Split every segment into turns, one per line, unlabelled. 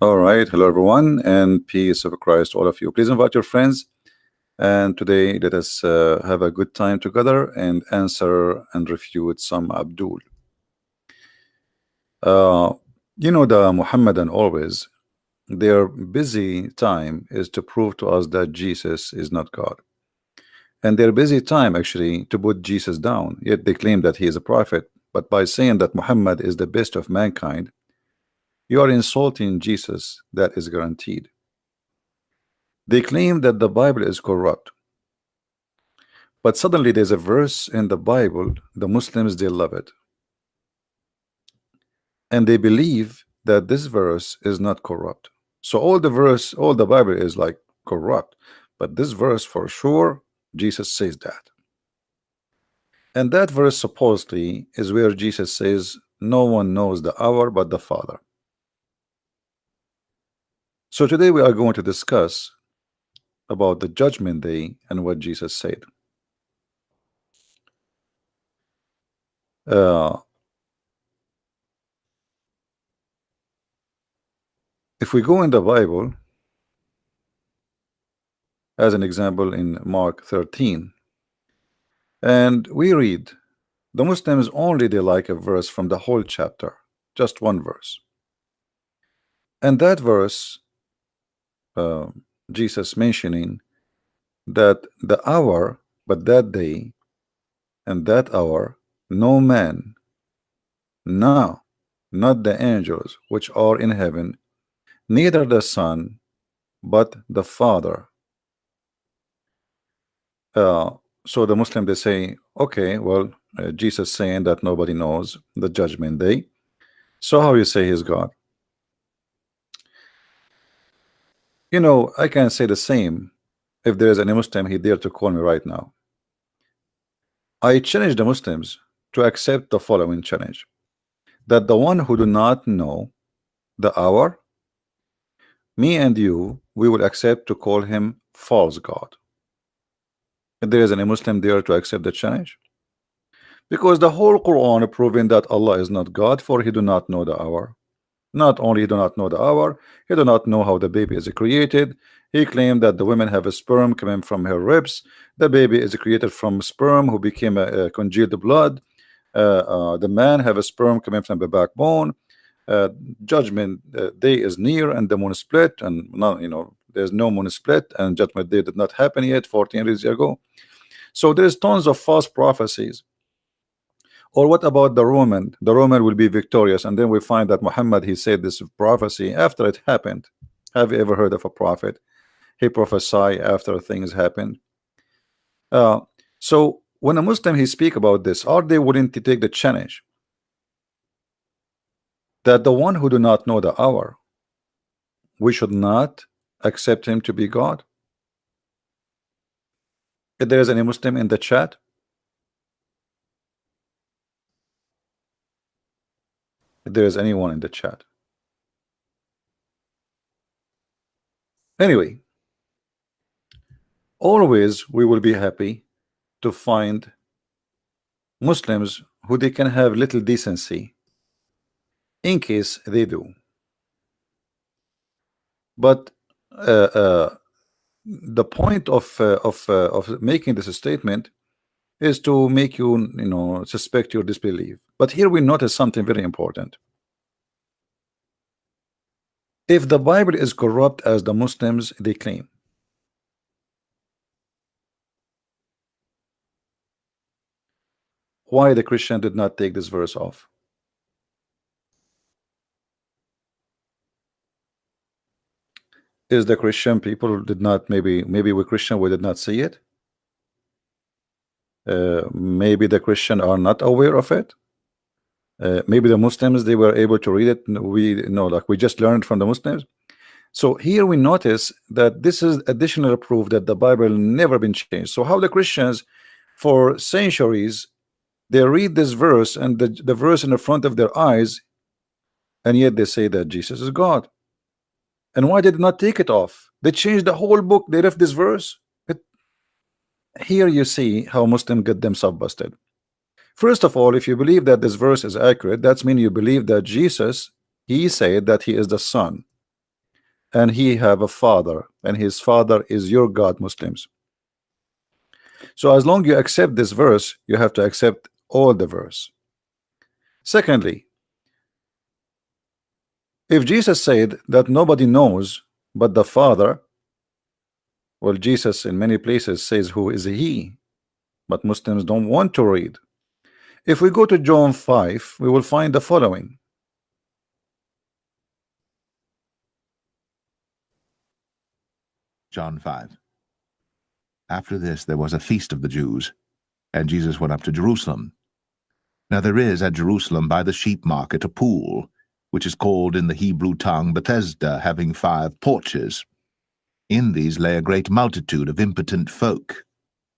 All right, hello everyone, and peace of Christ to all of you. Please invite your friends, and today let us have a good time together and answer and refute some Abdul. Uh, the Mohammedan always their busy time is to prove to us that Jesus is not God, and their busy time actually to put Jesus down. Yet they claim that he is a prophet, but by saying that Muhammad is the best of mankind, you are insulting Jesus. That is guaranteed. They claim that the Bible is corrupt. But suddenly there's a verse in the Bible, the Muslims, they love it. And they believe that this verse is not corrupt. So all the Bible is like corrupt. But this verse for sure, Jesus says that. And that verse supposedly is where Jesus says, no one knows the hour but the Father. So today we are going to discuss about the judgment day and what Jesus said. If we go in the Bible, as an example in Mark 13, and we read, the Muslims only they like a verse from the whole chapter, just one verse. And that verse, Jesus mentioning that the hour, but that day and that hour, no man, no, not the angels which are in heaven, neither the Son, but the Father. So the Muslim they say, okay, well, Jesus saying that nobody knows the judgment day. So how you say he's God? I can say the same if there is any Muslim he dare to call me right now. I challenge the Muslims to accept the following challenge: that the one who do not know the hour, me and you, we will accept to call him false God. If there is any Muslim there to accept the challenge, because the whole Quran proving that Allah is not God, for he do not know the hour. Not only he do not know the hour, he do not know how the baby is created. He claimed that the woman have a sperm coming from her ribs. The baby is created from sperm who became a congealed blood. The man have a sperm coming from the backbone. Judgment day is near, and the moon split, and now there's no moon split, and judgment day did not happen yet 14 years ago. So there's tons of false prophecies. Or what about the Roman? The Roman will be victorious, and then we find that Muhammad, he said this prophecy after it happened. Have you ever heard of a prophet? He prophesy after things happen. So when a Muslim he speak about this, are they willing to take the challenge that the one who do not know the hour, we should not accept him to be God? If there is any Muslim in the chat, if there is anyone in the chat. Anyway, always we will be happy to find Muslims who they can have little decency in case they do. But the point of making this statement is to make you suspect your disbelief. But here we notice something very important. If the Bible is corrupt as the Muslims they claim, why the Christian did not take this verse off? Is the Christian people did not, maybe we Christian we did not see it? Maybe the Christian are not aware of it. Maybe the Muslims they were able to read it. We know, like we just learned from the Muslims. So here we notice that this is additional proof that the Bible never been changed. So how the Christians for centuries they read this verse and the verse in the front of their eyes, and yet they say that Jesus is God. And why did not take it off? They changed the whole book. They left this verse. Here you see how Muslims get themselves busted. First of all, if you believe that this verse is accurate, that's mean you believe that Jesus, he said that he is the Son. and he have a father, and his father is your God, Muslims. So as long you accept this verse, you have to accept all the verse. Secondly, if Jesus said that nobody knows but the Father, well, Jesus in many places says who is he, but Muslims don't want to read. If we go to John 5, we will find the following.
John 5. After this there was a feast of the Jews, and Jesus went up to Jerusalem. Now there is at Jerusalem by the sheep market a pool, which is called in the Hebrew tongue Bethesda, having 5 porches. In these lay a great multitude of impotent folk,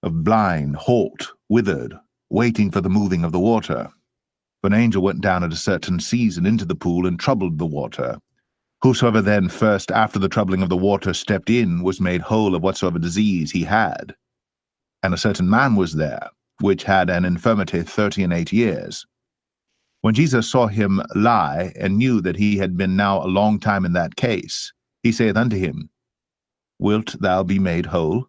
of blind, halt, withered, waiting for the moving of the water. For an angel went down at a certain season into the pool and troubled the water. Whosoever then first after the troubling of the water stepped in was made whole of whatsoever disease he had. And a certain man was there, which had an infirmity 38 years. When Jesus saw him lie, and knew that he had been now a long time in that case, he saith unto him, Wilt thou be made whole?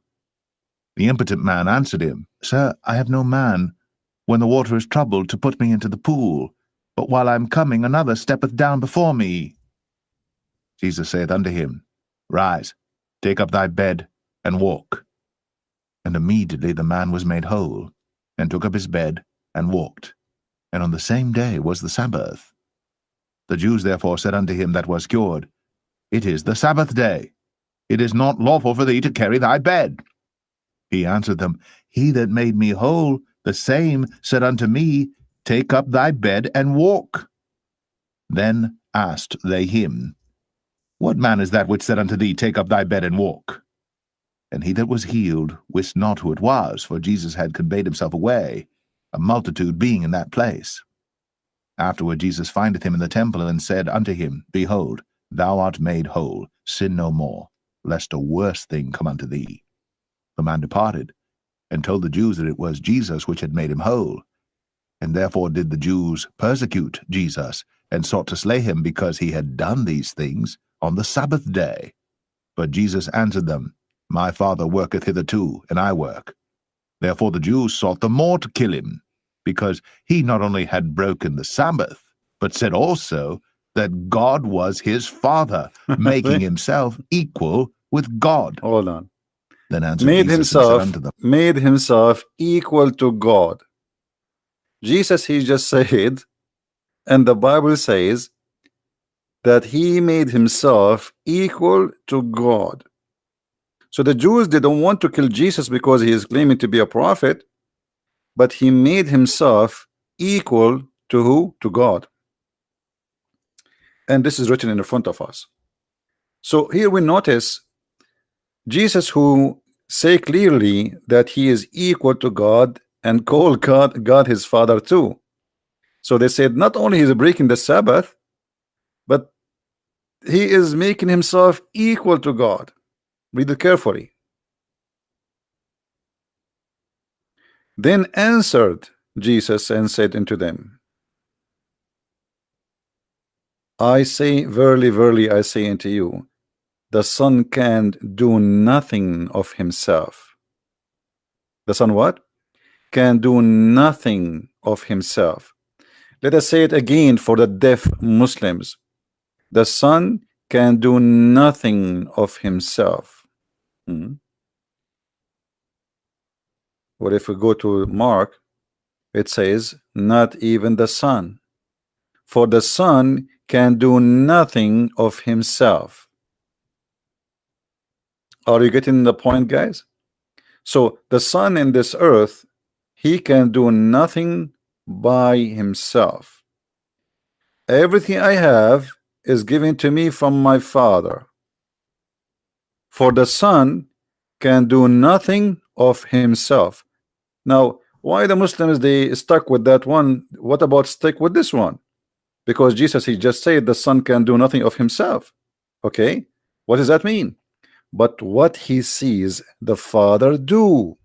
The impotent man answered him, Sir, I have no man, when the water is troubled, to put me into the pool, but while I am coming, another steppeth down before me. Jesus saith unto him, Rise, take up thy bed, and walk. And immediately the man was made whole, and took up his bed, and walked. And on the same day was the Sabbath. The Jews therefore said unto him that was cured, It is the Sabbath day. It is not lawful for thee to carry thy bed. He answered them, He that made me whole, the same said unto me, Take up thy bed, and walk. Then asked they him, What man is that which said unto thee, Take up thy bed, and walk? And he that was healed wist not who it was, for Jesus had conveyed himself away, a multitude being in that place. Afterward Jesus findeth him in the temple, and said unto him, Behold, thou art made whole, sin no more, lest a worse thing come unto thee. The man departed, and told the Jews that it was Jesus which had made him whole. And therefore did the Jews persecute Jesus, and sought to slay him, because he had done these things on the Sabbath day. But Jesus answered them, My Father worketh hitherto, and I work. Therefore the Jews sought the more to kill him, because he not only had broken the Sabbath, but said also that God was his Father, making himself equal with God.
Hold on.
Then answered Jesus and said unto them,
Made himself equal to God. Jesus, he just said, and the Bible says that he made himself equal to God. So the Jews, they don't want to kill Jesus because he is claiming to be a prophet, but he made himself equal to who? To God. And this is written in front of us. So here we notice Jesus, who say clearly that he is equal to God, and call God his Father too. So they said not only he's breaking the Sabbath, but he is making himself equal to God. Read it carefully. Then answered Jesus and said unto them, I say, verily, verily, I say unto you, the Son can do nothing of himself. The Son what? Can do nothing of himself. Let us say it again for the deaf Muslims. The Son can do nothing of himself. What if we go to Mark? It says, not even the Son. For the Son can do nothing of himself. Are you getting the point, guys? So the Son in this earth, he can do nothing by himself. Everything I have is given to me from my Father. For the Son can do nothing of himself. Now, why the Muslims, they stuck with that one? What about stick with this one? Because Jesus, he just said the Son can do nothing of himself. Okay, what does that mean? But what he sees the Father do.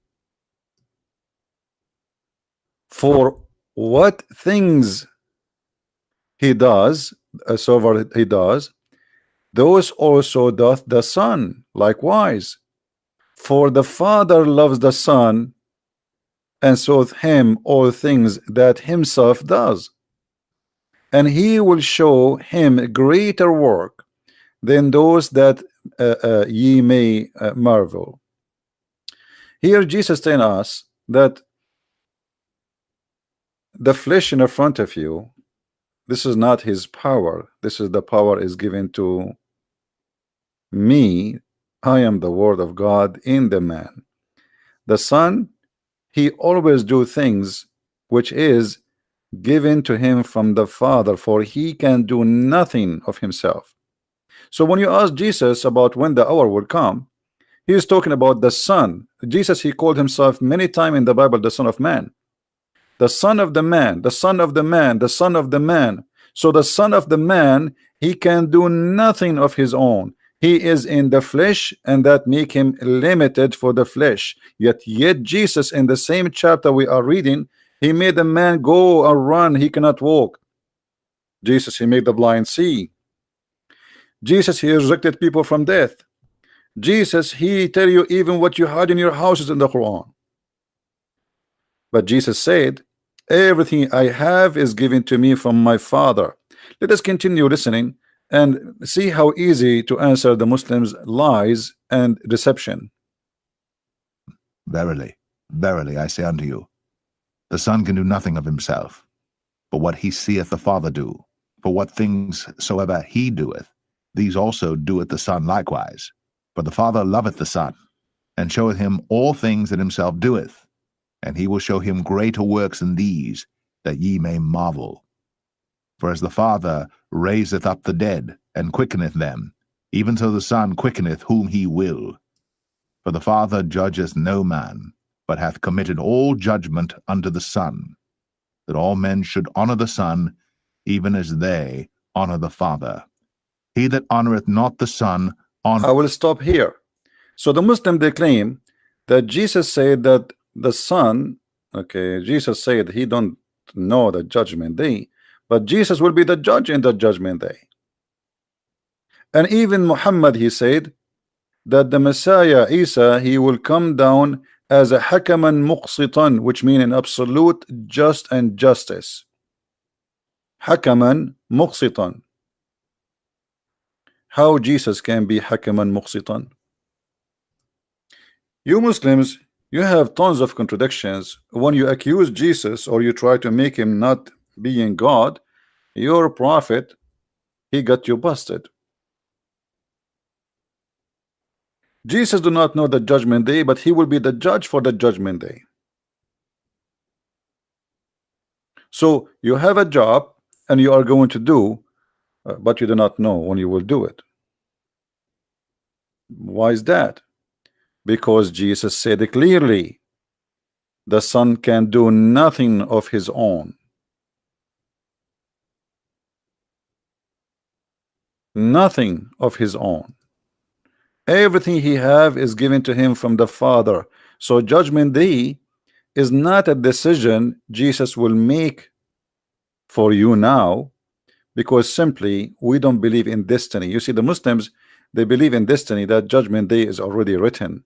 For what things he does, he does, those also doth the Son likewise. For the Father loves the Son, and showeth him all things that himself does, and he will show him greater work than those that ye may marvel. Here Jesus telling us that the flesh in the front of you, this is not his power. This is the power is given to me. I am the word of God in the man. The Son, he always do things which is given to him from the Father, for he can do nothing of himself. So when you ask Jesus about when the hour will come, he is talking about the Son. Jesus, he called himself many times in the Bible the Son of Man, the Son of the Man, the Son of the Man, the Son of the Man. So the Son of the Man, he can do nothing of his own. He is in the flesh, and that make him limited for the flesh. Yet Jesus, in the same chapter we are reading, he made the man go or run, he cannot walk. Jesus, he made the blind see. Jesus, he resurrected people from death. Jesus, he tell you even what you had in your houses in the Quran. But Jesus said, everything I have is given to me from my Father. Let us continue listening and see how easy to answer the Muslims' lies and deception.
Verily, verily, I say unto you, the Son can do nothing of himself, but what he seeth the Father do. For what things soever he doeth, these also doeth the Son likewise. For the Father loveth the Son, and showeth him all things that himself doeth, and he will show him greater works than these, that ye may marvel. For as the Father raiseth up the dead, and quickeneth them, even so the Son quickeneth whom he will. For the Father judgeth no man, but hath committed all judgment unto the Son, that all men should honor the Son, even as they honor the Father. He that honoreth not the Son honor.
I will stop here. So the Muslim, they claim that Jesus said that the Son, okay, Jesus said he don't know the judgment day, but Jesus will be the judge in the judgment day. And even Muhammad, he said that the Messiah Isa, he will come down as a hakaman muqsitan, which means an absolute just and justice. Hakaman muqsitan. How Jesus can be hakaman muqsitan? You Muslims, you have tons of contradictions. When you accuse Jesus or you try to make him not being God, your prophet, he got you busted. Jesus do not know the judgment day, but he will be the judge for the judgment day. So you have a job and you are going to do, but you do not know when you will do it. Why is that? Because Jesus said it clearly, the Son can do nothing of his own. Nothing of his own. Everything he have is given to him from the Father. So judgment day is not a decision Jesus will make for you now, because simply we don't believe in destiny. You see, the Muslims, they believe in destiny, that judgment day is already written.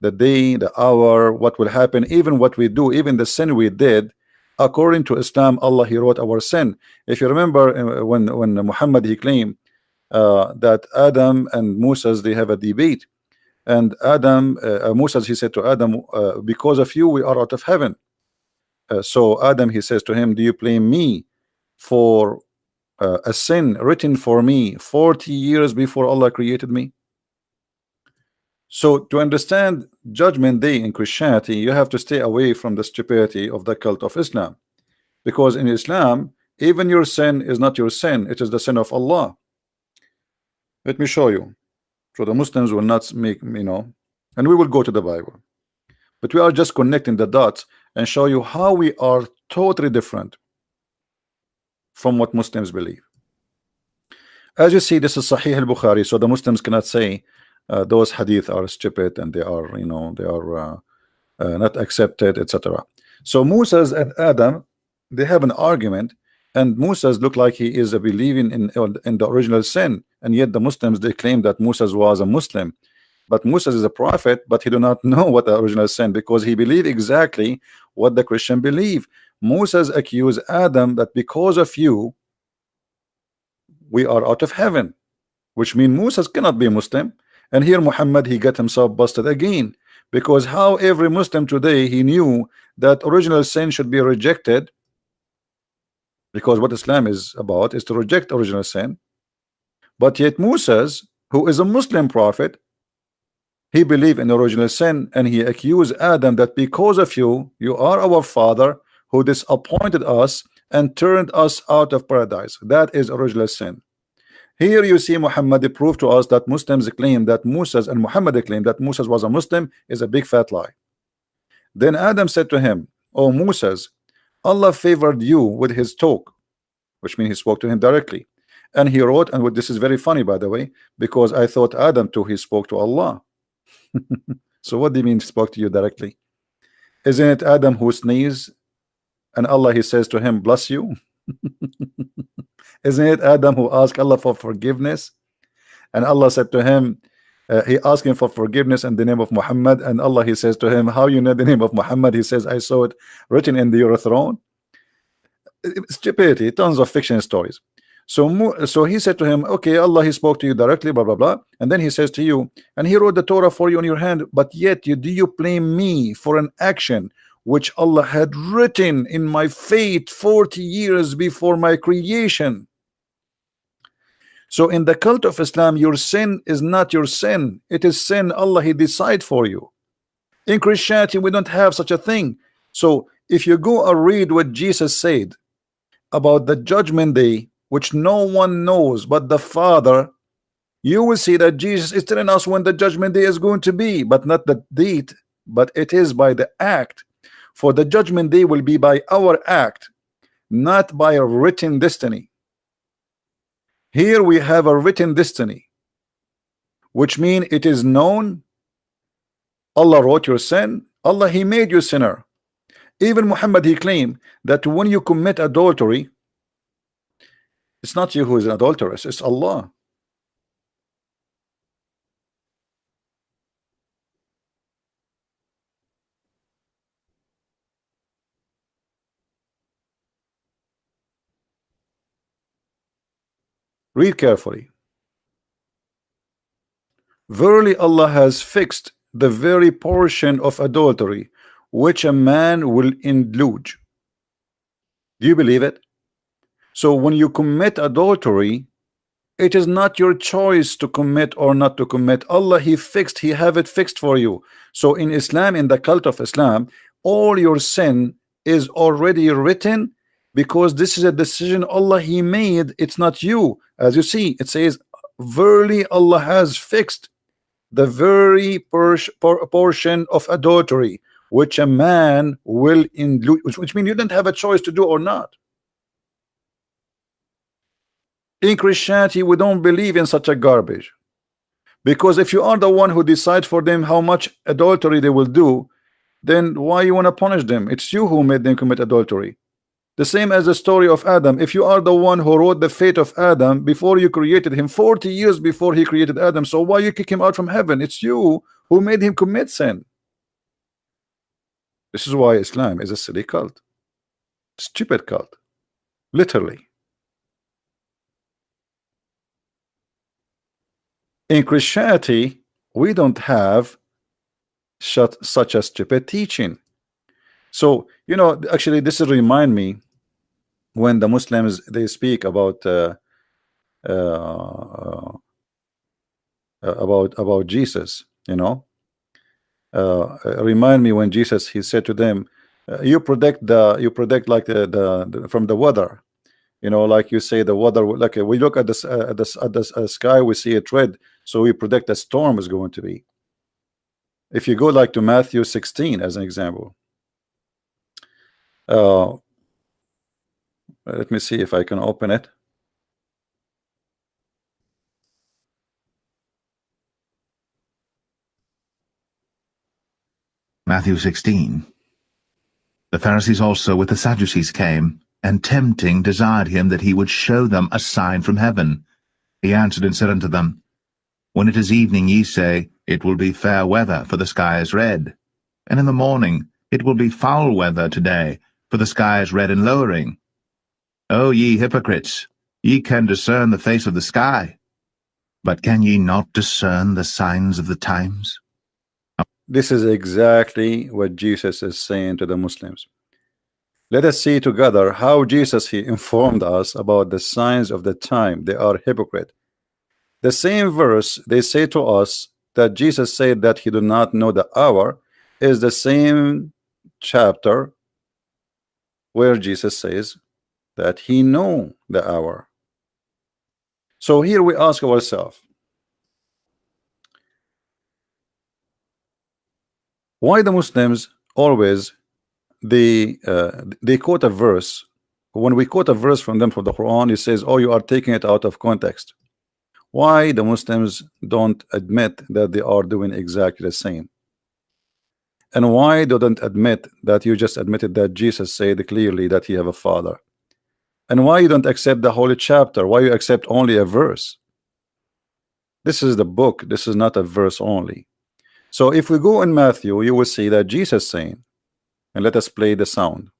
The day, the hour, what will happen, even what we do, even the sin we did, according to Islam, Allah, he wrote our sin. If you remember when Muhammad, he claimed that Adam and Moses, they have a debate, and Adam, Moses, he said to Adam, because of you we are out of heaven. So Adam, he says to him, do you blame me for a sin written for me 40 years before Allah created me? So to understand judgment day in Christianity, you have to stay away from the stupidity of the cult of Islam, because in Islam, even your sin is not your sin, it is the sin of Allah. Let me show you, so the Muslims will not make, and we will go to the Bible, but we are just connecting the dots and show you how we are totally different from what Muslims believe. As you see, this is Sahih al-Bukhari, so the Muslims cannot say those hadith are stupid and they are, they are not accepted, etc. So Moses and Adam, they have an argument, and Moses look like he is believing in the original sin, and yet the Muslims, they claim that Moses was a Muslim. But Moses is a prophet, but he do not know what the original sin, because he believed exactly what the Christian believe. Moses accused Adam that because of you, we are out of heaven, which means Moses cannot be a Muslim. And here Muhammad, he got himself busted again, because how every Muslim today, he knew that original sin should be rejected, because what Islam is about is to reject original sin. But yet Moses, who is a Muslim prophet, he believed in original sin, and he accused Adam that because of you, you are our father who disappointed us and turned us out of paradise. That is original sin. Here you see Muhammad prove to us that Muslims claim that Moses, and Muhammad claim that Moses was a Muslim, is a big fat lie. Then Adam said to him, "Oh Moses, Allah favored you with his talk," which means he spoke to him directly. And he wrote, and this is very funny, by the way, because I thought Adam too, he spoke to Allah. So what do you mean spoke to you directly? Isn't it Adam who sneezed and Allah, he says to him, bless you? Isn't it Adam who asked Allah for forgiveness, and Allah said to him, he asked him for forgiveness in the name of Muhammad, and Allah, he says to him, how you know the name of Muhammad? He says, I saw it written in your throne. Stupidity, tons of fiction stories. So he said to him, okay, Allah, he spoke to you directly, blah blah blah, and then he says to you, and he wrote the Torah for you in your hand, but yet do you blame me for an action which Allah had written in my fate 40 years before my creation? So in the cult of Islam, your sin is not your sin, it is sin Allah, he decide for you. In Christianity, we don't have such a thing. So if you go and read what Jesus said about the judgment day, which no one knows but the Father, you will see that Jesus is telling us when the judgment day is going to be, but not the date, but it is by the act. For the judgment day will be by our act, not by a written destiny. Here we have a written destiny, which means it is known. Allah wrote your sin, Allah, he made you sinner. Even Muhammad, he claimed that when you commit adultery, it's not you who is an adulteress, it's Allah. Read carefully. Verily Allah has fixed the very portion of adultery which a man will indulge. Do you believe it? So when you commit adultery, it is not your choice to commit or not to commit. Allah, he fixed, he have it fixed for you. So in Islam, in the cult of Islam, all your sin is already written, because this is a decision Allah, he made. It's not you. As you see, it says, verily Allah has fixed the very portion of adultery which a man will indulge, which means you don't have a choice to do or not. In Christianity, we don't believe in such a garbage, because if you are the one who decides for them how much adultery they will do, then why you want to punish them? It's you who made them commit adultery. The same as the story of Adam. If you are the one who wrote the fate of Adam before you created him, 40 years before he created Adam, so why you kick him out from heaven? It's you who made him commit sin. This is why Islam is a silly cult, stupid cult, literally. In Christianity, we don't have such a stupid teaching. So, you know, actually this remind me when the Muslims, they speak about Jesus, you know, remind me when Jesus, he said to them, you predict like the from the weather, you know, like you say the weather, like we look at this at the sky, we see it red, so we predict a storm is going to be. If you go like to Matthew 16 as an example, let me see if I can open it.
Matthew 16. The Pharisees also with the Sadducees came, and tempting desired him that he would show them a sign from heaven. He answered and said unto them, When it is evening, ye say, It will be fair weather, for the sky is red. And in the morning, It will be foul weather today, for the sky is red and lowering. O ye hypocrites, ye can discern the face of the sky, but can ye not discern the signs of the times?
This is exactly what Jesus is saying to the Muslims. Let us see together how Jesus he informed us about the signs of the time. They are hypocrite. The same verse they say to us that Jesus said that he do not know the hour is the same chapter where Jesus says that he know the hour. So here we ask ourselves, why the Muslims always they quote a verse. When we quote a verse from them from the Quran, it says, oh, you are taking it out of context. Why the Muslims don't admit that they are doing exactly the same? And why they don't admit that you just admitted that Jesus said clearly that he have a father? And why you don't accept the holy chapter? Why you accept only a verse? This is the book. This is not a verse only. So if we go in Matthew, you will see that Jesus saying, and let us play the sound.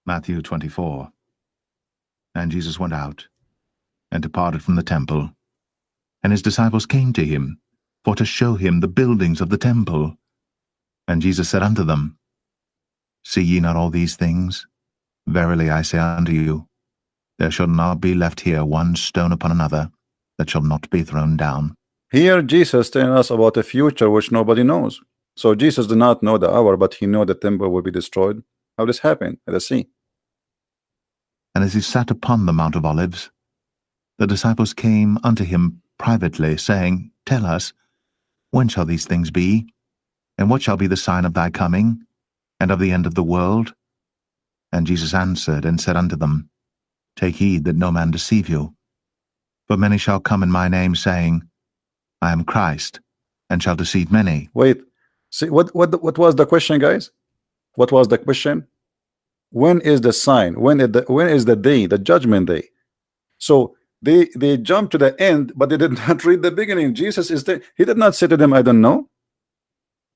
Matthew 24. And Jesus went out, and departed from the temple. And his disciples came to him, for to show him the buildings of the temple. And Jesus said unto them, See ye not all these things? Verily I say unto you, there shall not be left here one stone upon another, that shall not be thrown down.
Here Jesus telling us about a future which nobody knows. So Jesus did not know the hour, but he knew the temple will be destroyed. How this happened? Let us see.
And as he sat upon the Mount of Olives, the disciples came unto him privately, saying, Tell us, when shall these things be? And what shall be the sign of thy coming, and of the end of the world? And Jesus answered and said unto them, Take heed that no man deceive you. For many shall come in my name, saying, I am Christ, and shall deceive many.
Wait, see what was the question, guys? What was the question? When is the sign? When is the day, the judgment day? So they jump to the end, but they did not read the beginning. Jesus is there. He did not say to them, I don't know.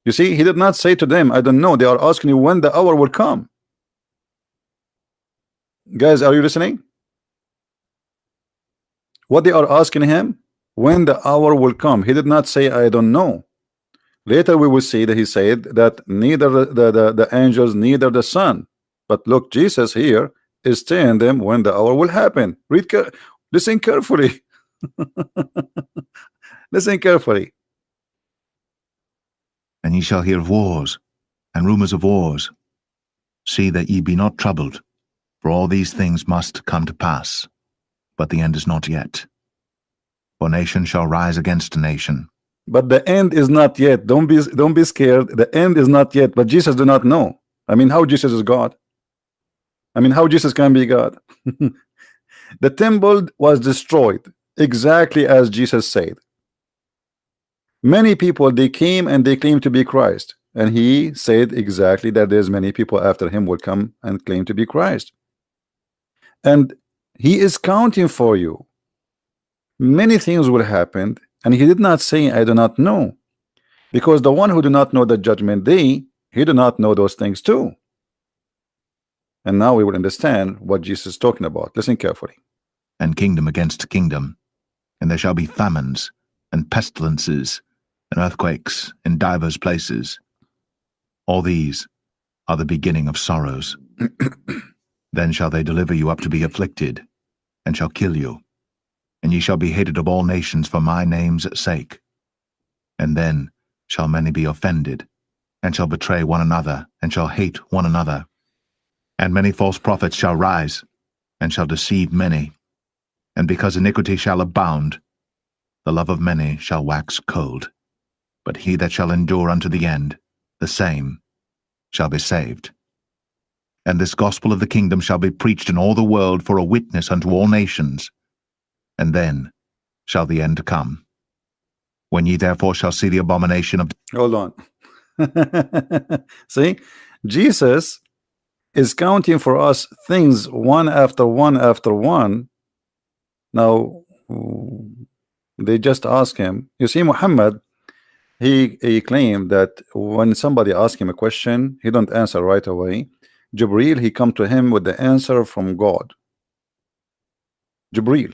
You see, he did not say to them, I don't know. They are asking you when the hour will come. Guys, are you listening? What they are asking him, when the hour will come. He did not say, I don't know. Later we will see that he said that neither the angels, neither the Son. But look, Jesus here is telling them when the hour will happen. Listen carefully. Listen carefully.
And ye shall hear of wars, and rumors of wars. See that ye be not troubled, for all these things must come to pass, but the end is not yet. For nation shall rise against nation.
But the end is not yet. Don't be scared. The end is not yet. But Jesus do not know. I mean, how Jesus is God? I mean, how Jesus can be God? The temple was destroyed exactly as Jesus said. Many people, they came and they claimed to be Christ, and he said exactly that there's many people after him will come and claim to be Christ, and he is counting for you. Many things will happen, and he did not say I do not know, because the one who do not know the judgment day, he do not know those things too. And now we will understand what Jesus is talking about. Listen carefully.
And kingdom against kingdom, and there shall be famines, and pestilences, and earthquakes in divers places. All these are the beginning of sorrows. Then shall they deliver you up to be afflicted, and shall kill you. And ye shall be hated of all nations for my name's sake. And then shall many be offended, and shall betray one another, and shall hate one another. And many false prophets shall rise, and shall deceive many. And because iniquity shall abound, the love of many shall wax cold. But he that shall endure unto the end, the same shall be saved. And this gospel of the kingdom shall be preached in all the world for a witness unto all nations. And then shall the end come. When ye therefore shall see the abomination of...
Hold on. See, Jesus is counting for us things one after one after one. Now they just ask him. You see, Muhammad, he claimed that when somebody asks him a question, he don't answer right away. Jibril, he come to him with the answer from God. Jibril,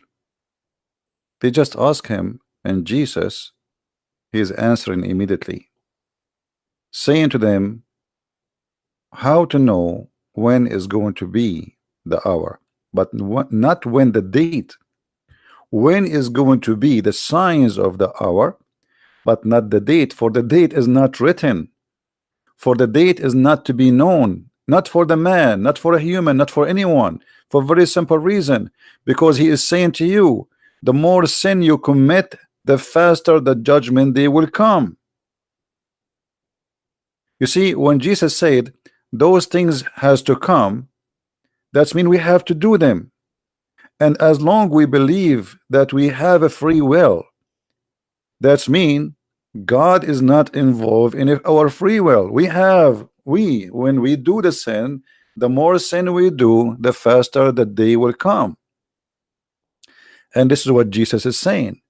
they just ask him, and Jesus, he is answering immediately, saying to them how to know when is going to be the hour, but not when the date. When is going to be the signs of the hour, but not the date, for the date is not written, for the date is not to be known, not for the man, not for a human, not for anyone, for a very simple reason, because he is saying to you, the more sin you commit, the faster the judgment day will come. You see, when Jesus said those things has to come, that's mean we have to do them. And as long we believe that we have a free will, that's mean God is not involved in our free will. When we do the sin, the more sin we do, the faster the day will come. And this is what Jesus is saying.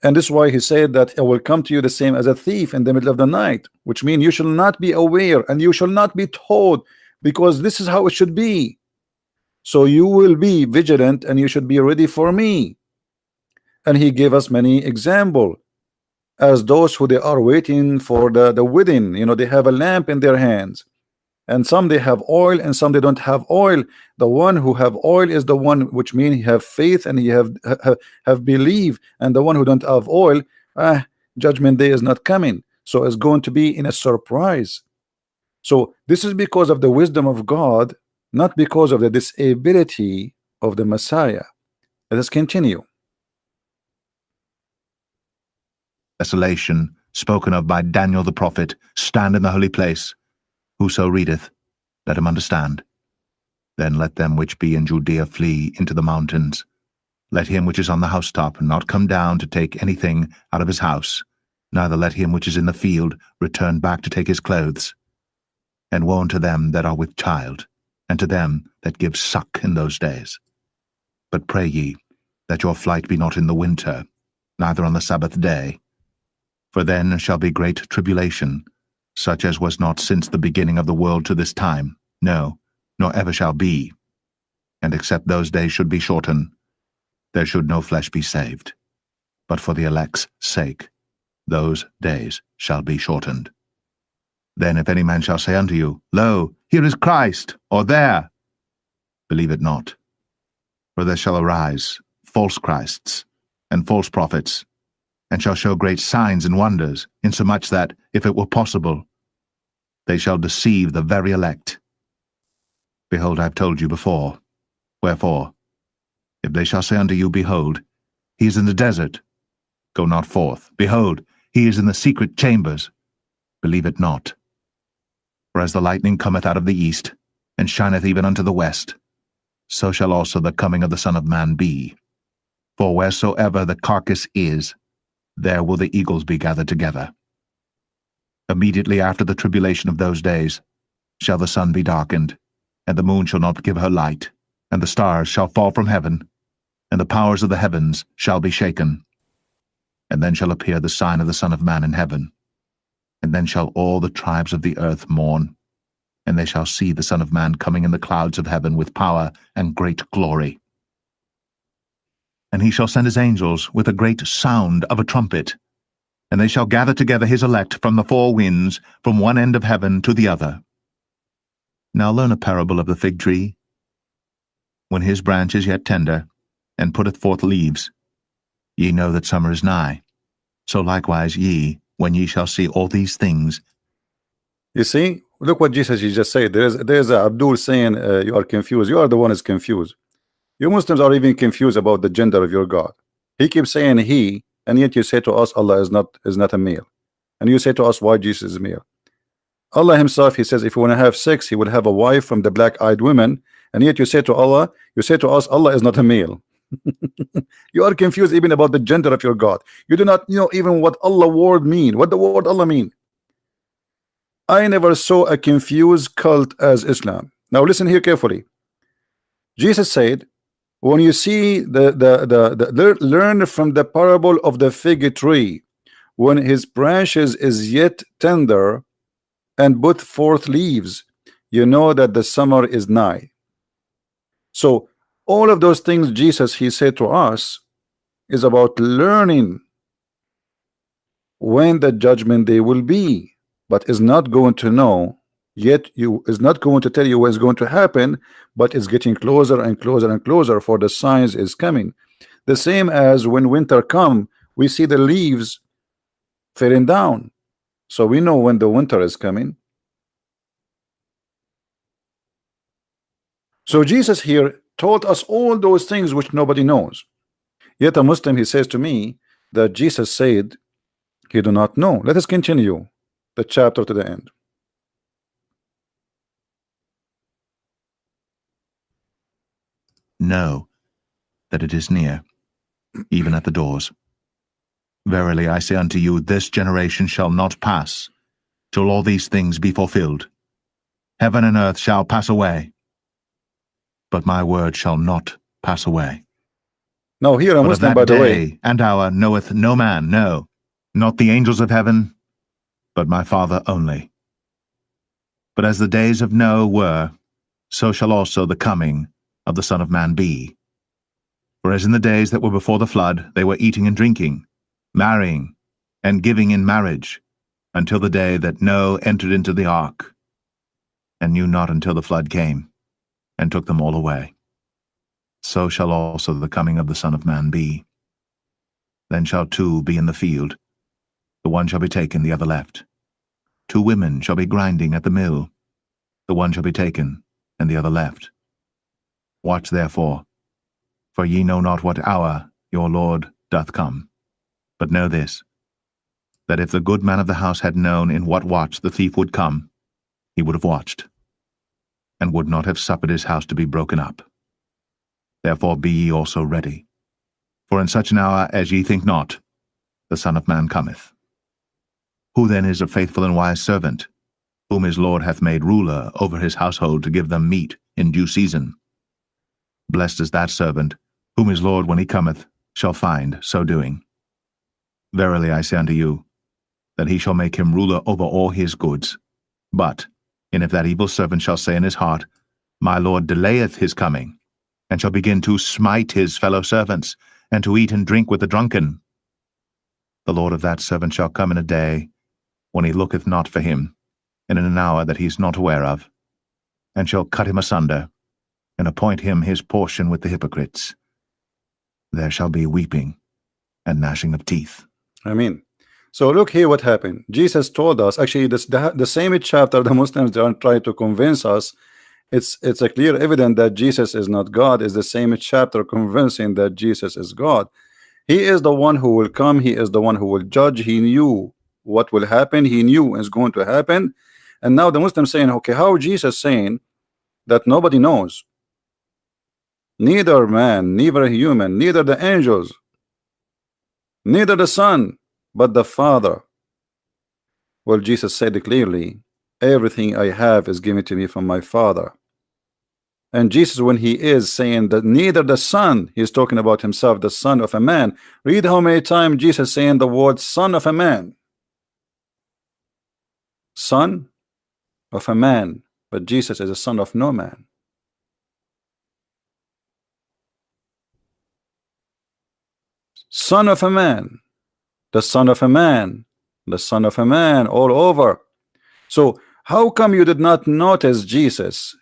And this is why he said that I will come to you the same as a thief in the middle of the night, which means you shall not be aware and you shall not be told, because this is how it should be. So you will be vigilant and you should be ready for me. And he gave us many examples, as those who they are waiting for the wedding. You know, they have a lamp in their hands, and some they have oil and some they don't have oil. The one who have oil is the one, which means he have faith and he have belief, and the one who don't have oil, judgment day is not coming, so it's going to be in a surprise. So this is because of the wisdom of God, not because of the disability of the Messiah. Let us continue.
Desolation spoken of by Daniel the prophet stand in the holy place. Whoso readeth, let him understand. Then let them which be in Judea flee into the mountains. Let him which is on the housetop not come down to take anything out of his house, neither let him which is in the field return back to take his clothes. And woe unto them that are with child, and to them that give suck in those days. But pray ye, that your flight be not in the winter, neither on the Sabbath day. For then shall be great tribulation, such as was not since the beginning of the world to this time, no, nor ever shall be. And except those days should be shortened, there should no flesh be saved. But for the elect's sake, those days shall be shortened. Then if any man shall say unto you, Lo, here is Christ, or there, believe it not. For there shall arise false Christs and false prophets, and shall show great signs and wonders, insomuch that, if it were possible, they shall deceive the very elect. Behold, I have told you before. Wherefore, if they shall say unto you, Behold, he is in the desert, go not forth. Behold, he is in the secret chambers, believe it not. For as the lightning cometh out of the east, and shineth even unto the west, so shall also the coming of the Son of Man be. For wheresoever the carcass is, there will the eagles be gathered together. Immediately after the tribulation of those days shall the sun be darkened, and the moon shall not give her light, and the stars shall fall from heaven, and the powers of the heavens shall be shaken. And then shall appear the sign of the Son of Man in heaven. And then shall all the tribes of the earth mourn, and they shall see the Son of Man coming in the clouds of heaven with power and great glory. And he shall send his angels with a great sound of a trumpet, and they shall gather together his elect from the four winds, from one end of heaven to the other. Now learn a parable of the fig tree. When his branch is yet tender, and putteth forth leaves, ye know that summer is nigh. So likewise ye, when ye shall see all these things.
You see, look what Jesus just said. There's Abdul saying you are confused. You are the one who's confused. You Muslims are even confused about the gender of your God. He keeps saying he, and yet you say to us Allah is not a male, and you say to us why Jesus is male. Allah himself, he says if you want to have sex, he will have a wife from the black-eyed women, and yet you say to us Allah is not a male. You are confused even about the gender of your God. You do not know even what Allah word mean, what the word Allah mean. I never saw a confused cult as Islam. Now listen here carefully. Jesus said, when you see learn from the parable of the fig tree, when his branches is yet tender and put forth leaves, you know that the summer is nigh. So all of those things Jesus he said to us is about learning when the judgment day will be, but is not going to know yet. You is not going to tell you what's going to happen, but it's getting closer and closer and closer, for the signs is coming. The same as when winter come, we see the leaves falling down, so we know when the winter is coming. So Jesus here told us all those things which nobody knows. Yet a Muslim, he says to me that Jesus said he do not know. Let us continue the chapter to the end.
Know that it is near, even at the doors. Verily I say unto you, this generation shall not pass till all these things be fulfilled. Heaven and earth shall pass away, but my word shall not pass away.
Now here a
But of
Muslim,
that
by the
day
way,
and hour knoweth no man, no, not the angels of heaven, but my Father only. But as the days of Noah were, so shall also the coming of the Son of Man be. For as in the days that were before the flood, they were eating and drinking, marrying, and giving in marriage, until the day that Noah entered into the ark, and knew not until the flood came, and took them all away. So shall also the coming of the Son of Man be. Then shall two be in the field, the one shall be taken, the other left. Two women shall be grinding at the mill, the one shall be taken, and the other left. Watch therefore, for ye know not what hour your Lord doth come. But know this, that if the good man of the house had known in what watch the thief would come, he would have watched, and would not have suffered his house to be broken up. Therefore be ye also ready, for in such an hour as ye think not, the Son of Man cometh. Who then is a faithful and wise servant, whom his Lord hath made ruler over his household to give them meat in due season? Blessed is that servant, whom his Lord, when he cometh, shall find so doing. Verily I say unto you, that he shall make him ruler over all his goods. And if that evil servant shall say in his heart, My Lord delayeth his coming, and shall begin to smite his fellow servants, and to eat and drink with the drunken, the Lord of that servant shall come in a day when he looketh not for him, and in an hour that he is not aware of, and shall cut him asunder, and appoint him his portion with the hypocrites. There shall be weeping and gnashing of teeth.
I mean, so look here what happened. Jesus told us, actually the same chapter the Muslims they are trying to convince us, it's a clear evidence that Jesus is not God, is the same chapter convincing that Jesus is God. He is the one who will come, he is the one who will judge. He knew what will happen, he knew is going to happen. And now the Muslims saying, okay, how Jesus saying that nobody knows? Neither man, neither human, neither the angels, neither the Son, but the Father. Well, Jesus said clearly, everything I have is given to me from my Father. And Jesus, when he is saying that neither the Son, he's talking about himself, the Son of a man. Read how many times Jesus saying the word Son of a man. Son of a man. But Jesus is a son of no man. Son of a man. The Son of a man. The Son of a man all over. So how come you did not notice Jesus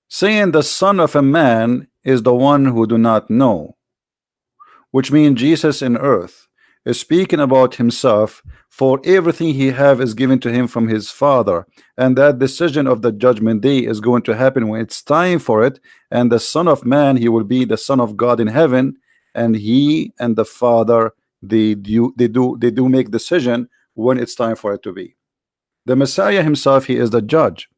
saying the Son of a man is the one who do not know? Which means Jesus in earth is speaking about himself, for everything he have is given to him from his Father, and that decision of the judgment day is going to happen when it's time for it. And the Son of Man, he will be the Son of God in heaven, and he and the Father they do make decision when it's time for it to be. The Messiah himself, he is the judge.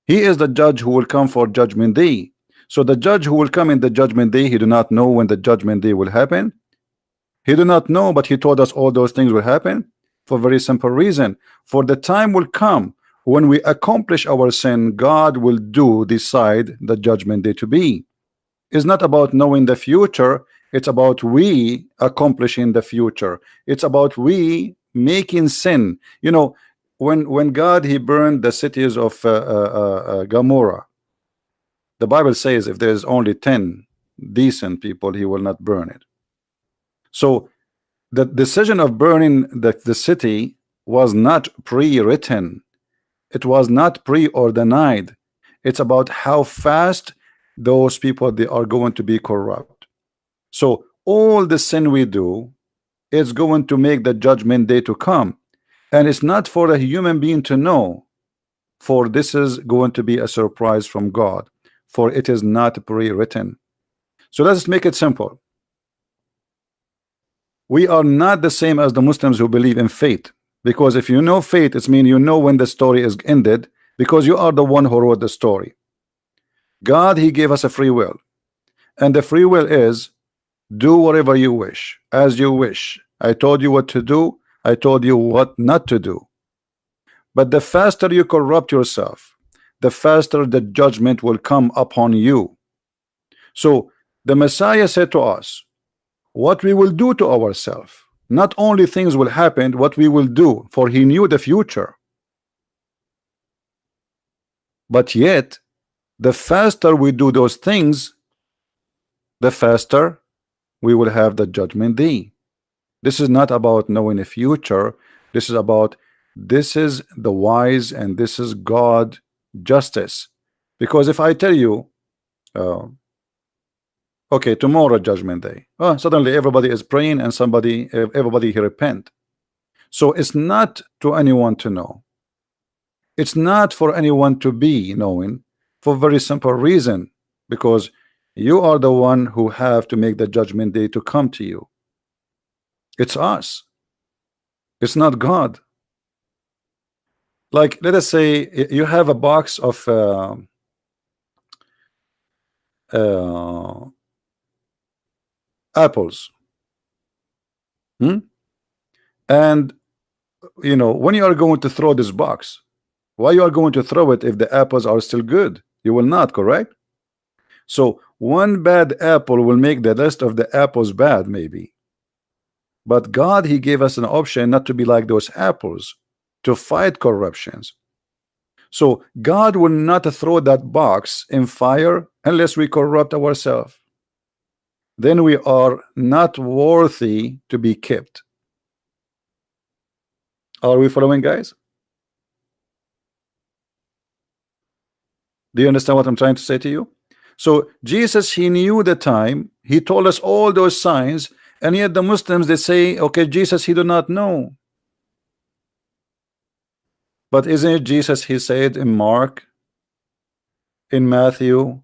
He is the judge who will come for judgment day. So the judge who will come in the judgment day, he do not know when the judgment day will happen. He do not know, but he told us all those things will happen for a very simple reason. For the time will come when we accomplish our sin, God will decide the judgment day to be. It's not about knowing the future, it's about we accomplishing the future. It's about we making sin. You know, when God he burned the cities of Gomorrah, the Bible says if there's only 10 decent people, he will not burn it. So the decision of burning the city was not pre-written. It was not preordained. It's about how fast those people they are going to be corrupt. So all the sin we do is going to make the judgment day to come, and it's not for a human being to know, for this is going to be a surprise from God, for it is not pre-written. So let's make it simple. We are not the same as the Muslims who believe in fate, because if you know fate, it means you know when the story is ended, because you are the one who wrote the story. God he gave us a free will, and the free will is do whatever you wish, as you wish. I told you what to do, I told you what not to do. But the faster you corrupt yourself, the faster the judgment will come upon you. So the Messiah said to us what we will do to ourselves. Not only things will happen, what we will do, for he knew the future. But yet the faster we do those things, the faster we will have the judgment day. This is not about knowing the future. This is about, this is the wise and this is God justice. Because if I tell you okay, tomorrow judgment day, suddenly everybody is praying and everybody repent. So it's not to anyone to know. It's not for anyone to be knowing, for a very simple reason, because you are the one who have to make the judgment day to come to you. It's us. It's not God. Like, let us say you have a box of apples, and you know, when you are going to throw this box, why you are going to throw it if the apples are still good? You will not, correct? So one bad apple will make the rest of the apples bad, maybe. But God he gave us an option not to be like those apples, to fight corruptions. So God will not throw that box in fire unless we corrupt ourselves. Then we are not worthy to be kept. Are we following, guys? Do you understand what I'm trying to say to you? So Jesus, he knew the time, he told us all those signs, and yet the Muslims, they say, okay, Jesus, he do not know. But isn't it Jesus, he said in Mark, in Matthew,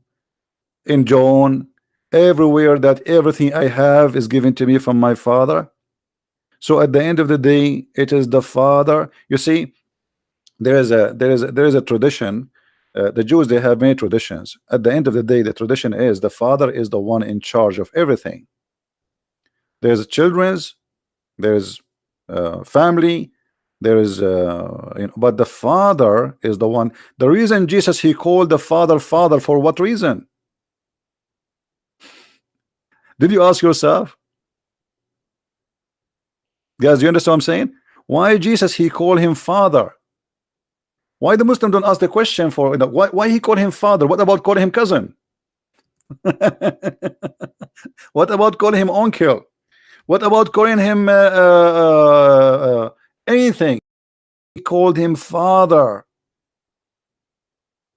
in John, everywhere, that everything I have is given to me from my Father? So at the end of the day, it is the Father. You see, there is a tradition. The Jews, they have many traditions. At the end of the day, the tradition is the Father is the one in charge of everything. There's children's, there's family, there is but the Father is the one. The reason Jesus he called the Father Father, for what reason? Did you ask yourself? Guys, you understand what I'm saying? Why Jesus he called him Father? Why the Muslim don't ask the question for why he called him Father? What about calling him cousin? What about calling him uncle? What about calling him anything? He called him Father.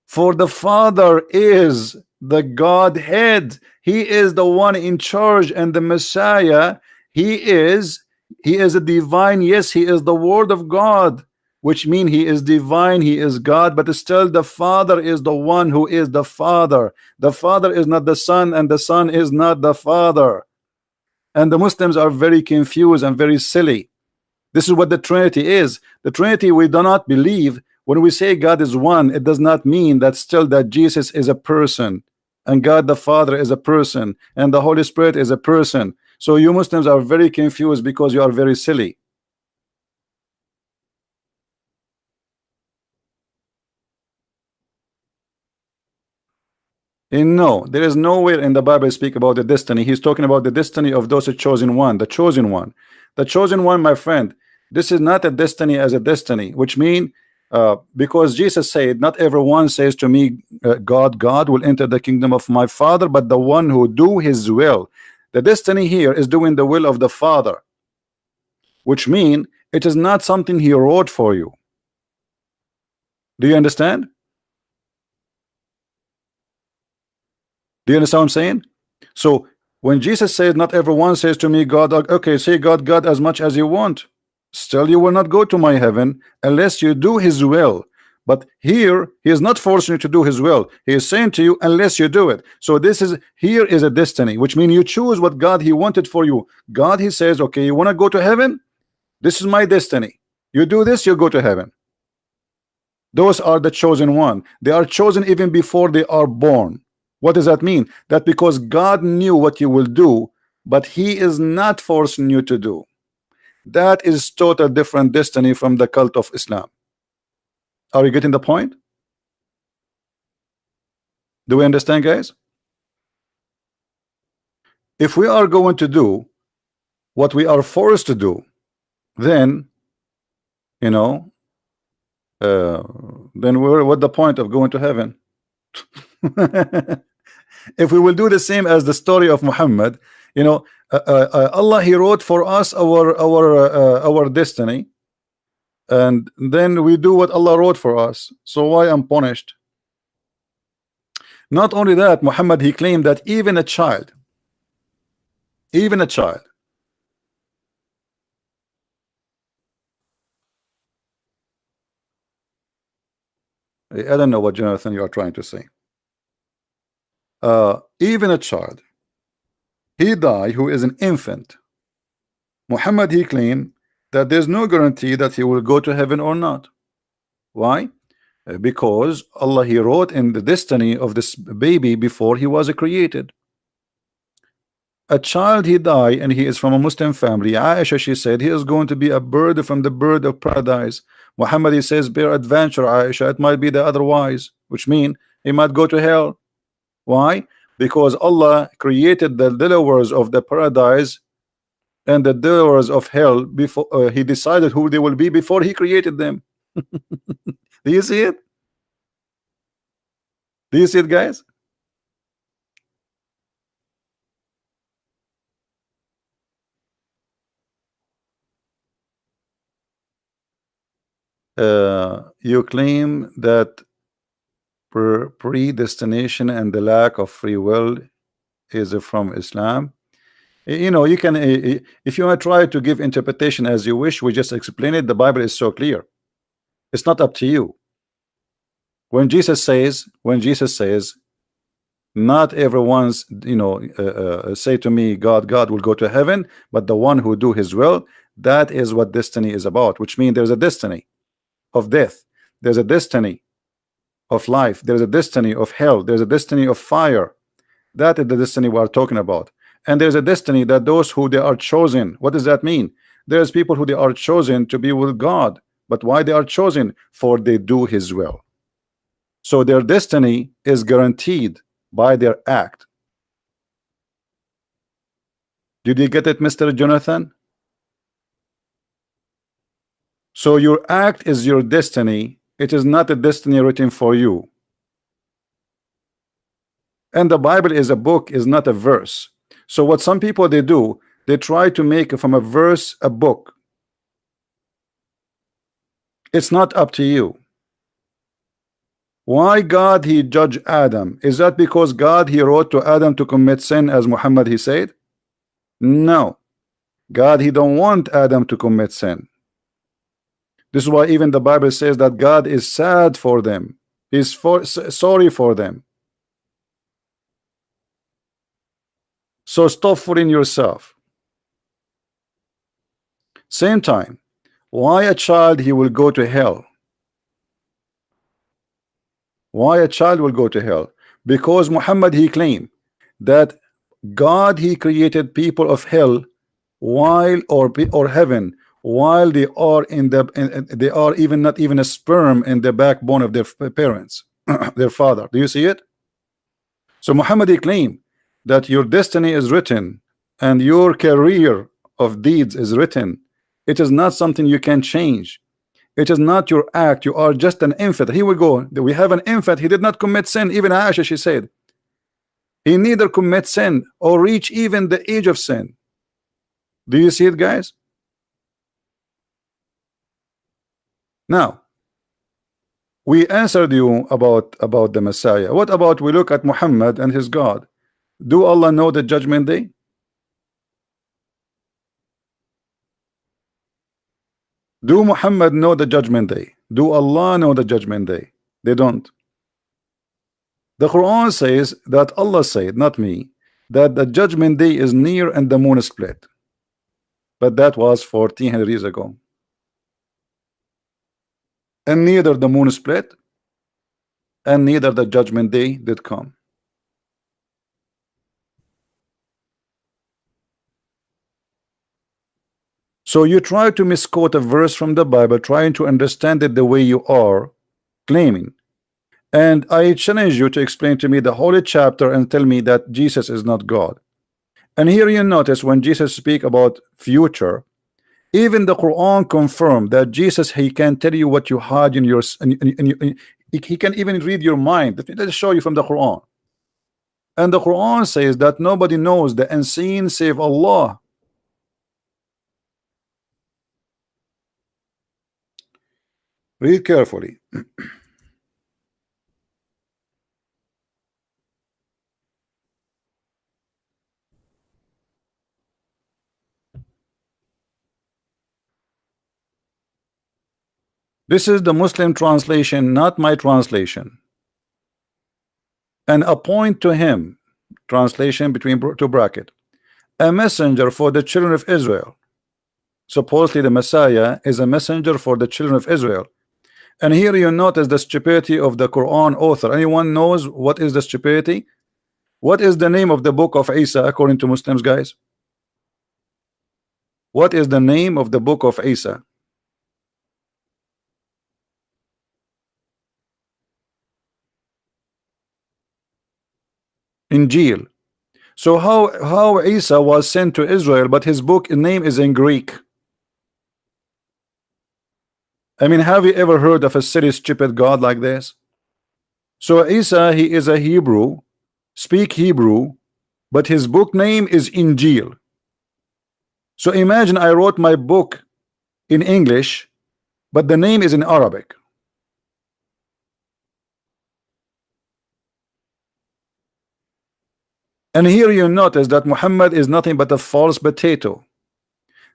For the Father is the Godhead. He is the one in charge, and the Messiah, he is a divine. Yes, he is the Word of God, which means he is divine, he is God, but still the Father is the one who is the Father. The Father is not the Son, and the Son is not the Father. And the Muslims are very confused and very silly. This is what the Trinity is. The Trinity, we do not believe. When we say God is one, it does not mean that still that Jesus is a person, and God the Father is a person, and the Holy Spirit is a person. So you Muslims are very confused because you are very silly. And no, there is nowhere in the Bible speak about the destiny. He's talking about the destiny of those chosen one, the chosen one. The chosen one, my friend, this is not a destiny as a destiny, which mean because Jesus said, not everyone says to me, God, God will enter the kingdom of my Father, but the one who do his will. The destiny here is doing the will of the Father, which mean it is not something he wrote for you. Do you understand? Do you understand what I'm saying? So when Jesus says, not everyone says to me, God, okay, say God, God as much as you want. Still, you will not go to my heaven unless you do his will. But here, he is not forcing you to do his will. He is saying to you, unless you do it. So this is, here is a destiny, which means you choose what God he wanted for you. God, he says, okay, you want to go to heaven? This is my destiny. You do this, you go to heaven. Those are the chosen one. They are chosen even before they are born. What does that mean? That because God knew what you will do, but he is not forcing you to do. That is total different destiny from the cult of Islam. Are you getting the point? Do we understand, guys? If we are going to do what we are forced to do, then you know, then what's the point of going to heaven? If we will do the same as the story of Muhammad, you know, Allah he wrote for us our destiny, and then we do what Allah wrote for us. So why I'm punished? Not only that, Muhammad he claimed that even a child, I don't know what Jonathan you are trying to say. Even a child, he died who is an infant. Muhammad he claimed that there's no guarantee that he will go to heaven or not. Why? Because Allah he wrote in the destiny of this baby before he was created. A child he died and he is from a Muslim family. Aisha she said he is going to be a bird from the bird of paradise. Muhammad he says bear adventure, Aisha, it might be the otherwise, which mean he might go to hell. Why? Because Allah created the dwellers of the paradise and the dwellers of hell before he decided who they will be before he created them. Do you see it? Do you see it, guys? You claim that predestination and the lack of free will is from Islam. You know, you can if you want to try to give interpretation as you wish, we just explain it. The Bible is so clear. It's not up to you. When Jesus says, not everyone's, you know, say to me, God, God will go to heaven, but the one who do his will, that is what destiny is about, which means there's a destiny of death, there's a destiny of life, there's a destiny of hell, there's a destiny of fire. That is the destiny we are talking about. And there's a destiny that those who they are chosen. What does that mean? There's people who they are chosen to be with God, but why they are chosen? For they do his will. So their destiny is guaranteed by their act. Did you get it, Mr. Jonathan? So your act is your destiny. It is not a destiny written for you. And the Bible is a book, is not a verse. So what some people they do, they try to make from a verse a book. It's not up to you. Why God he judged Adam? Is that because God he wrote to Adam to commit sin, as Muhammad he said? No. God he don't want Adam to commit sin. This is why even the Bible says that God is sad for them. He's sorry for them. So stop fooling yourself. Same time, why a child he will go to hell? Why a child will go to hell? Because Muhammad he claimed that God he created people of hell while or heaven while they are in the they are even not even a sperm in the backbone of their parents, their father. Do you see it? So Muhammad, he claimed that your destiny is written and your career of deeds is written. It is not something you can change. It is not your act. You are just an infant. Here we go. We have an infant. He did not commit sin. Even Aisha, she said, he neither commit sin or reach even the age of sin. Do you see it, guys? Now, we answered you about the Messiah. What about we look at Muhammad and his God? Do Allah know the judgment day? Do Muhammad know the judgment day? Do Allah know the judgment day? They don't. The Quran says that Allah said, not me, that the judgment day is near and the moon is split. But that was 1400 years ago. And neither the moon split and neither the judgment day did come. So you try to misquote a verse from the Bible, trying to understand it the way you are claiming. And I challenge you to explain to me the holy chapter and tell me that Jesus is not God. And here you notice when Jesus speak about future, even the Quran confirmed that Jesus, he can tell you what you had in your, he can even read your mind. Let me show you from the Quran. And the Quran says that nobody knows the unseen save Allah. Read carefully. This is the Muslim translation, not my translation. And appoint to him, translation between two bracket, a messenger for the children of Israel. Supposedly the Messiah is a messenger for the children of Israel. And here you notice the stupidity of the Quran author. Anyone knows what is the stupidity? What is the name of the book of Isa according to Muslims, guys? What is the name of the book of Isa? Injil. So how Isa was sent to Israel, but his book name is in Greek? I mean, have you ever heard of a silly, stupid God like this? So Isa, he is a Hebrew, speak Hebrew, but his book name is Injil. So imagine I wrote my book in English, but the name is in Arabic. And here you notice that Muhammad is nothing but a false potato.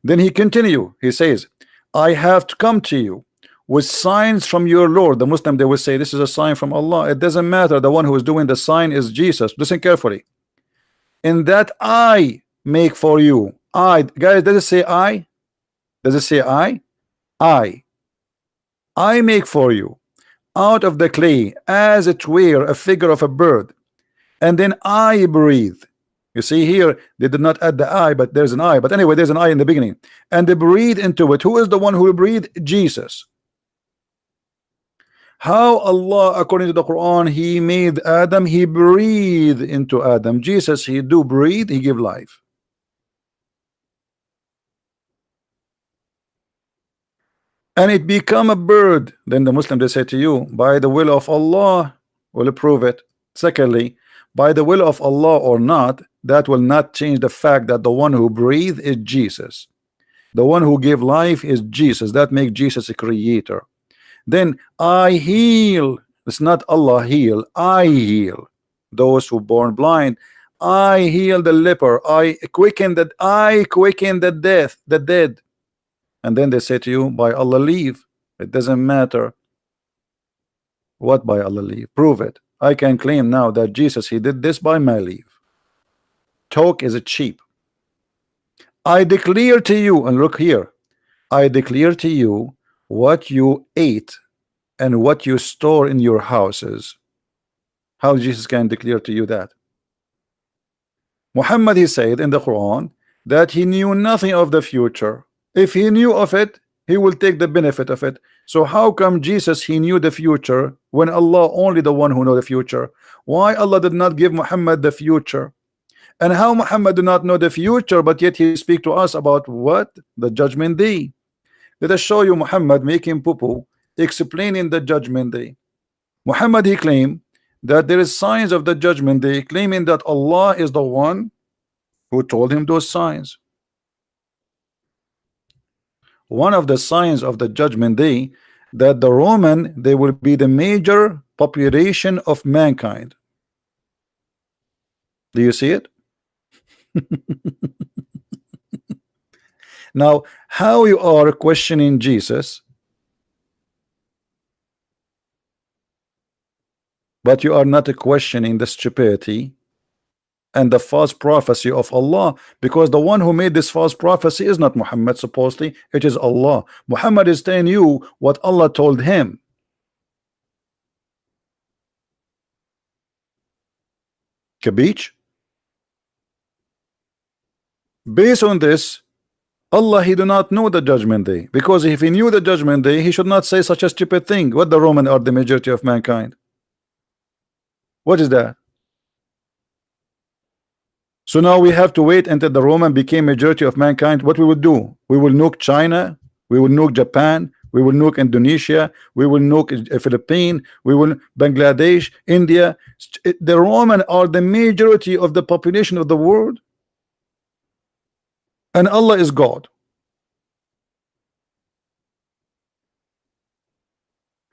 Then he continue. He says, I have to come to you with signs from your Lord. The Muslim, they will say this is a sign from Allah. It doesn't matter. The one who is doing the sign is Jesus. Listen carefully. In that I make for you. I, guys, does it say I? Does it say I? I make for you out of the clay as it were a figure of a bird, and then I breathe. You see here, they did not add the I, but there's an I. But anyway, there's an I in the beginning. And they breathe into it. Who is the one who will breathe? Jesus. How Allah, according to the Quran, he made Adam, he breathed into Adam. Jesus, he do breathe, he give life. And it become a bird. Then the Muslim, they say to you, by the will of Allah, will prove it. Secondly, by the will of Allah or not, that will not change the fact that the one who breathe is Jesus. The one who gave life is Jesus. That makes Jesus a creator. Then I heal. It's not Allah heal. I heal those who born blind. I heal the leper. I quicken the dead. And then they say to you, by Allah leave. It doesn't matter what by Allah leave. Prove it. I can claim now that Jesus, he did this by my leave. Talk is cheap. I declare to you, and look here, I declare to you what you ate and what you store in your houses. How Jesus can declare to you that? Muhammad, he said in the Quran that he knew nothing of the future. If he knew of it, he will take the benefit of it. So how come Jesus, he knew the future when Allah only the one who know the future? Why Allah did not give Muhammad the future? And how Muhammad do not know the future, but yet he speak to us about what? The judgment day. Let us show you Muhammad making poo-poo, explaining the judgment day. Muhammad, he claimed that there is signs of the judgment day, claiming that Allah is the one who told him those signs. One of the signs of the judgment day, that the Roman, they will be the major population of mankind. Do you see it? Now, how you are questioning Jesus, but you are not questioning the stupidity and the false prophecy of Allah, because the one who made this false prophecy is not Muhammad, supposedly it is Allah. Muhammad is telling you what Allah told him. Kabich? Based on this, Allah, he do not know the judgment day, because if he knew the judgment day, he should not say such a stupid thing. What the Roman are the majority of mankind? What is that? So now we have to wait until the Roman became majority of mankind. What we will do? We will nuke China, we will nuke Japan, we will nuke Indonesia, we will nuke Philippines, we will Bangladesh, India. The Roman are the majority of the population of the world, and Allah is God.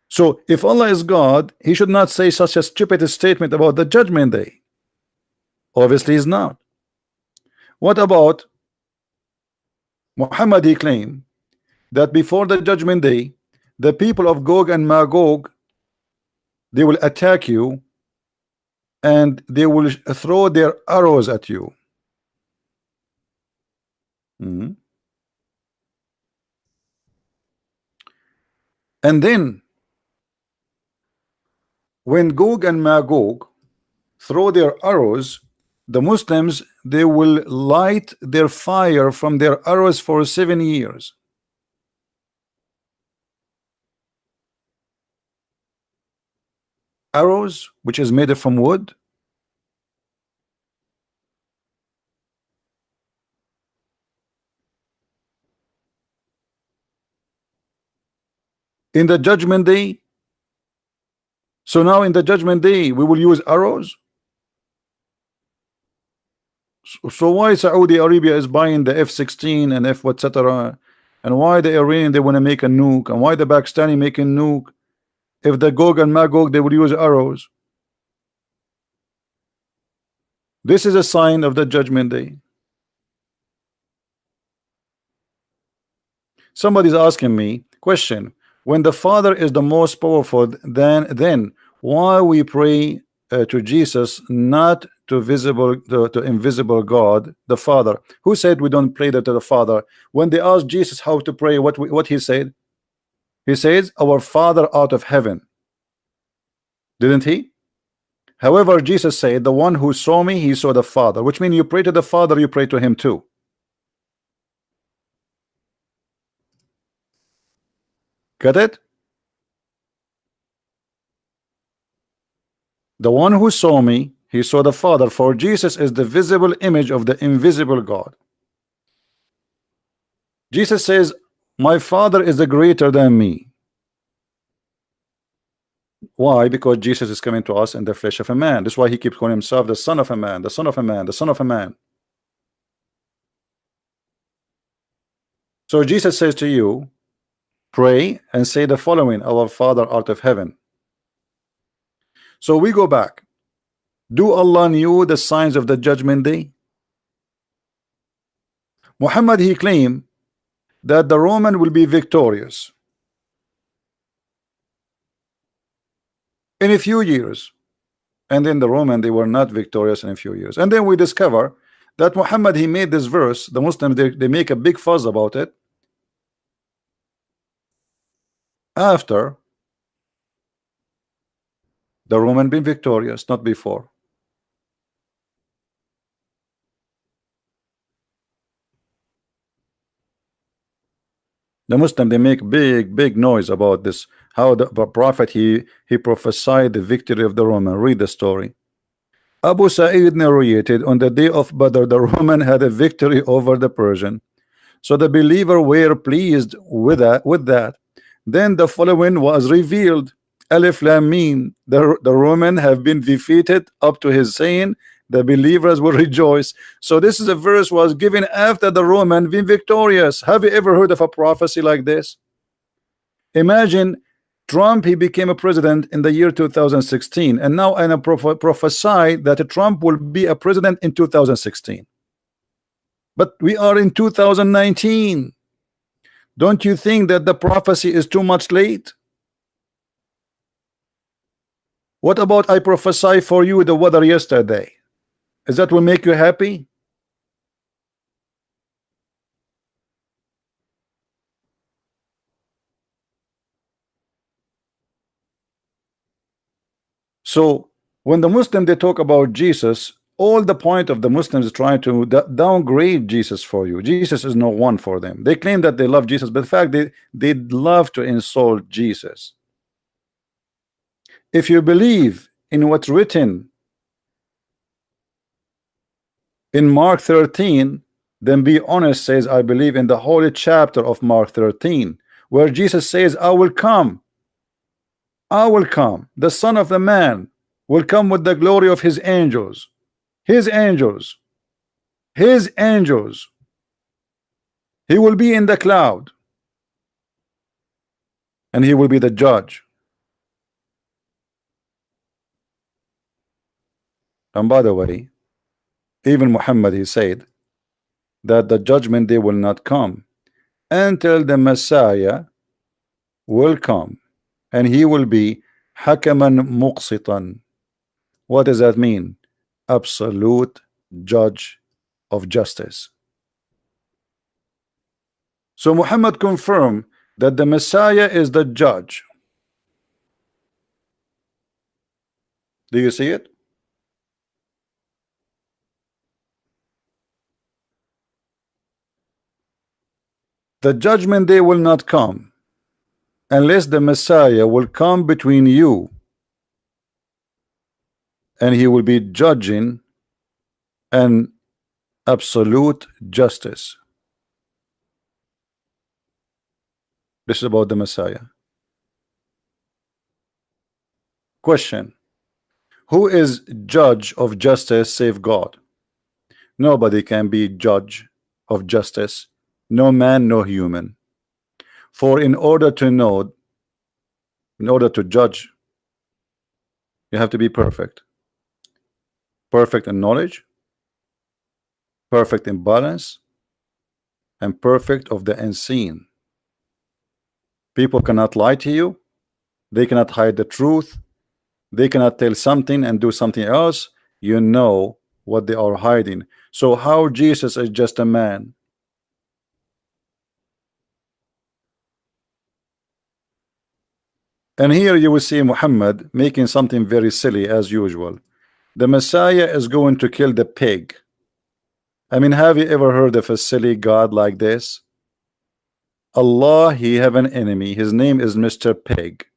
So if Allah is God, he should not say such a stupid statement about the judgment day. Obviously he's not. What about Muhammad? He claimed that before the judgment day, the people of Gog and Magog, they will attack you and they will throw their arrows at you. And then when Gog and Magog throw their arrows, the Muslims, they will light their fire from their arrows for 7 years. Arrows, which is made from wood. In the judgment day, so now in the judgment day we will use arrows. So why Saudi Arabia is buying the F-16 and F etc., and why the Iranian they want to make a nuke, and why the Pakistani making nuke? If the Gog and Magog they would use arrows. This is a sign of the judgment day. Somebody's asking me question: when the Father is the most powerful, then why we pray to Jesus, not to invisible God the Father? Who said we don't pray that to the Father? When they asked Jesus how to pray, what he said? He says, our Father out of heaven. Didn't he? However, Jesus said, the one who saw me, he saw the Father, which means you pray to the Father, you pray to him too. Got it? The one who saw me, he saw the Father, for Jesus is the visible image of the invisible God. Jesus says, my Father is greater than me. Why? Because Jesus is coming to us in the flesh of a man. That's why he keeps calling himself the Son of a Man, the Son of a Man, the Son of a Man. So Jesus says to you, pray and say the following: our Father out of heaven. So we go back. Do Allah knew the signs of the judgment day? Muhammad, he claimed that the Roman will be victorious in a few years, and then the Roman, they were not victorious in a few years. And then we discover that Muhammad, he made this verse. The Muslims, they make a big fuss about it after the Roman being victorious, not before. The Muslim, they make big noise about this, how the prophet he prophesied the victory of the Roman. Read the story. Abu Sa'id narrated, on the day of Badr, the Roman had a victory over the Persian. So the believer were pleased with that. Then the following was revealed: Alif Lam Mim, the Roman have been defeated. Up to his saying, the believers will rejoice. So this is a verse was given after the Roman been victorious. Have you ever heard of a prophecy like this? Imagine Trump, he became a president in the year 2016, and now I prophesy that Trump will be a president in 2016. But we are in 2019. Don't you think that the prophecy is too much late? What about I prophesy for you the weather yesterday? Is that will make you happy? So when the Muslim they talk about Jesus, all the point of the Muslims is trying to downgrade Jesus for you. Jesus is no one for them. They claim that they love Jesus, but in fact they love to insult Jesus. If you believe in what's written in Mark 13, then be honest, says, I believe in the holy chapter of Mark 13, where Jesus says, I will come, the Son of the Man will come with the glory of his angels, his angels. He will be in the cloud, and he will be the judge. And by the way, even Muhammad, he said that the judgment day will not come until the Messiah will come, and he will be hakaman muqsitan. What does that mean? Absolute judge of justice. So Muhammad confirmed that the Messiah is the judge. Do you see it? The judgment day will not come unless the Messiah will come between you, and he will be judging an absolute justice. This is about the Messiah. Question: who is judge of justice save God? Nobody can be judge of justice, no man, no human. For in order to know, in order to judge, you have to be perfect. Perfect in knowledge, perfect in balance, and perfect of the unseen. People cannot lie to you. They cannot hide the truth. They cannot tell something and do something else. You know what they are hiding. So how Jesus is just a man? And here you will see Muhammad making something very silly as usual. The Messiah is going to kill the pig. I mean, have you ever heard of a silly God like this? Allah, he have an enemy. His name is Mr. Pig.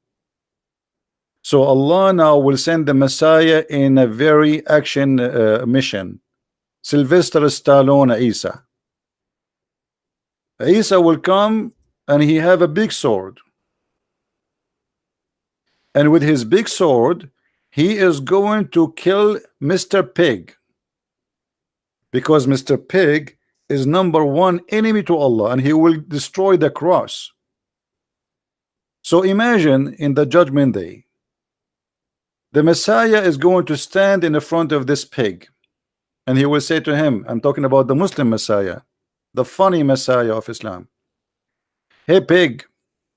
So Allah now will send the Messiah in a very action mission. Sylvester Stallone Isa. Isa will come and he have a big sword. And with his big sword, he is going to kill Mr. Pig. Because Mr. Pig is #1 enemy to Allah, and he will destroy the cross. So imagine in the judgment day, the Messiah is going to stand in the front of this pig, and he will say to him, I'm talking about the Muslim Messiah, the funny Messiah of Islam. Hey pig,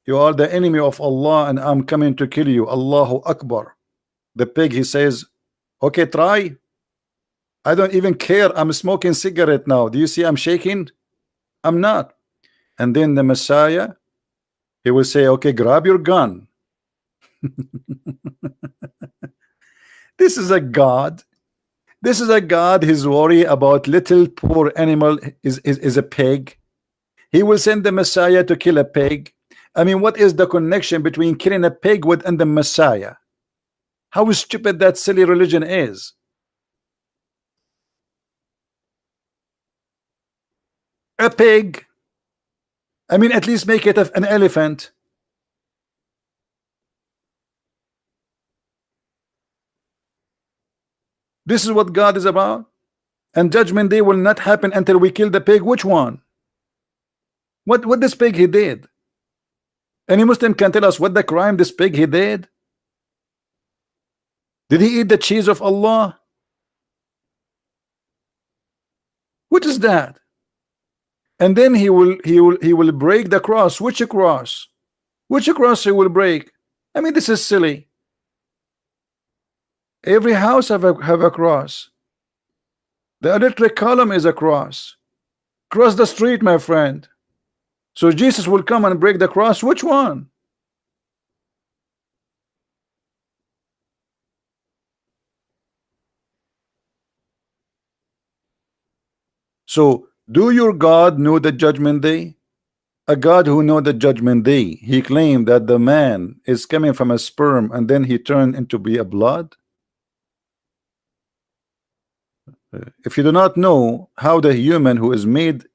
you are the enemy of Allah, and I'm coming to kill you. Allahu Akbar. The pig, he says, okay, try. I don't even care. I'm smoking cigarette now. Do you see I'm shaking? I'm not. And then the Messiah, he will say, okay, grab your gun. This is a God. This is a God. His worry about little poor animal is a pig. He will send the Messiah to kill a pig. I mean, what is the connection between killing a pig with and the Messiah? How stupid that silly religion is. A pig. I mean, at least make it an elephant. This is what God is about. And judgment day will not happen until we kill the pig. Which one? What this pig he did? Any Muslim can tell us what the crime this pig he did? Did he eat the cheese of Allah? What is that? And then he will break the cross. Which cross? Which cross he will break? I mean, this is silly. Every house have a cross. The electric column is a cross. Cross the street, my friend. So Jesus will come and break the cross. Which one? So do your God know the judgment day? A God who know the judgment day, he claimed that the man is coming from a sperm and then he turned into be a blood. If you do not know how the human who is made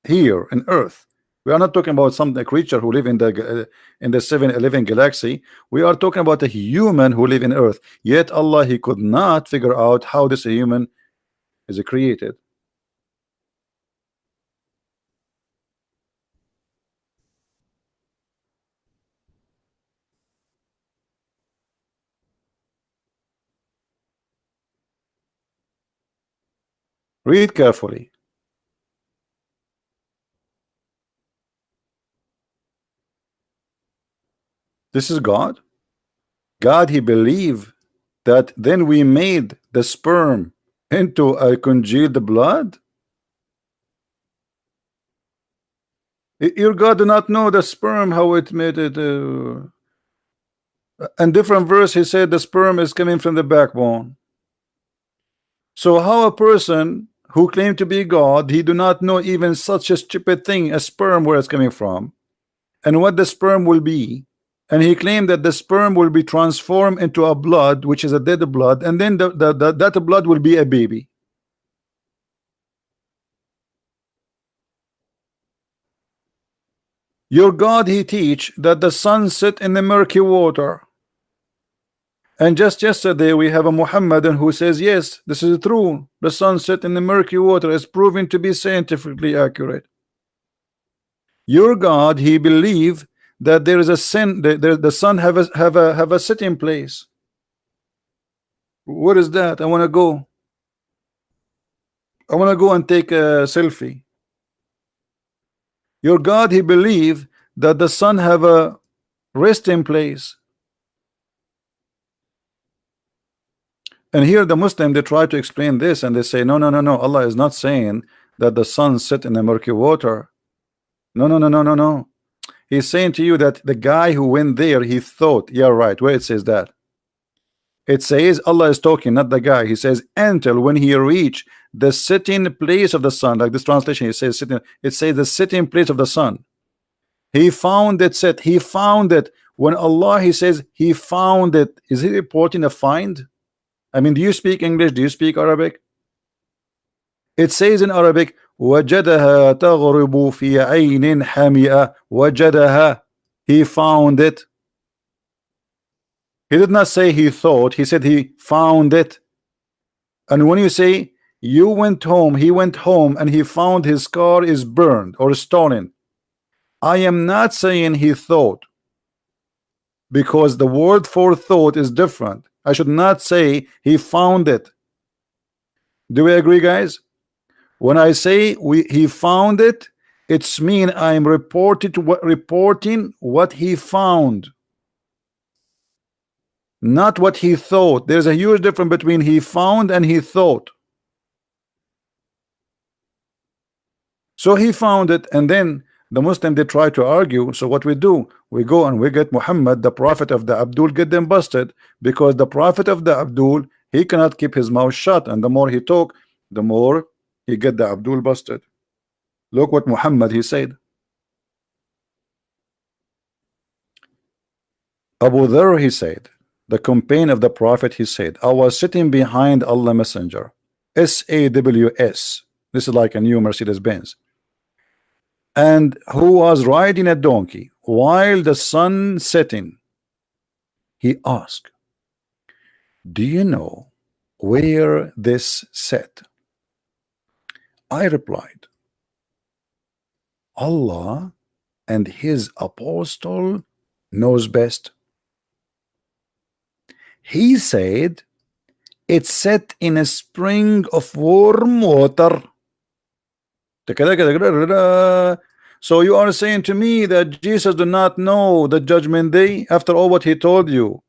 here in earth, we are not talking about some creature who live in the 7-Eleven galaxy. We are talking about a human who live in earth. Yet Allah, he could not figure out how this human is created. Read carefully. This is God. God, he believed that then we made the sperm into a congealed blood. Your God do not know the sperm, how it made it. In different verse, he said the sperm is coming from the backbone. So how a person who claimed to be God, he do not know even such a stupid thing as sperm, where it's coming from and what the sperm will be, and he claimed that the sperm will be transformed into a blood, which is a dead blood, and then that blood will be a baby. Your God, he teach that the sun set in the murky water. And just yesterday we have a Mohammedan who says, yes, this is true. The sun set in the murky water is proven to be scientifically accurate. Your God, he believe that there is a sin, the sun have a sitting place. What is that? I want to go. I want to go and take a selfie. Your God, he believe that the sun have a resting place. And here the Muslim, they try to explain this and they say, no, no, no, no, Allah is not saying that the sun set in the murky water. No, no, no, no, no, no. He's saying to you that the guy who went there, he thought, yeah, right, where it says that? It says Allah is talking, not the guy. He says, until when he reached the sitting place of the sun, like this translation, he says sitting, it says the sitting place of the sun. He found it set, he found it. When Allah, he says, he found it. Is he reporting a find? I mean, do you speak English? Do you speak Arabic? It says in Arabic, وَجَدَهَا تَغْرِبُ فِي عَيْنٍ حَمِئَةٍ. وَجَدَهَا. He found it. He did not say he thought, he said he found it. And when you say you went home, he went home and he found his car is burned or stolen, I am not saying he thought, because the word for thought is different. I should not say he found it. Do we agree, guys? When I say he found it, it's mean I'm reporting what he found, not what he thought. There's a huge difference between he found and he thought. So he found it, and then the Muslim, they try to argue. So what we do, we go and we get Muhammad, the prophet of the Abdul, get them busted, because the prophet of the Abdul, he cannot keep his mouth shut, and the more he talk, the more he get the Abdul busted. Look what Muhammad he said. Abu Dharr, he said, the companion of the Prophet, he said, I was sitting behind Allah Messenger, SAWS. This is like a new Mercedes Benz, and who was riding a donkey while the sun setting. He asked, do you know where this set? I replied, Allah and his apostle knows best. He said, it's set in a spring of warm water. So you are saying to me that Jesus do not know the judgment day after all what he told you,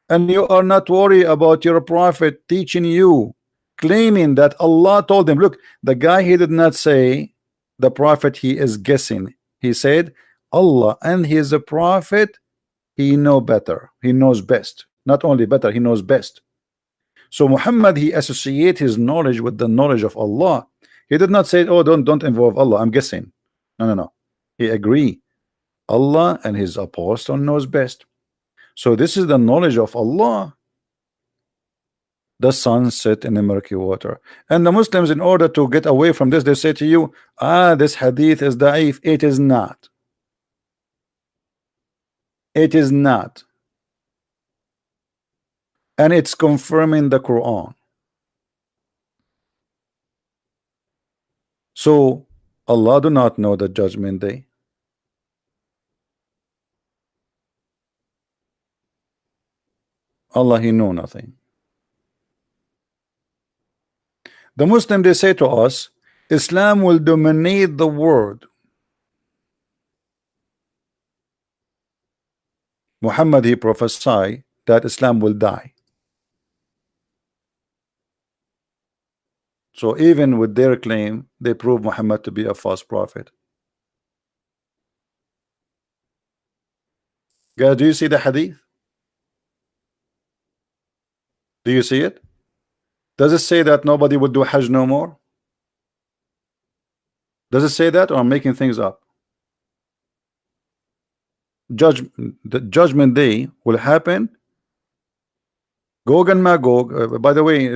and you are not worried about your prophet teaching you, claiming that Allah told him. Look, the guy, he did not say the prophet, he is guessing. He said Allah and his prophet, he know better, he knows best. Not only better, he knows best. So Muhammad, he associate his knowledge with the knowledge of Allah. He did not say, oh, don't involve Allah, I'm guessing. No. He agree, Allah and his apostle knows best. So this is the knowledge of Allah. The sun set in the murky water. And the Muslims, in order to get away from this, they say to you, this hadith is da'if. It is not. It is not. And it's confirming the Quran. So Allah do not know the judgment day. Allah, he know nothing. The Muslim, they say to us, Islam will dominate the world. Muhammad, he prophesied that Islam will die. So even with their claim, they prove Muhammad to be a false prophet. Guys, do you see the hadith? Do you see it? Does it say that nobody will do Hajj no more? Does it say that, or I'm making things up? The judgment day will happen. Gog and Magog, by the way,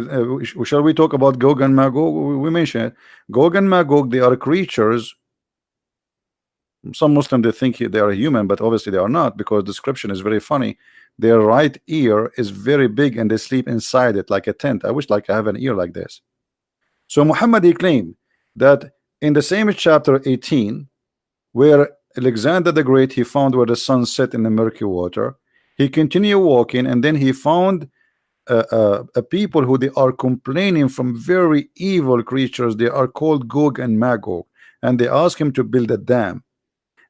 shall we talk about Gog and Magog? We mentioned it. Gog and Magog, they are creatures. Some Muslims, they think they are human, but obviously they are not, because description is very funny. Their right ear is very big and they sleep inside it like a tent. I wish like I have an ear like this. So Muhammad, he claimed that in the same chapter 18, where Alexander the Great, he found where the sun set in the murky water, he continued walking, and then he found a people who they are complaining from very evil creatures. They are called Gog and Magog, and they ask him to build a dam.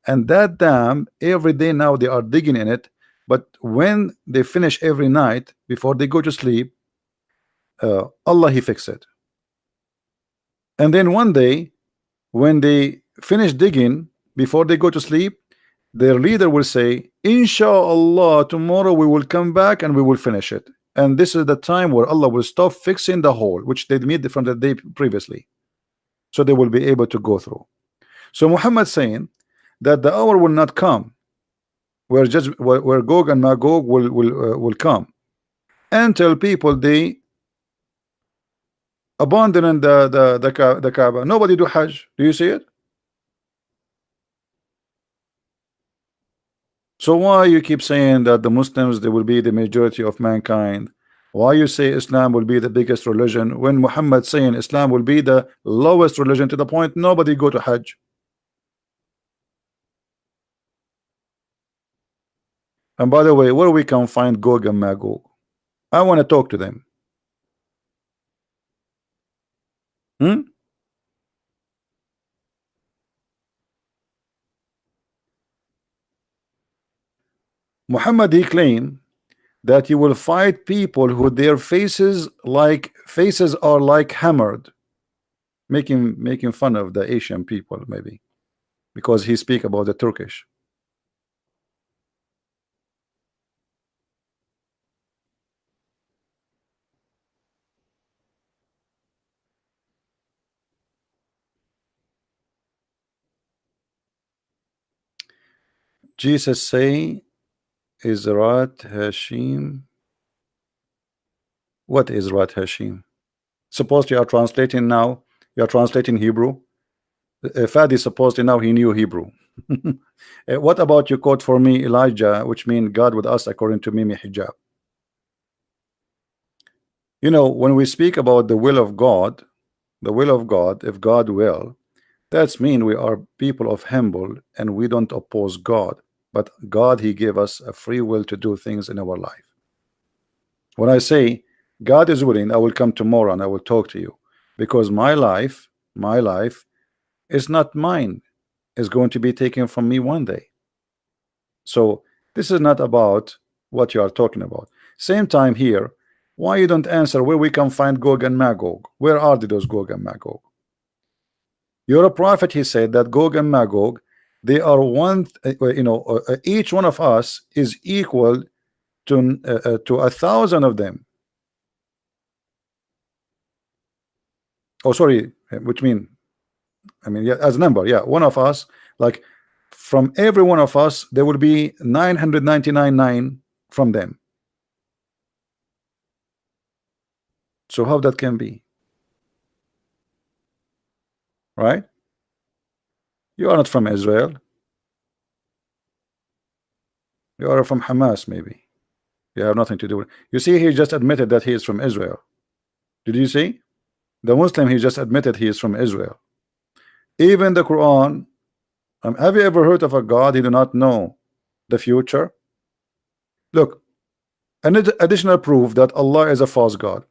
And that dam, every day now they are digging in it, but when they finish every night before they go to sleep, Allah, he fix it. And then one day when they finish digging before they go to sleep, their leader will say, Inshallah, tomorrow we will come back and we will finish it. And this is the time where Allah will stop fixing the hole which they made from the day previously, so they will be able to go through. So Muhammad saying that the hour will not come where Gog and Magog will come until people they abandon the Kaaba. Nobody do Hajj. Do you see it? So why you keep saying that the Muslims, they will be the majority of mankind? Why you say Islam will be the biggest religion when Muhammad saying Islam will be the lowest religion, to the point nobody go to Hajj? And by the way, where we can find Gog and Magog? I want to talk to them. Muhammad, he claimed that you will fight people who their faces are like hammered, making fun of the Asian people, maybe because he speak about the Turkish. Jesus say is Rat Hashim? What is Rat Hashim? Suppose you are translating now. You are translating Hebrew. Fadi supposedly now he knew Hebrew. What about you quote for me Elijah, which means God with us according to Mimi Hijab? You know, when we speak about the will of God, if God will, that's mean we are people of humble and we don't oppose God, but God, he gave us a free will to do things in our life. When I say God is willing, I will come tomorrow and I will talk to you, because my life is not mine, is going to be taken from me one day. So this is not about what you are talking about. Same time here, why you don't answer where we can find Gog and Magog? Where are those Gog and Magog? You're a prophet, he said that Gog and Magog, they are one, each one of us is equal to 1,000 of them. Oh, sorry, which mean, I mean, yeah, as number, yeah, one of us, like from every one of us, there will be 999 from them. So how that can be? Right? You are not from Israel. You are from Hamas, maybe. You have nothing to do with it. You see, he just admitted that he is from Israel. Did you see? The Muslim, he just admitted he is from Israel. Even the Quran, have you ever heard of a God he do not know the future? Look, an additional proof that Allah is a false God.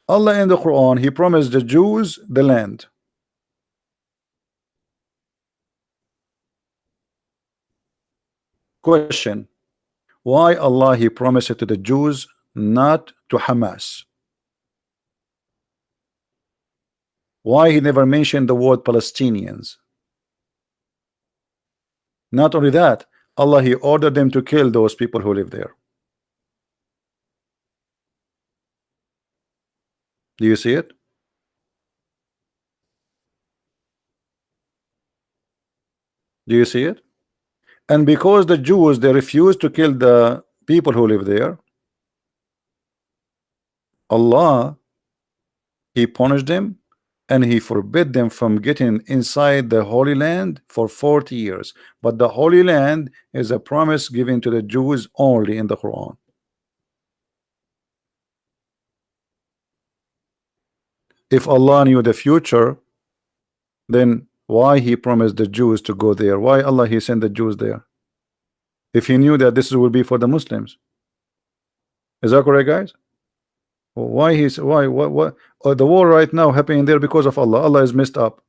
Allah in the Quran, he promised the Jews the land. Question: why Allah he promised it to the Jews, not to Hamas? Why he never mentioned the word Palestinians? Not only that, Allah he ordered them to kill those people who live there. Do you see it? Do you see it? And because the Jews, they refused to kill the people who live there, Allah he punished them and he forbid them from getting inside the Holy Land for 40 years. But the Holy Land is a promise given to the Jews only in the Quran. If Allah knew the future, then why he promised the Jews to go there? Why Allah he sent the Jews there? If he knew that this will be for the Muslims. Is that correct, guys? Why what the war right now happening there because of Allah? Allah is messed up.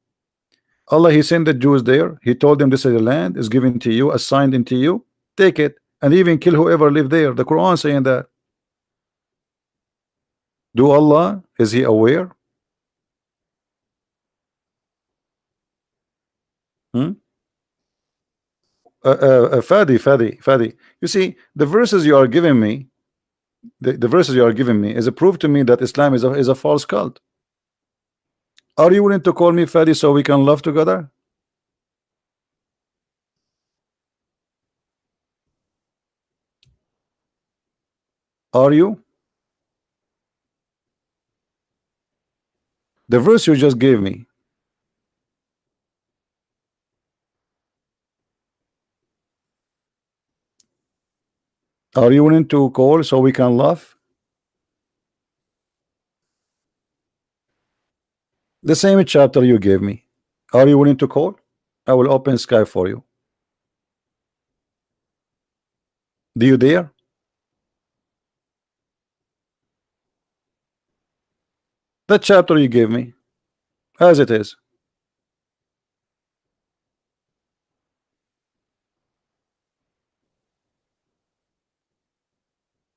Allah he sent the Jews there. He told them this is the land is given to you, assigned into you. Take it and even kill whoever live there. The Quran saying that. Do Allah, is he aware? Fadi. You see, the verses you are giving me, the verses you are giving me is a proof to me that Islam is a false cult. Are you willing to call me Fadi so we can love together? Are you? The verse you just gave me. Are you willing to call so we can laugh? The same chapter you gave me. Are you willing to call? I will open Skype for you. Do you dare? That chapter you gave me, as it is.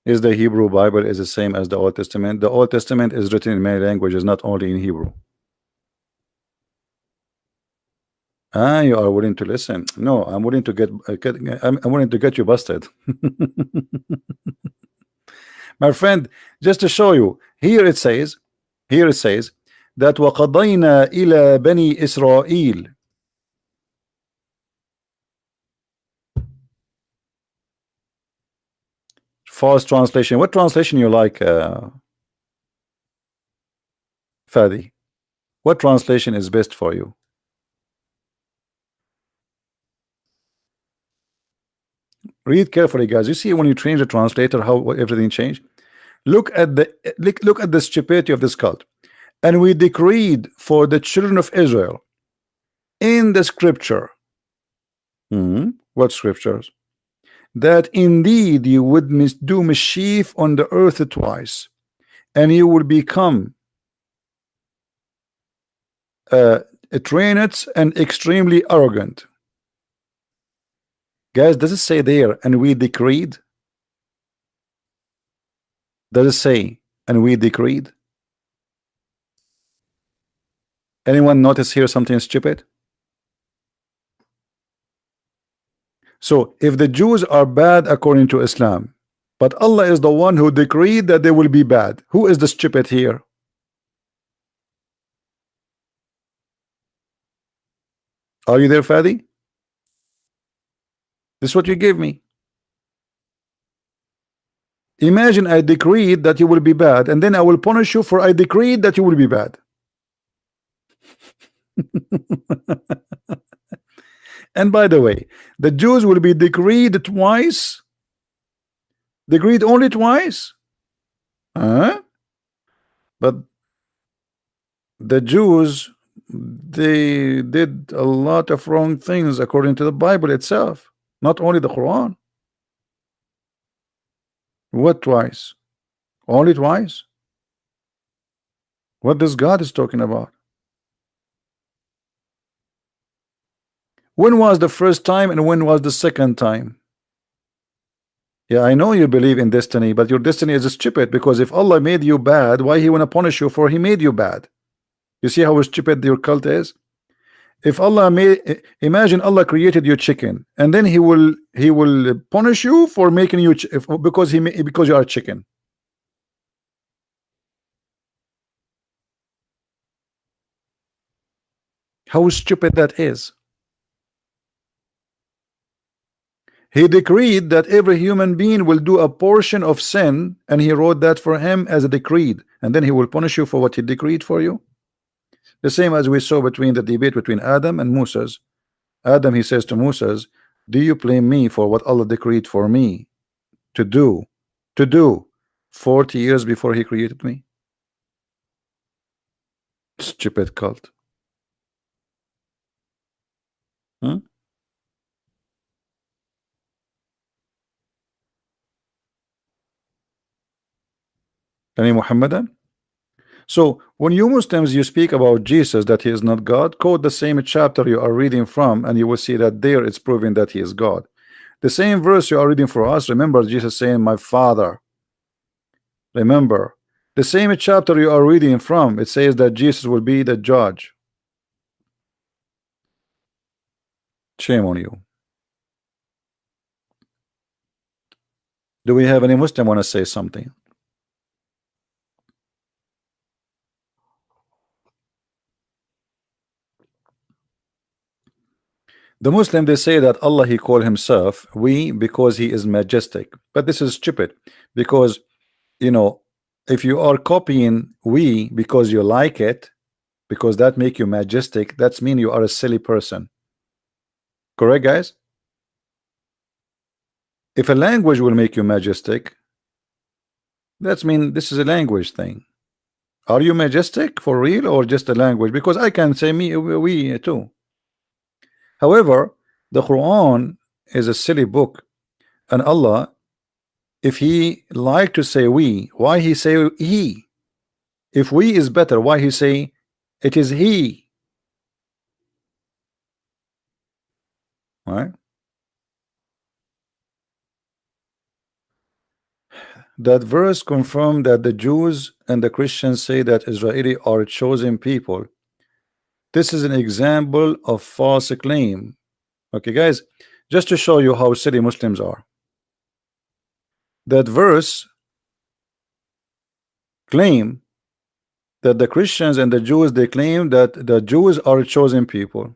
Is the Hebrew Bible is the same as the Old Testament? The Old Testament is written in many languages, not only in Hebrew. Ah, you are willing to listen. No, I'm willing to I'm willing to get you busted. My friend, just to show you, here it says that وَقَضَيْنَا إِلَى بَنِي إِسْرَائِيلَ. false translation. What translation you like, Fadi? What translation is best for you? Read carefully, guys. You see when you change the translator, how everything changed. Look at the look at the stupidity of this cult. And we decreed for the children of Israel in the scripture. What scriptures? That indeed you would do mischief on the earth twice, and you will become trained and extremely arrogant. Guys, does it say there, and we decreed? Does it say, and we decreed? Anyone notice here something stupid? So if the Jews are bad according to Islam, but Allah is the one who decreed that they will be bad, who is the stupid here? Are you there, Fadi? This is what you gave me. Imagine I decreed that you will be bad, and then I will punish you for I decreed that you will be bad. And by the way, the Jews will be decreed twice. Decreed only twice. But the Jews, they did a lot of wrong things according to the Bible itself, not only the Quran. What twice? Only twice? What this God is talking about? When was the first time and when was the second time? Yeah, I know you believe in destiny, but your destiny is stupid, because if Allah made you bad, why He wanna punish you for He made you bad? You see how stupid your cult is? If Allah made, imagine Allah created you chicken, and then He will punish you for making you because you are chicken. How stupid that is. He decreed that every human being will do a portion of sin, and He wrote that for him as a decreed, and then He will punish you for what He decreed for you. The same as we saw between the debate between Adam and Moses. Adam, he says to Moses, do you blame me for what Allah decreed for me to do 40 years before He created me? Stupid cult. Any Mohammedan? So when you Muslims you speak about Jesus that He is not God, quote the same chapter you are reading from, and you will see that there it's proving that He is God. The same verse you are reading for us, remember Jesus saying my Father. Remember the same chapter you are reading from, it says that Jesus will be the judge. Shame on you. Do we have any Muslim want to say something? The Muslim, they say that Allah, He called Himself we because He is majestic, but this is stupid, because you know, if you are copying we because you like it, because that make you majestic, that's mean you are a silly person. Correct, guys? If a language will make you majestic, that's mean this is a language thing. Are you majestic for real or just a language? Because I can say me we too. However, the Quran is a silly book, and Allah, if He like to say we, why He say He? If we is better, why He say it is He? Right? That verse confirmed that the Jews and the Christians say that Israeli are chosen people. This is an example of false claim. Okay, guys, just to show you how silly Muslims are. That verse claim that the Christians and the Jews, they claim that the Jews are chosen people.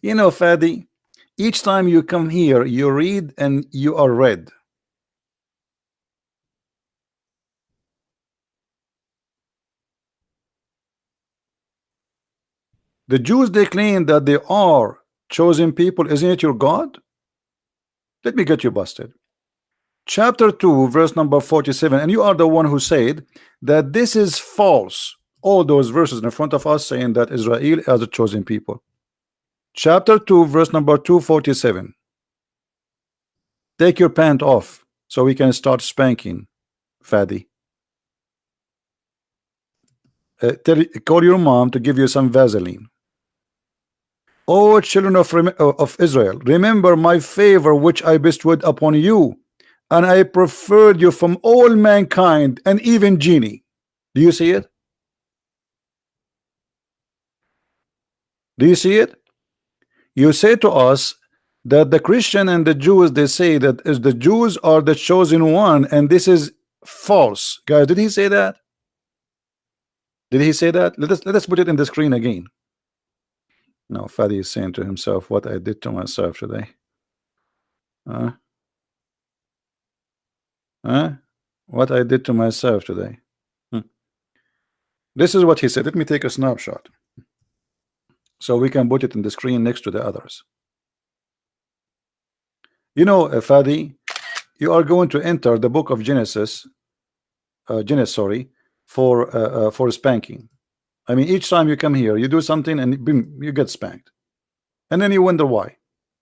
You know, Fadi, Each time you come here, you read and you are read. The Jews, they claim that they are chosen people. Isn't it your God? Let me get you busted. Chapter 2, verse number 47. And you are the one who said that this is false. All those verses in front of us saying that Israel is a chosen people. Chapter 2, verse number 247. Take your pant off so we can start spanking, Fadi. Call your mom to give you some Vaseline. O children of Israel, remember my favor which I bestowed upon you, and I preferred you from all mankind and even genie. Do you see it? Do you see it? You say to us that the Christian and the Jews, they say that is the Jews are the chosen one, and this is false. Guys, did he say that? Did he say that? Let us put it in the screen again. No, Fadi is saying to himself, what I did to myself today. What I did to myself today. This is what he said. Let me take a snapshot so we can put it in the screen next to the others. You know, Fadi, you are going to enter the book of Genesis, for spanking. I mean, each time you come here, you do something and boom, you get spanked, and then you wonder why.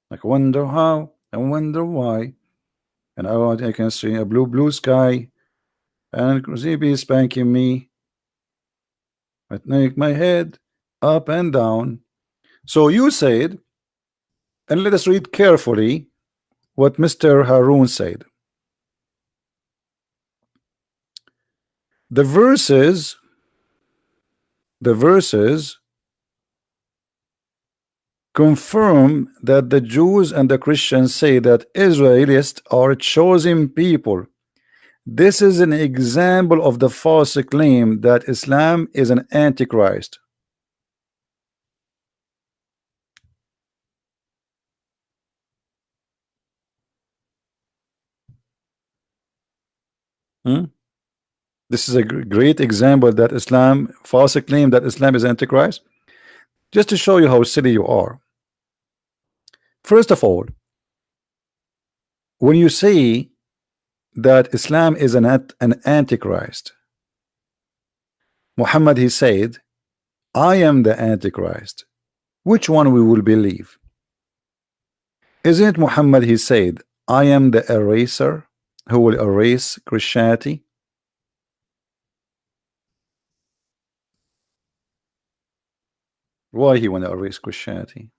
Like, wonder how, I wonder why. And I can see a blue sky, and Zibi is spanking me. I make my head up and down. So you said, and let us read carefully what Mr. Harun said. The verses confirm that the Jews and the Christians say that Israelites are chosen people. This is an example of the false claim that Islam is an antichrist. This is a great example that Islam, false claim that Islam is antichrist. Just to show you how silly you are. First of all, when you say that Islam is an antichrist, Muhammad, he said, I am the antichrist. Which one we will believe? Isn't it Muhammad, he said, I am the eraser who will erase Christianity? Why he want to erase Christianity?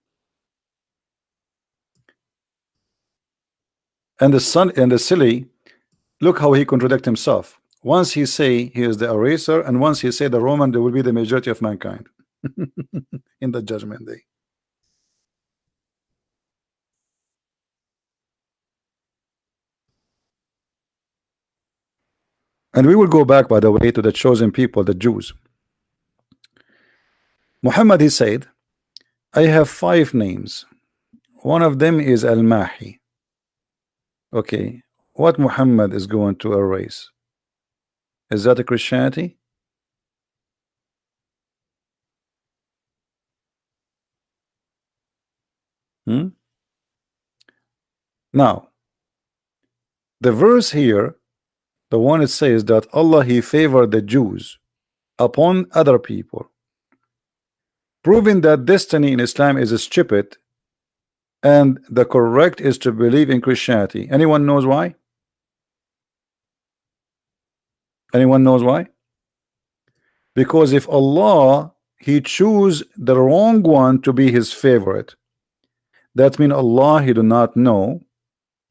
And the son and the silly, look how he contradict himself. Once he say he is the eraser, and once he say the Roman, there will be the majority of mankind in the judgment day. And we will go back, by the way, to the chosen people, the Jews. Muhammad, he said, I have 5 names. One of them is Al-Mahi. Okay, what Muhammad is going to erase? Is that a Christianity? Now, the verse here, the one it says that Allah, he favored the Jews upon other people, proving that destiny in Islam is stupid and the correct is to believe in Christianity. Anyone knows why? Anyone knows why? Because if Allah, he choose the wrong one to be his favorite, that means Allah, he do not know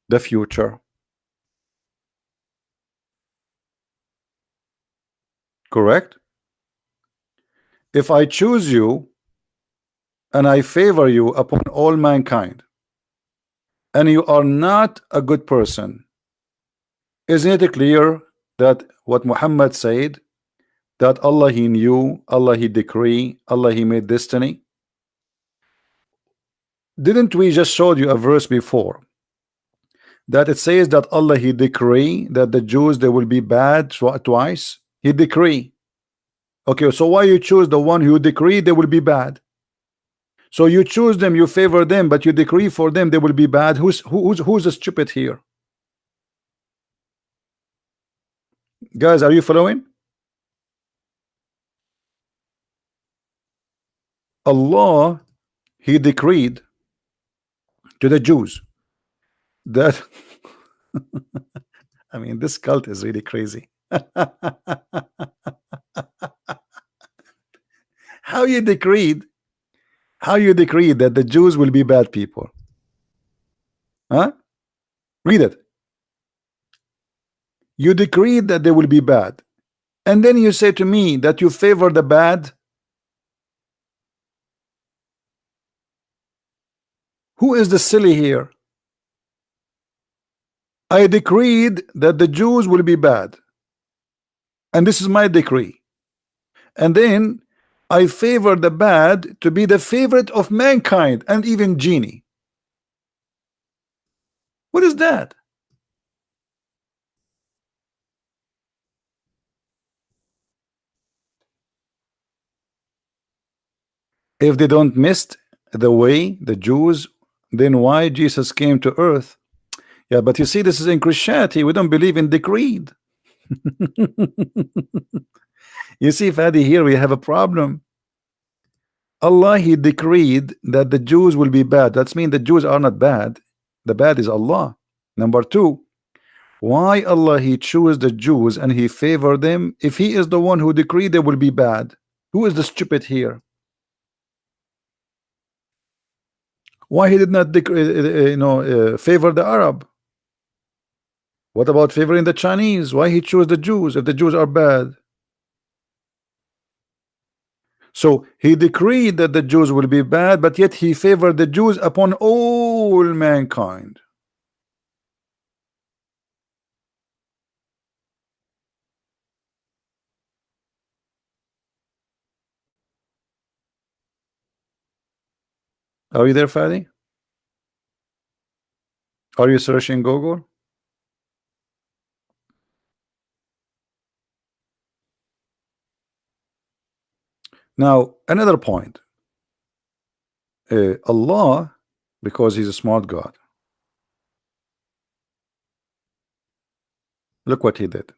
the future. Correct? If I choose you and I favor you upon all mankind, and you are not a good person, isn't it clear that what Muhammad said, that Allah, he knew, Allah, he decree, Allah, he made destiny? Didn't we just showed you a verse before that it says that Allah he decree that the Jews they will be bad twice? He decree. Okay, so why you choose the one who decree they will be bad? So you choose them, you favor them, but you decree for them they will be bad. Who's the stupid here? Guys, are you following? Allah he decreed to the Jews that I mean this cult is really crazy. How you decreed that the Jews will be bad people? Huh? Read it. You decreed that they will be bad, and then you say to me that you favor the bad. Who is the silly here? I decreed that the Jews will be bad, and this is my decree, and then I favor the bad to be the favorite of mankind and even genie. What is that? If they don't miss the way, the Jews, then why Jesus came to earth? Yeah, but you see, this is in Christianity. We don't believe in decreed. You see, Fadi, here we have a problem. Allah he decreed that the Jews will be bad. That's mean the Jews are not bad. The bad is Allah. Number two, why Allah he choose the Jews and he favor them if he is the one who decreed they will be bad? Who is the stupid here? Why he did not favor the Arab? What about favoring the Chinese? Why he chose the Jews if the Jews are bad? So he decreed that the Jews will be bad, but yet he favored the Jews upon all mankind. Are you there, Fadi? Are you searching Google? Now, another point. Allah, because he's a smart God, look what he did.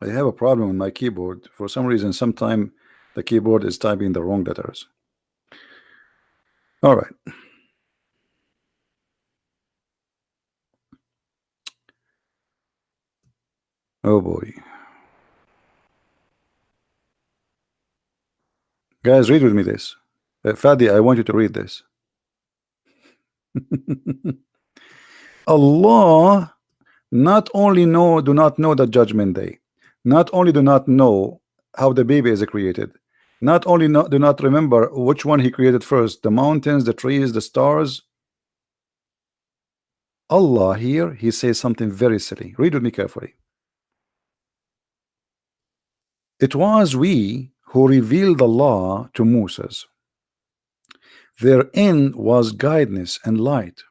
I have a problem with my keyboard. For some reason, sometime the keyboard is typing the wrong letters. All right. Oh boy. Guys, read with me this. Fadi, I want you to read this. Allah not only do not know the judgment day, not only do not know how the baby is created, not only do not remember which one he created first, the mountains, the trees, the stars. Allah here, he says something very silly. Read with me carefully. It was we who revealed the law to Moses. Therein was guidance and light,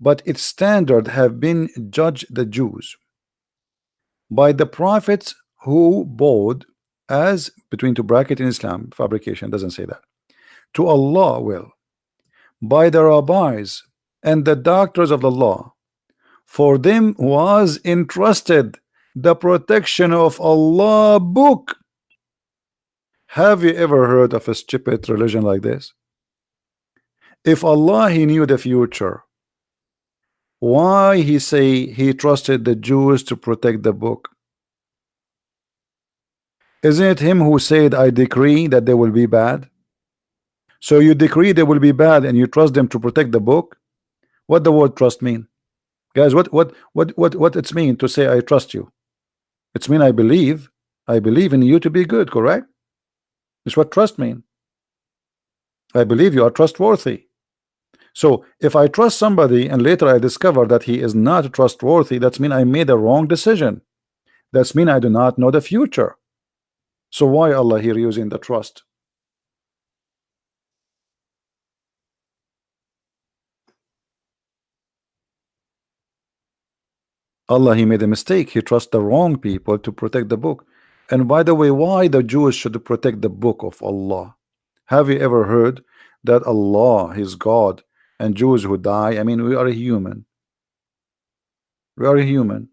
but its standard have been judged the Jews by the prophets who bowed, as between two bracket in Islam, fabrication doesn't say that, to Allah will, by the rabbis and the doctors of the law. For them was entrusted the protection of Allah book. Have you ever heard of a stupid religion like this? If Allah he knew the future, why he say he trusted the Jews to protect the book? Isn't it him who said, I decree that they will be bad? So you decree they will be bad and you trust them to protect the book? What the word trust mean? Guys, what it's mean to say I trust you? It's mean I believe in you to be good, correct? It's what trust mean. I believe you are trustworthy. So if I trust somebody and later I discover that he is not trustworthy, that's mean I made a wrong decision. That's mean I do not know the future. So why Allah here using the trust? Allah, he made a mistake. He trusts the wrong people to protect the book. And by the way, why the Jews should protect the book of Allah? Have you ever heard that Allah is God and Jews who die? I mean, we are human. We are human.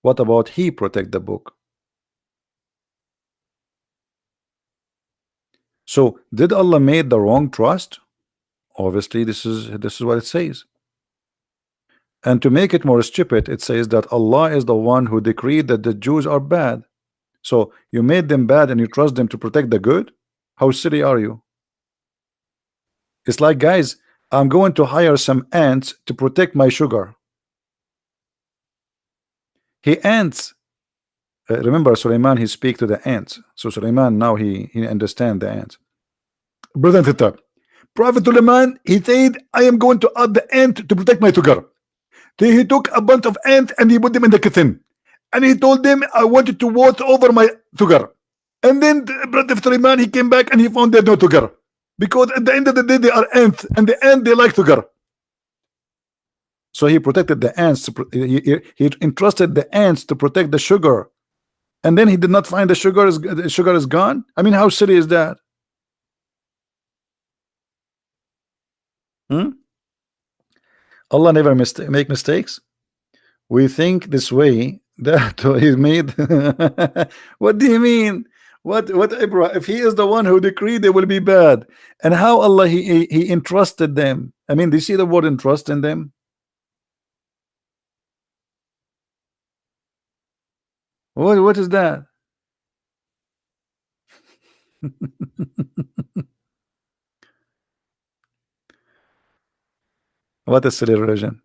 What about he protect the book? So did Allah made the wrong trust? Obviously, this is what it says. And to make it more stupid, it says that Allah is the one who decreed that the Jews are bad. So you made them bad and you trust them to protect the good? How silly are you? It's like, guys, I'm going to hire some ants to protect my sugar. He ants. Remember Suleiman, he speak to the ants. So Suleiman now he understand the ants. Brother and sister, Prophet Suleiman, he said, I am going to add the ant to protect my sugar. So he took a bunch of ants and he put them in the kitchen. And he told them, I wanted to watch over my sugar. And then Brother Suleiman, he came back and he found there's no sugar. Because at the end of the day, they are ants. And the ants, they like sugar. So he protected the ants. He entrusted the ants to protect the sugar. And then he did not find the sugar is gone. I mean, how silly is that? Allah never make mistakes. We think this way that he made. What do you mean? What Ibrahim? If he is the one who decreed they will be bad, and how Allah he entrusted them? I mean, do you see the word entrust in them? What is that? What a silly religion.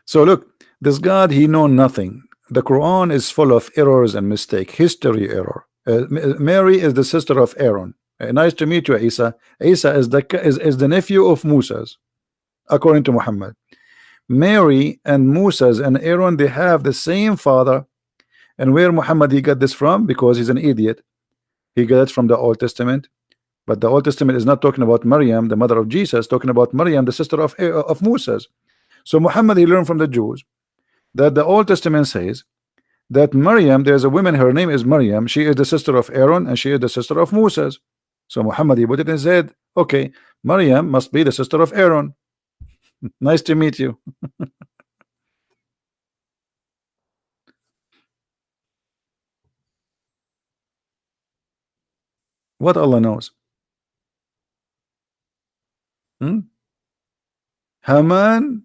So look, this God, he know nothing. The Quran is full of errors and mistake, history error. Mary is the sister of Aaron. Nice to meet you, Isa. Isa is the nephew of Moses, according to Muhammad. Mary and Moses and Aaron, they have the same father. And where Muhammad he got this from? Because he's an idiot. He got it from the Old Testament. But the Old Testament is not talking about Maryam, the mother of Jesus, talking about Maryam, the sister of Moses. So Muhammad, he learned from the Jews that the Old Testament says that Maryam, there's a woman, her name is Maryam. She is the sister of Aaron and she is the sister of Moses. So Muhammad, he put it and said, okay, Maryam must be the sister of Aaron. Nice to meet you. What Allah knows? Haman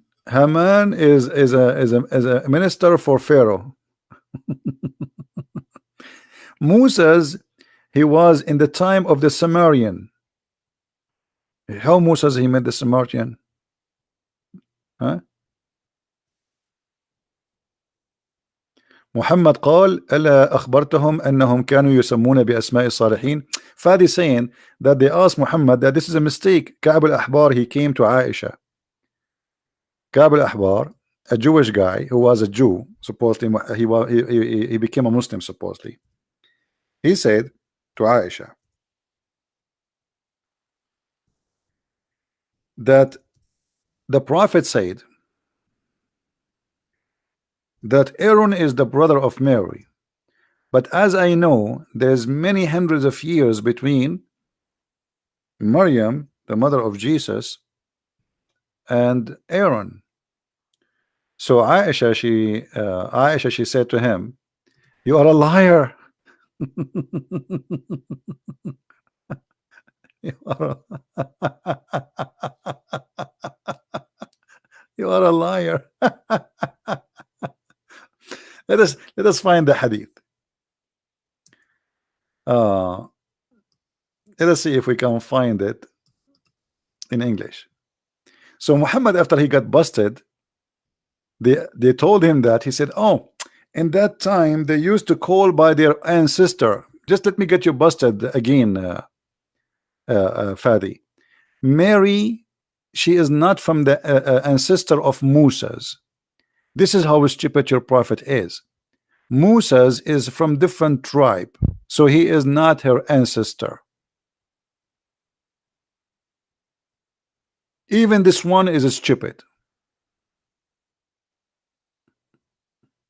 is a minister for Pharaoh. Moses, he was in the time of the Samaritan. How Moses he met the Samaritan? Huh? محمد قال ألا أخبرتهم أنهم كانوا يسمون بأسماء الصالحين. Fadi saying that they asked Muhammad that this is a mistake. Ka'b al-Ahbar, he came to Aisha. Ka'b al-Ahbar, a Jewish guy who was a Jew, supposedly he became a Muslim supposedly. He said to Aisha that the Prophet said that Aaron is the brother of Mary, but as I know, there's many hundreds of years between Maryam, the mother of Jesus, and Aaron. So Aisha, she said to him, "You are a liar." You are a liar. Let us find the hadith. Let us see if we can find it in English. So Muhammad, after he got busted, they told him that. He said, "Oh, in that time they used to call by their ancestor. Just let me get you busted again, Fadi. Mary, she is not from the ancestor of Moses. This is how stupid your prophet is. Moses is from different tribe, so he is not her ancestor. Even this one is stupid.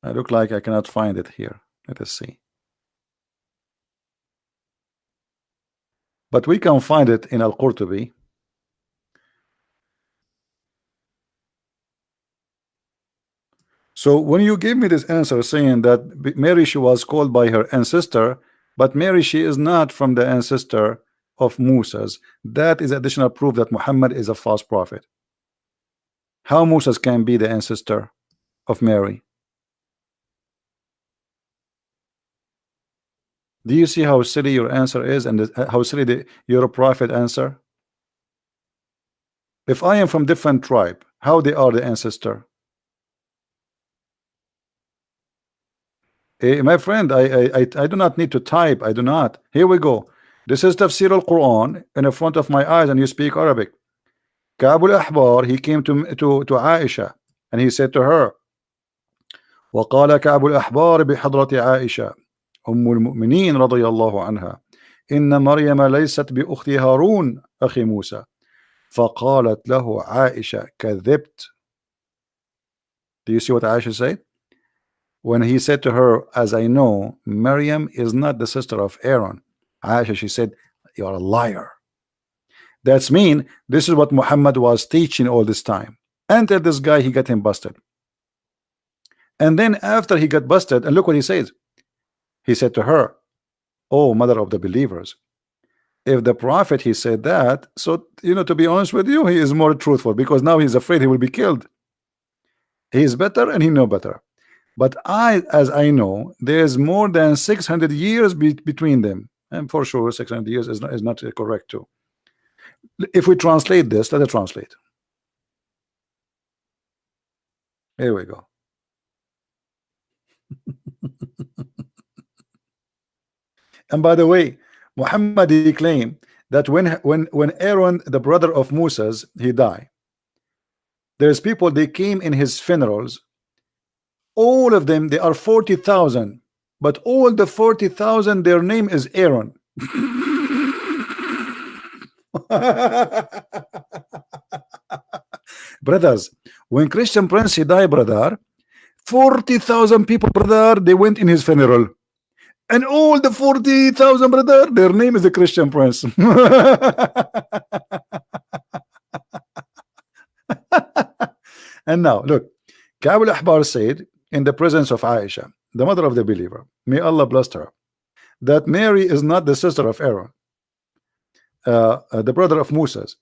I look like I cannot find it here. Let us see. But we can find it in Al-Qurtubi. So when you give me this answer saying that Mary, she was called by her ancestor, but Mary, she is not from the ancestor of Moses, that is additional proof that Muhammad is a false prophet. How Moses can be the ancestor of Mary? Do you see how silly your answer is, and how silly your prophet answer? If I am from different tribe, how they are the ancestor? My friend, I do not need to type. I do not. Here we go. This is Tafsir al-Quran in front of my eyes, and you speak Arabic. Ka'b al-Ahbar, he came to Aisha, and he said to her, وقال كعب الأحبار بحضرة عائشة أم المؤمنين رضي الله عنها إن مريم ليست بأخت هارون أخي موسى فقالت له عائشة كذبت. Do you see what Aisha said? When he said to her, as I know, Maryam is not the sister of Aaron, Aisha, she said, you are a liar. That's mean this is what Muhammad was teaching all this time until this guy, he got him busted. And then after he got busted, and look what he says. He said to her, oh, mother of the believers, if the prophet, he said that, so, you know, to be honest with you, he is more truthful, because now he's afraid he will be killed. He is better and he know better. But as I know, there's more than 600 years between them, and for sure 600 years is not correct too. If we translate this, let us translate. Here we go. And by the way, Muhammad, he claimed that when Aaron, the brother of Moses, he died, there's people, they came in his funerals. All of them, they are 40,000, but all the 40,000, their name is Aaron. Brothers, when Christian Prince, he died, brother, 40,000 people, brother, they went in his funeral. And all the 40,000, brother, their name is the Christian Prince. And now, look, Ka'b al-Ahbar said, in the presence of Aisha, the mother of the believer, may Allah bless her, that Mary is not the sister of Aaron, the brother of Moses.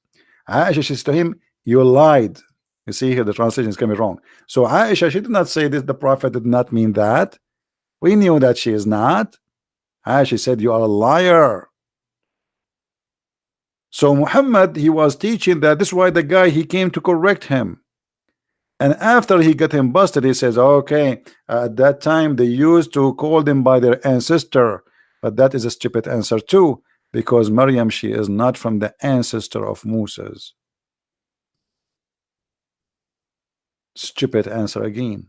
Aisha says to him, you lied. You see here, the translation is coming wrong. So Aisha, she did not say this, the prophet did not mean that. We knew that she is not. Aisha said, you are a liar. So Muhammad, he was teaching that this is why the guy, he came to correct him. And after he got him busted, he says, okay, at that time they used to call them by their ancestor, but that is a stupid answer too, because Maryam, she is not from the ancestor of Moses. Stupid answer again.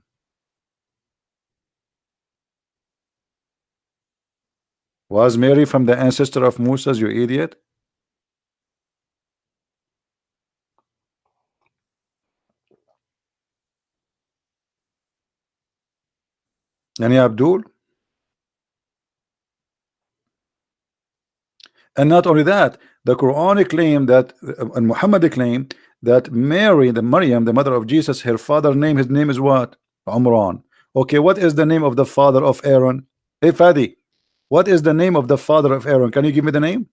Was Mary from the ancestor of Moses, you idiot? Yani Abdul? And not only that, the Quran claimed that, and Muhammad claimed that Mary, the Maryam, the mother of Jesus, her father name, his name is what? Umran. Okay, what is the name of the father of Aaron? Hey Fadi, what is the name of the father of Aaron? Can you give me the name?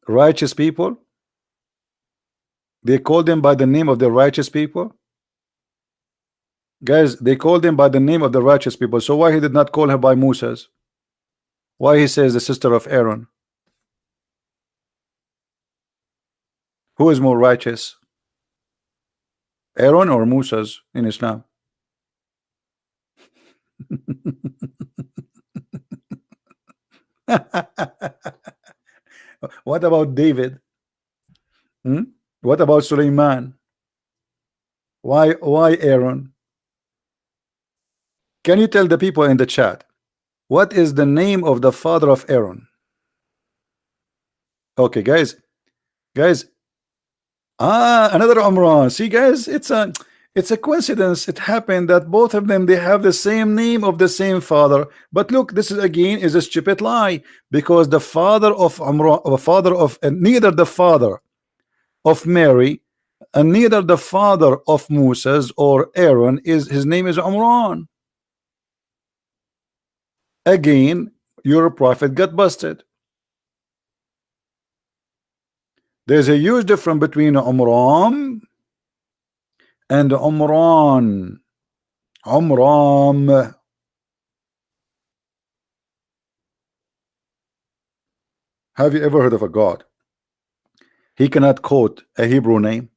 Righteous people. They called them by the name of the righteous people. Guys, they called him by the name of the righteous people. So why he did not call her by Moses? Why he says the sister of Aaron? Who is more righteous? Aaron or Moses in Islam? What about David? Hmm? What about Suleiman? Why Aaron? Can you tell the people in the chat what is the name of the father of Aaron? Okay, guys. Another Umran. See, guys, it's a coincidence. It happened that both of them, they have the same name of the same father. But look, this is again is a stupid lie, because the father of Umran, or father of, and neither the father of Mary and neither the father of Moses or Aaron is, his name is Umran. Again, your prophet got busted. There's a huge difference between Umram and Umran. Umram. Have you ever heard of a God? He cannot quote a Hebrew name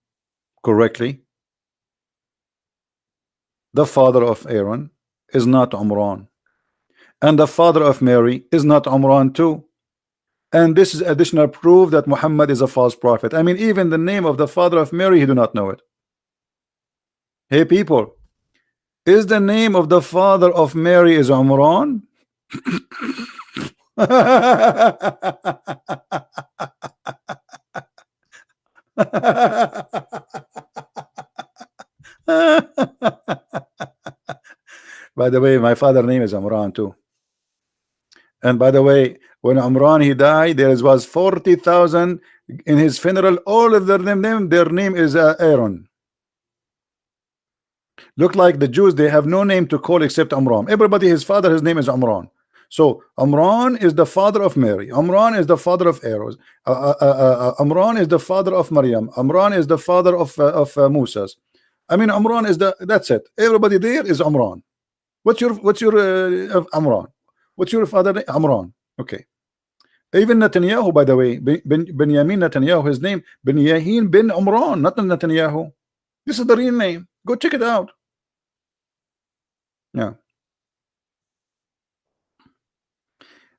correctly. The father of Aaron is not Umran, and the father of Mary is not Umran too. And this is additional proof that Muhammad is a false prophet. I mean, even the name of the father of Mary, he do not know it. Hey people, is the name of the father of Mary is Umran? By the way, my father's name is Umran too. And by the way, when Umran he died, there was 40,000 in his funeral. All of their name is Aaron. Look like the Jews, they have no name to call except Umran. Everybody, his father, his name is Umran. So Umran is the father of Mary. Umran is the father of Aaron. Umran is the father of Maryam. Umran is the father of Moses. I mean, Umran is the, that's it. Everybody there is Umran. What's your Umran? What's your father name? Umran. Okay. Even Netanyahu, by the way, Benjamin Netanyahu, his name Benyahin bin Umran, not Netanyahu. This is the real name. Go check it out. Yeah.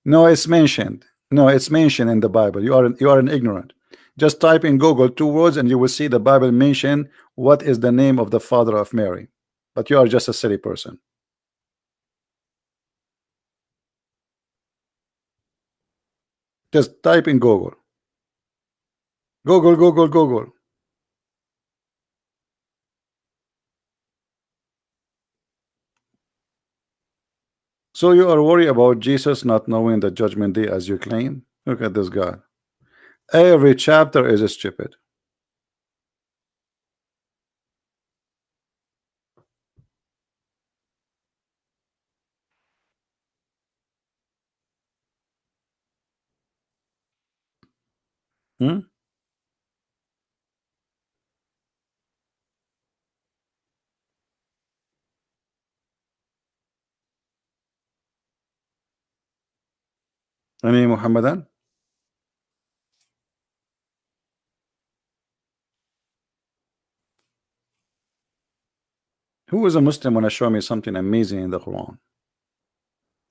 No, it's mentioned. No, it's mentioned in the Bible. You are an ignorant. Just type in Google 2 words and you will see the Bible mention what is the name of the father of Mary. But you are just a silly person. Just type in Google. Google. So you are worried about Jesus not knowing the judgment day as you claim? Look at this guy. Every chapter is stupid. Hmm? Any Mohammedan? Who is a Muslim want to show me something amazing in the Quran?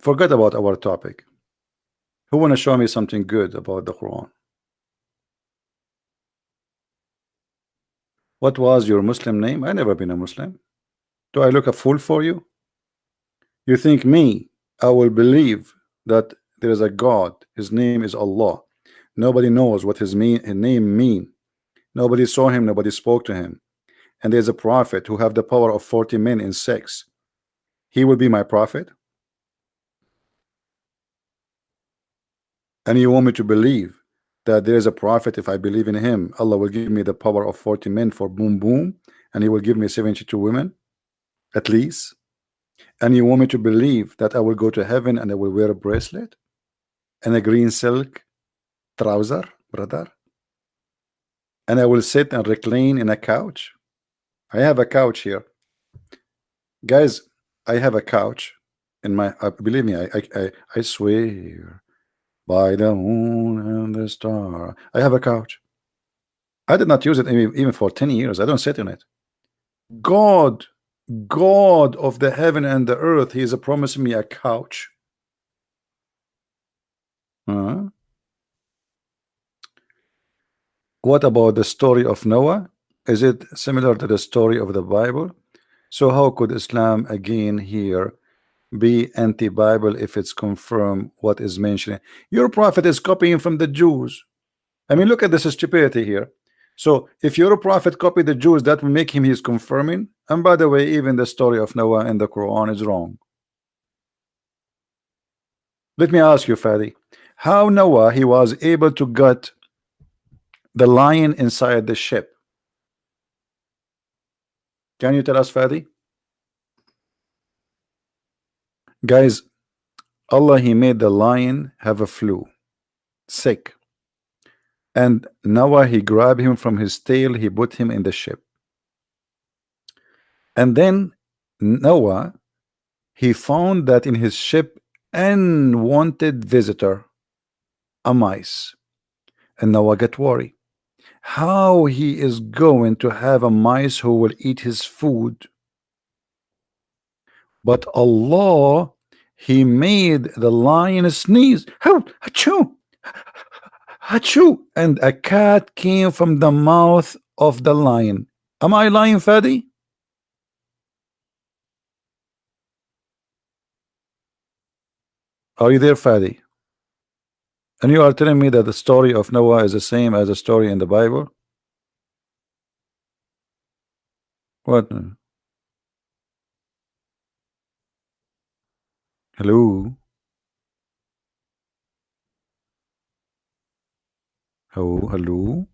Forget about our topic. Who want to show me something good about the Quran? What was your Muslim name? I never been a Muslim. Do I look a fool for you? You think me, I will believe that there is a God, his name is Allah. Nobody knows what his name mean. Nobody saw him, nobody spoke to him. And there's a prophet who have the power of 40 men in sex. He will be my prophet? And you want me to believe that there is a prophet, if I believe in him, Allah will give me the power of 40 men for boom boom, and he will give me 72 women at least? And you want me to believe that I will go to heaven and I will wear a bracelet and a green silk trouser, brother, and I will sit and recline in a couch? I have a couch here, guys. I have a couch in my believe me, I swear by the moon and the star, I have a couch. I did not use it even for 10 years. I don't sit in it. God God of the heaven and the earth, he is promising me a couch. Huh? What about the story of Noah? Is it similar to the story of the Bible? So how could Islam again here be anti-Bible if it's confirmed what is mentioned? Your prophet is copying from the Jews. I mean, look at this stupidity here. So if your prophet copied the Jews, that will make him he's confirming. And by the way, even the story of Noah in the Quran is wrong. Let me ask you, Fadi, how Noah he was able to get the lion inside the ship? Can you tell us, Fadi? Guys, Allah he made the lion have a flu, sick. And Noah he grabbed him from his tail, he put him in the ship. And then Noah he found that in his ship unwanted visitor, a mice. And Noah get worried. How he is going to have a mice who will eat his food? But Allah he made the lion sneeze. How achoo, achoo, and a cat came from the mouth of the lion. Am I lying, Fadi? Are you there, Fadi? And you are telling me that the story of Noah is the same as the story in the Bible? What? Hello? Hello? Hello?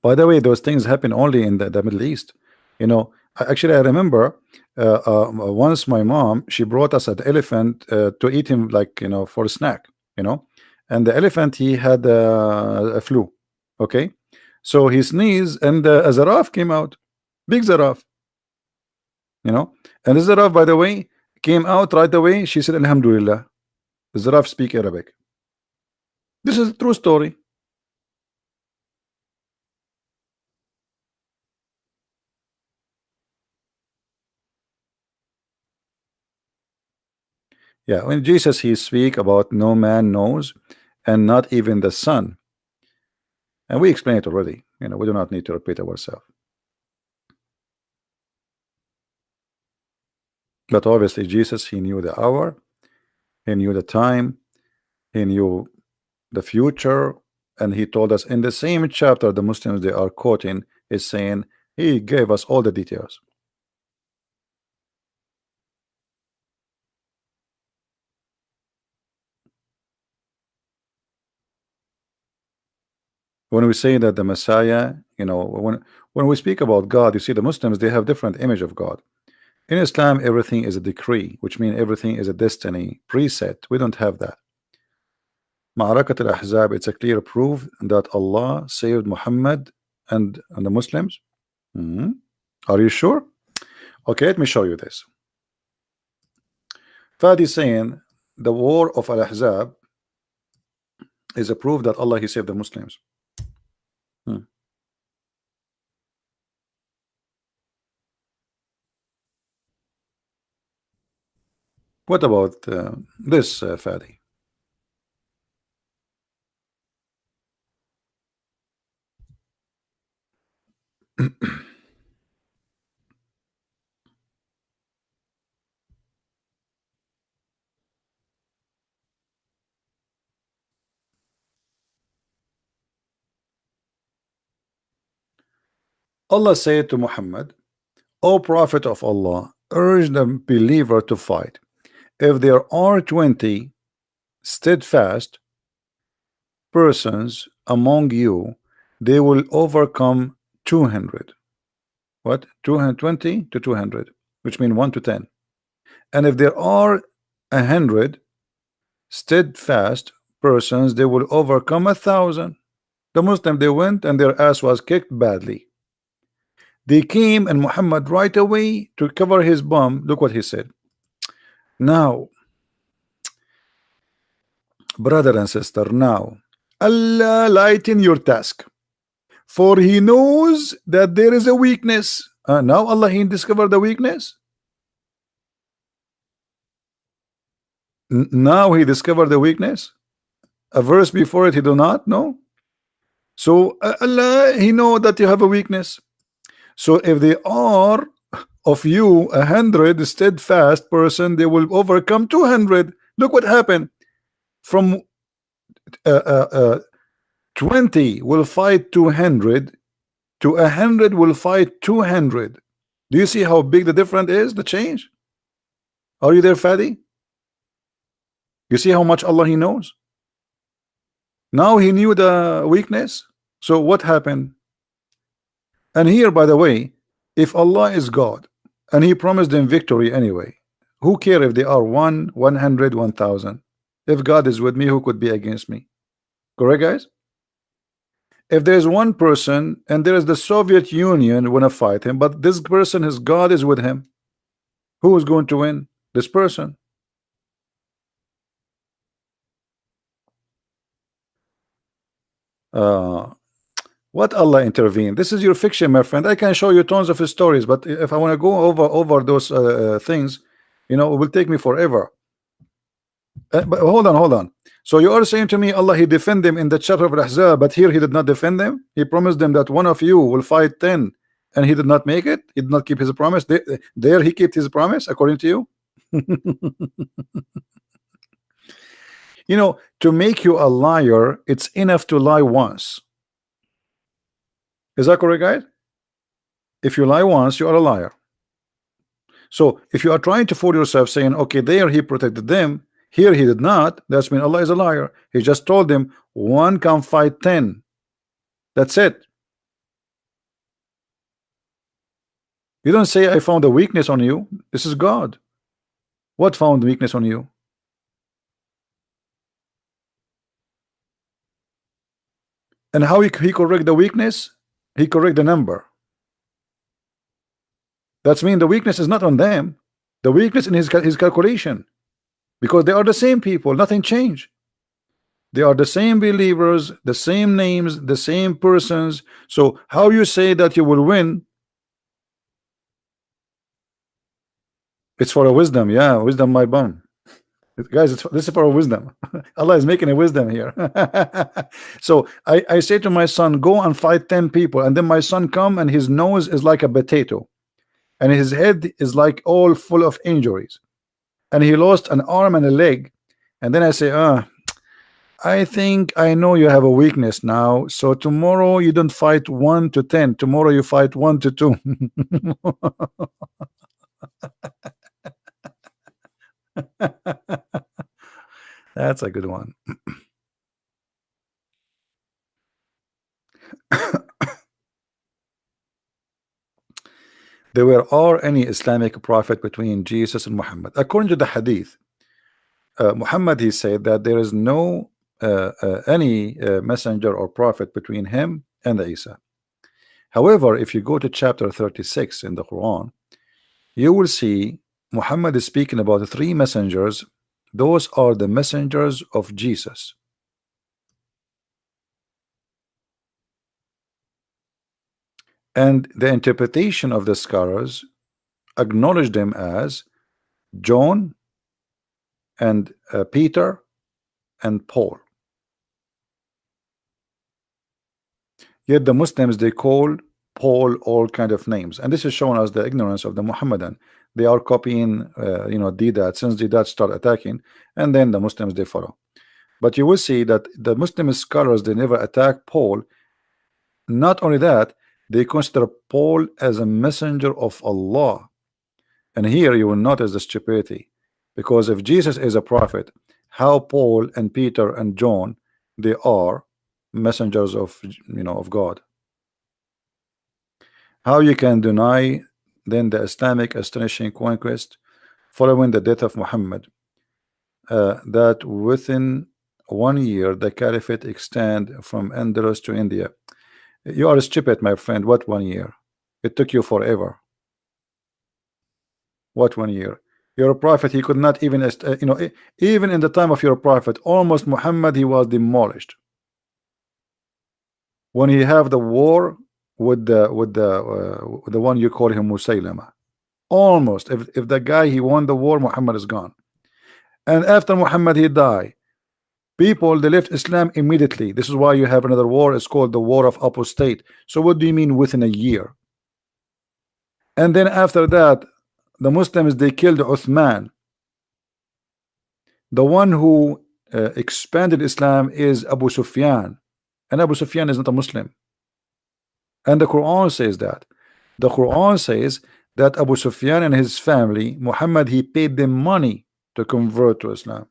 By the way, those things happen only in the Middle East. You know, actually, I remember once my mom, she brought us an elephant to eat him, like, you know, for a snack, you know. And the elephant, he had a flu. Okay. So he sneezed and a giraffe came out. Big giraffe, you know. And the giraffe, by the way, came out right away. She said, Alhamdulillah. The giraffe speak Arabic. This is a true story. Yeah, when Jesus he speak about no man knows, and not even the Son. And we explained it already. You know, we do not need to repeat ourselves. But obviously, Jesus he knew the hour, he knew the time, he knew the future, and he told us in the same chapter the Muslims they are quoting is saying he gave us all the details. When we say that the Messiah, you know, when we speak about God, you see the Muslims they have different image of God. In Islam, everything is a decree, which means everything is a destiny preset. We don't have that. Ma'arakat al-Ahzab, it's a clear proof that Allah saved Muhammad and the Muslims. Are you sure? Okay, let me show you this. Fadi saying the war of al-Ahzab is a proof that Allah he saved the Muslims. What about this, Fadi? Allah said to Muhammad, O Prophet of Allah, urge the believer to fight. If there are 20 steadfast persons among you, they will overcome 200. What? 220 to 200, which means 1 to 10. And if there are 100 steadfast persons, they will overcome 1,000. The Muslim they went and their ass was kicked badly. They came and Muhammad right away to cover his bum. Look what he said. Now, brother and sister, now Allah lighten your task. For he knows that there is a weakness. Now Allah he discovered the weakness. Now he discovered the weakness. A verse before it he do not know. So Allah he know that you have a weakness. So if they are of you 100 steadfast person, they will overcome 200. Look what happened. From 20 will fight 200 to 100 will fight 200. Do you see how big the difference is, the change? Are you there, Fadi? You see how much Allah he knows? Now he knew the weakness. So what happened? And here, by the way, if Allah is God and he promised them victory anyway, who care if they are 1, 100, 1,000? If God is with me, who could be against me? Correct, guys? If there's one person and there is the Soviet Union want to fight him, but this person, his God is with him, who is going to win? This person. What Allah intervened? This is your fiction, my friend. I can show you tons of his stories, but if I want to go over those things, you know, it will take me forever. But hold on. So you are saying to me Allah he defend them in the chapter of Al-Ahzab, but here he did not defend them. He promised them that one of you will fight 10, and he did not make it. He did not keep his promise. There he kept his promise, according to you. You know, to make you a liar, it's enough to lie once. Is that correct, guys? If you lie once, you are a liar. So if you are trying to fool yourself saying, okay, there he protected them, here he did not, that's mean Allah is a liar. He just told them one can fight 10. That's it. You don't say I found a weakness on you. This is God. What found weakness on you? And how he correct the weakness? He correct the number. That's mean the weakness is not on them. The weakness in his calculation, because they are the same people. Nothing changed. They are the same believers, the same names, the same persons. So how you say that you will win? It's for a wisdom. Yeah, wisdom, my bum. Guys, this is for a wisdom. Allah is making a wisdom here. So I say to my son, go and fight 10 people, and then my son come and his nose is like a potato and his head is like all full of injuries, and he lost an arm and a leg. And then I say, I think I know you have a weakness now, so tomorrow you don't fight 1 to 10, tomorrow you fight 1 to 2. That's a good one. There were any Islamic prophet between Jesus and Muhammad. According to the hadith, Muhammad, he said that there is no any messenger or prophet between him and Isa. However, if you go to chapter 36 in the Quran, you will see Muhammad is speaking about 3 messengers. Those are the messengers of Jesus. And the interpretation of the scholars acknowledge them as John and Peter and Paul. Yet the Muslims, they call Paul all kind of names, and this is showing us the ignorance of the Mohammedan. They are copying, you know, Didat, since Didat start attacking, and then the Muslims they follow. But you will see that the Muslim scholars, they never attack Paul. Not only that, they consider Paul as a messenger of Allah. And here you will notice the stupidity, because if Jesus is a prophet, how Paul and Peter and John, they are messengers of, you know, of God? How you can deny then the Islamic astonishing conquest following the death of Muhammad, that within 1 year the caliphate extend from Andalus to India? You are stupid, my friend. What 1 year? It took you forever. What 1 year? Your prophet, he could not even, you know, even in the time of your prophet, almost Muhammad, he was demolished. when he have the war with the one you call him Musaylama. Almost, if the guy he won the war, Muhammad is gone. And after Muhammad he died, people they left Islam immediately. This is why you have another war. It's called the war of apostate. So what do you mean within a year? And then after that, the Muslims they killed Uthman. The one who expanded Islam is Abu Sufyan, and Abu Sufyan is not a Muslim. And the Quran says that. The Quran says that Abu Sufyan and his family, Muhammad, he paid them money to convert to Islam.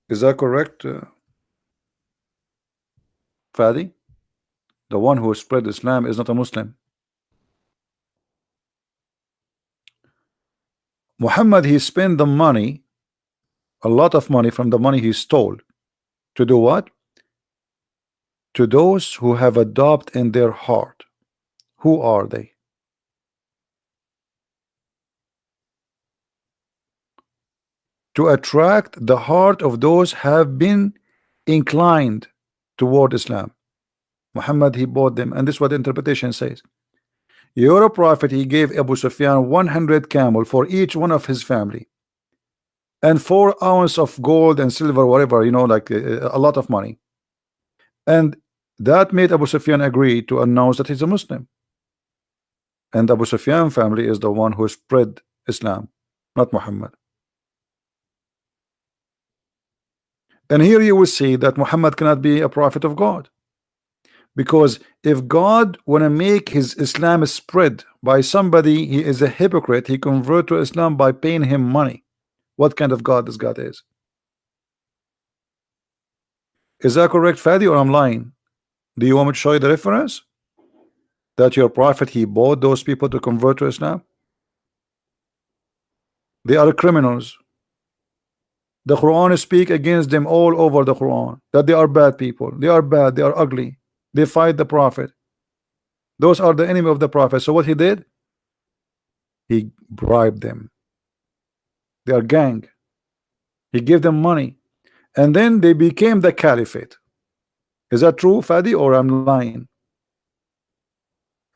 Is that correct, Fadi? The one who spread Islam is not a Muslim. Muhammad, he spent the money, a lot of money from the money he stole, to do what? To those who have a doubt in their heart. Who are they? To attract the heart of those have been inclined toward Islam. Muhammad, he bought them, and this is what the interpretation says. You're a prophet, he gave Abu Sufyan 100 camel for each one of his family, and 4 ounces of gold and silver, whatever, you know, like a lot of money. And that made Abu Sufyan agree to announce that he's a Muslim. And Abu Sufyan family is the one who spread Islam, not Muhammad. And here you will see that Muhammad cannot be a prophet of God, because if God want to make his Islam spread by somebody, he is a hypocrite. He convert to Islam by paying him money. What kind of God this God is? Is that correct, Fadi, or I'm lying? Do you want me to show you the reference that your prophet he bought those people to convert to Islam? They are criminals. The Quran speak against them all over the Quran, that they are bad people, they are bad, they are ugly, they fight the prophet. Those are the enemy of the prophet. So what he did? He bribed them. They are gang. He gave them money, and then they became the caliphate. Is that true, Fadi, or I'm lying?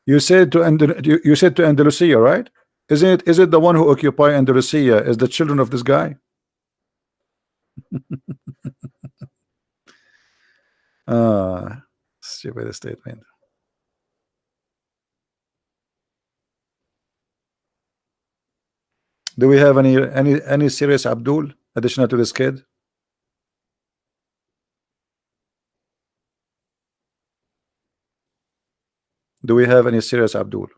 You said to Andalusia, right? Is it the one who occupy Andalusia is the children of this guy? Stupid statement. Do we have any serious Abdul additional to this kid? Do we have any serious Abdul?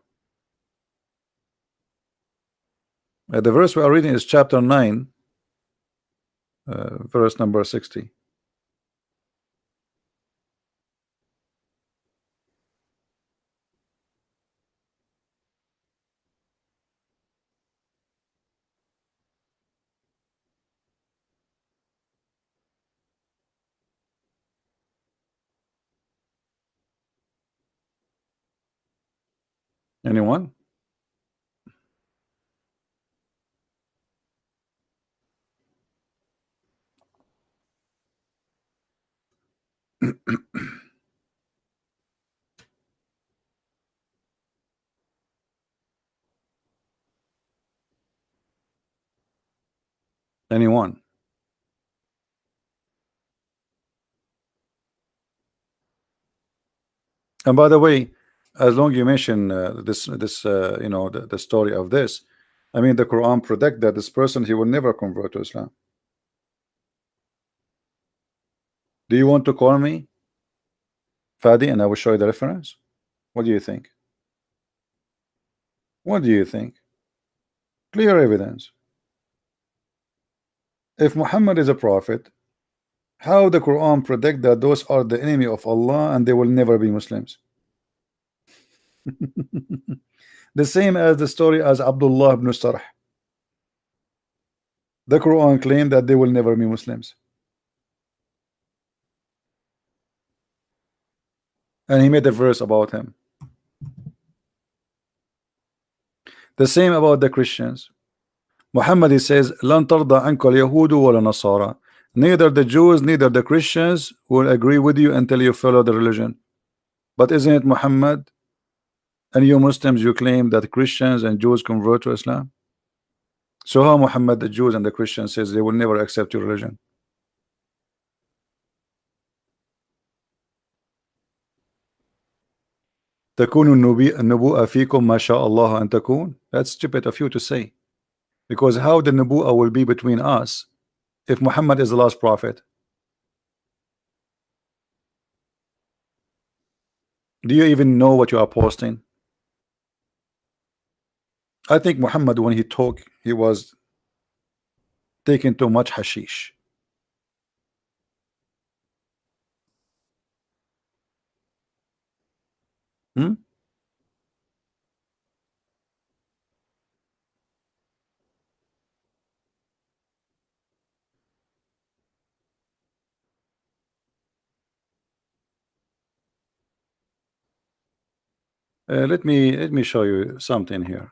The verse we are reading is chapter 9, verse number 60. Anyone? Anyone? And by the way, as long you mention this you know, the story of this, I mean the Quran predict that this person he will never convert to Islam. Do you want to call me Fadi and I will show you the reference? What do you think? What do you think? Clear evidence. If Muhammad is a prophet, how the Quran predict that those are the enemy of Allah and they will never be Muslims? The same as the story as Abdullah ibn Sarh. The Quran claimed that they will never be Muslims, and he made a verse about him. The same about the Christians. Muhammad he says, "Lan tarda anka al-yahudu wala nasara." Neither the Jews, neither the Christians will agree with you until you follow the religion. But isn't it Muhammad? And you Muslims, you claim that Christians and Jews convert to Islam. So how Muhammad, the Jews and the Christians says they will never accept your religion? تكون النبوءة فيكم ما شاء الله أن تكون. That's stupid of you to say. Because how the Nabu'ah will be between us if Muhammad is the last prophet? Do you even know what you are posting? I think Muhammad, when he talked, he was taking too much hashish. Hmm? Let me show you something here.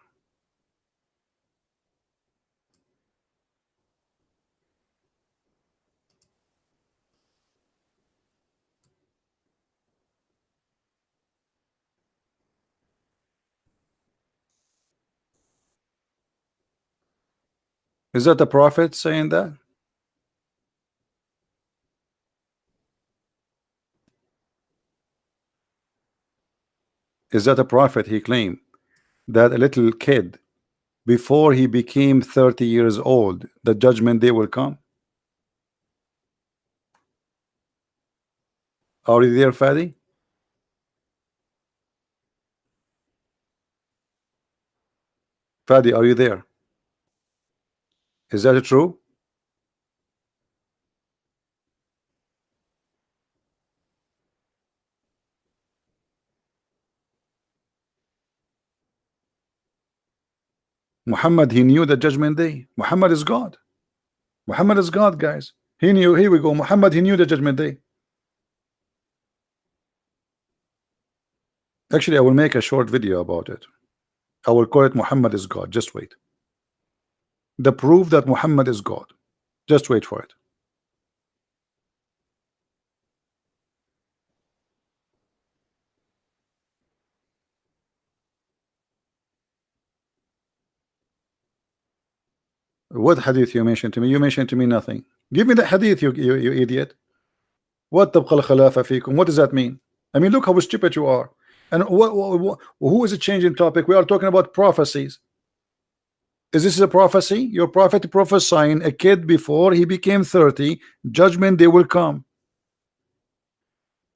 Is that the prophet saying that? Is that a prophet? He claimed that a little kid, before he became 30 years old, the judgment day will come. Are you there, Fadi? Fadi, are you there? Is that true? Muhammad, he knew the judgment day. Muhammad is God. Muhammad is God, guys. He knew. Here we go. Muhammad, he knew the judgment day. Actually, I will make a short video about it. I will call it Muhammad is God. Just wait. The proof that Muhammad is God. Just wait for it. What hadith you mentioned to me? You mentioned to me nothing. Give me the hadith, you idiot. What تبقى الخلافة فيكم? What does that mean? I mean, look how stupid you are. And who is it changing topic? We are talking about prophecies. Is this a prophecy? Your prophet prophesying a kid before he became 30, judgment day will come.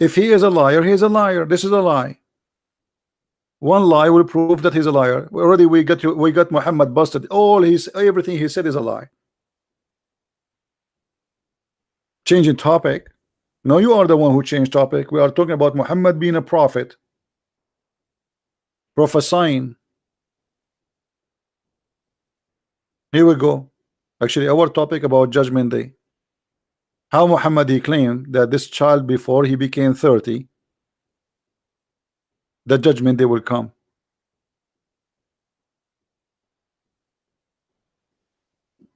If he is a liar, he is a liar. This is a lie. One lie will prove that he's a liar. Already we got Muhammad busted. Everything he said is a lie. Changing topic. No, you are the one who changed topic. We are talking about Muhammad being a prophet, prophesying. Here we go. Actually, our topic about judgment day. How Muhammad, he claimed that this child before he became 30, the judgment day will come.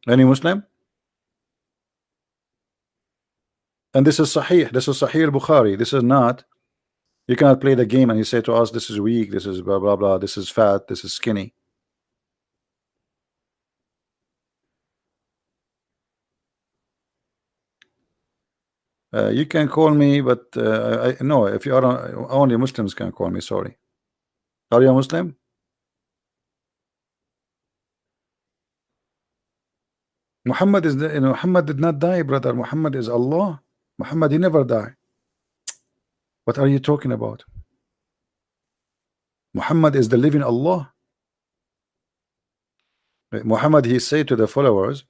Any Muslim? And this is Sahih. This is Sahih al-Bukhari. This is not. You cannot play the game and you say to us, this is weak, this is blah blah blah, this is fat, this is skinny. You can call me, but no, if you are only Muslims can call me. Sorry. Are you a Muslim? Muhammad is Muhammad did not die, brother. Muhammad is Allah. Muhammad, he never died. What are you talking about? Muhammad is the living Allah. Muhammad, he said to the followers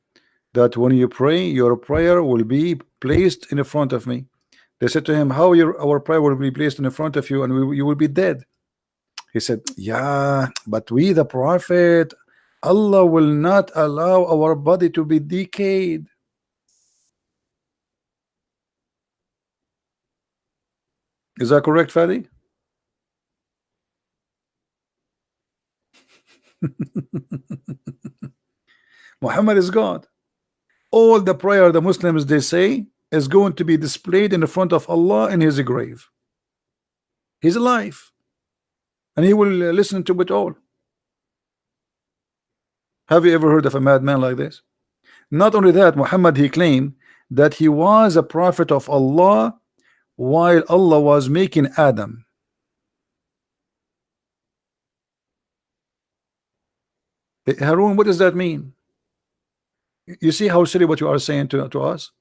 that when you pray, your prayer will be placed in front of me. They said to him, how our prayer will be placed in front of you and you will be dead? He said, yeah, but we the prophet, Allah will not allow our body to be decayed. Is that correct, Fadi? Muhammad is God. all the prayer the Muslims they say is going to be displayed in the front of Allah in his grave. He's alive and he will listen to it all. Have you ever heard of a madman like this? Not only that, Muhammad, he claimed that he was a prophet of Allah while Allah was making Adam. Harun, what does that mean? You see how silly what you are saying to us?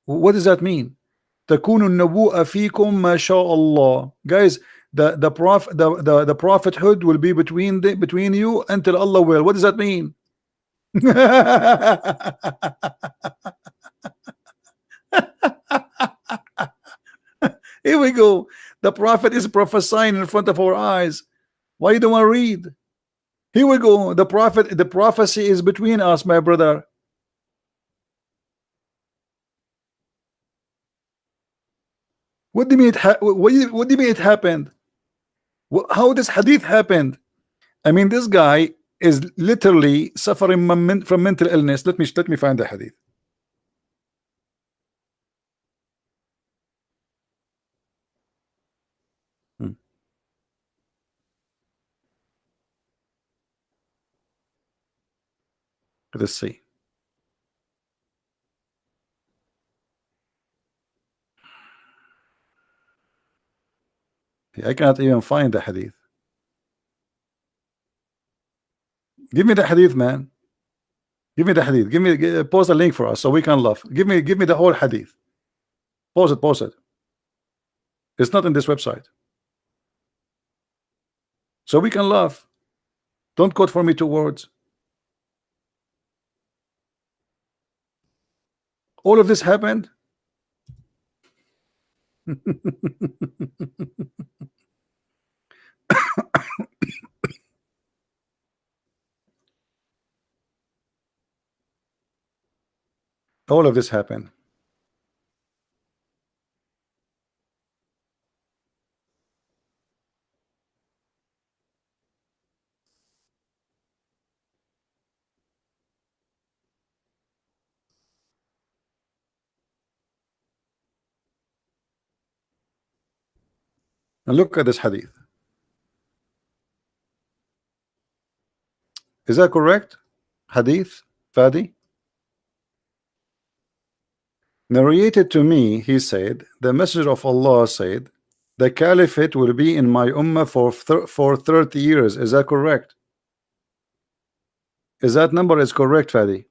What does that mean? تكون النبوءة فيكم ما شاء الله. Guys, the prophethood will be between you until Allah will. What does that mean? Here we go. The prophet is prophesying in front of our eyes. Why you don't want to read? Here we go. The prophecy is between us, my brother. What do you mean what do you mean it happened? How this hadith happened? I mean, this guy is literally suffering from mental illness. Let me find the hadith. Let's see. I cannot even find the hadith. Give me the hadith, man. Give me the hadith. Post a link for us so we can laugh. Give me the whole hadith. Post it. It's not in this website. So we can laugh. Don't quote for me 2 words. All of this happened. All of this happened. And look at this hadith. Is that correct? Hadith, Fadi? Narrated to me, he said, the Messenger of Allah said, the caliphate will be in my ummah for 30 years. Is that correct? Is that number is correct, Fadi?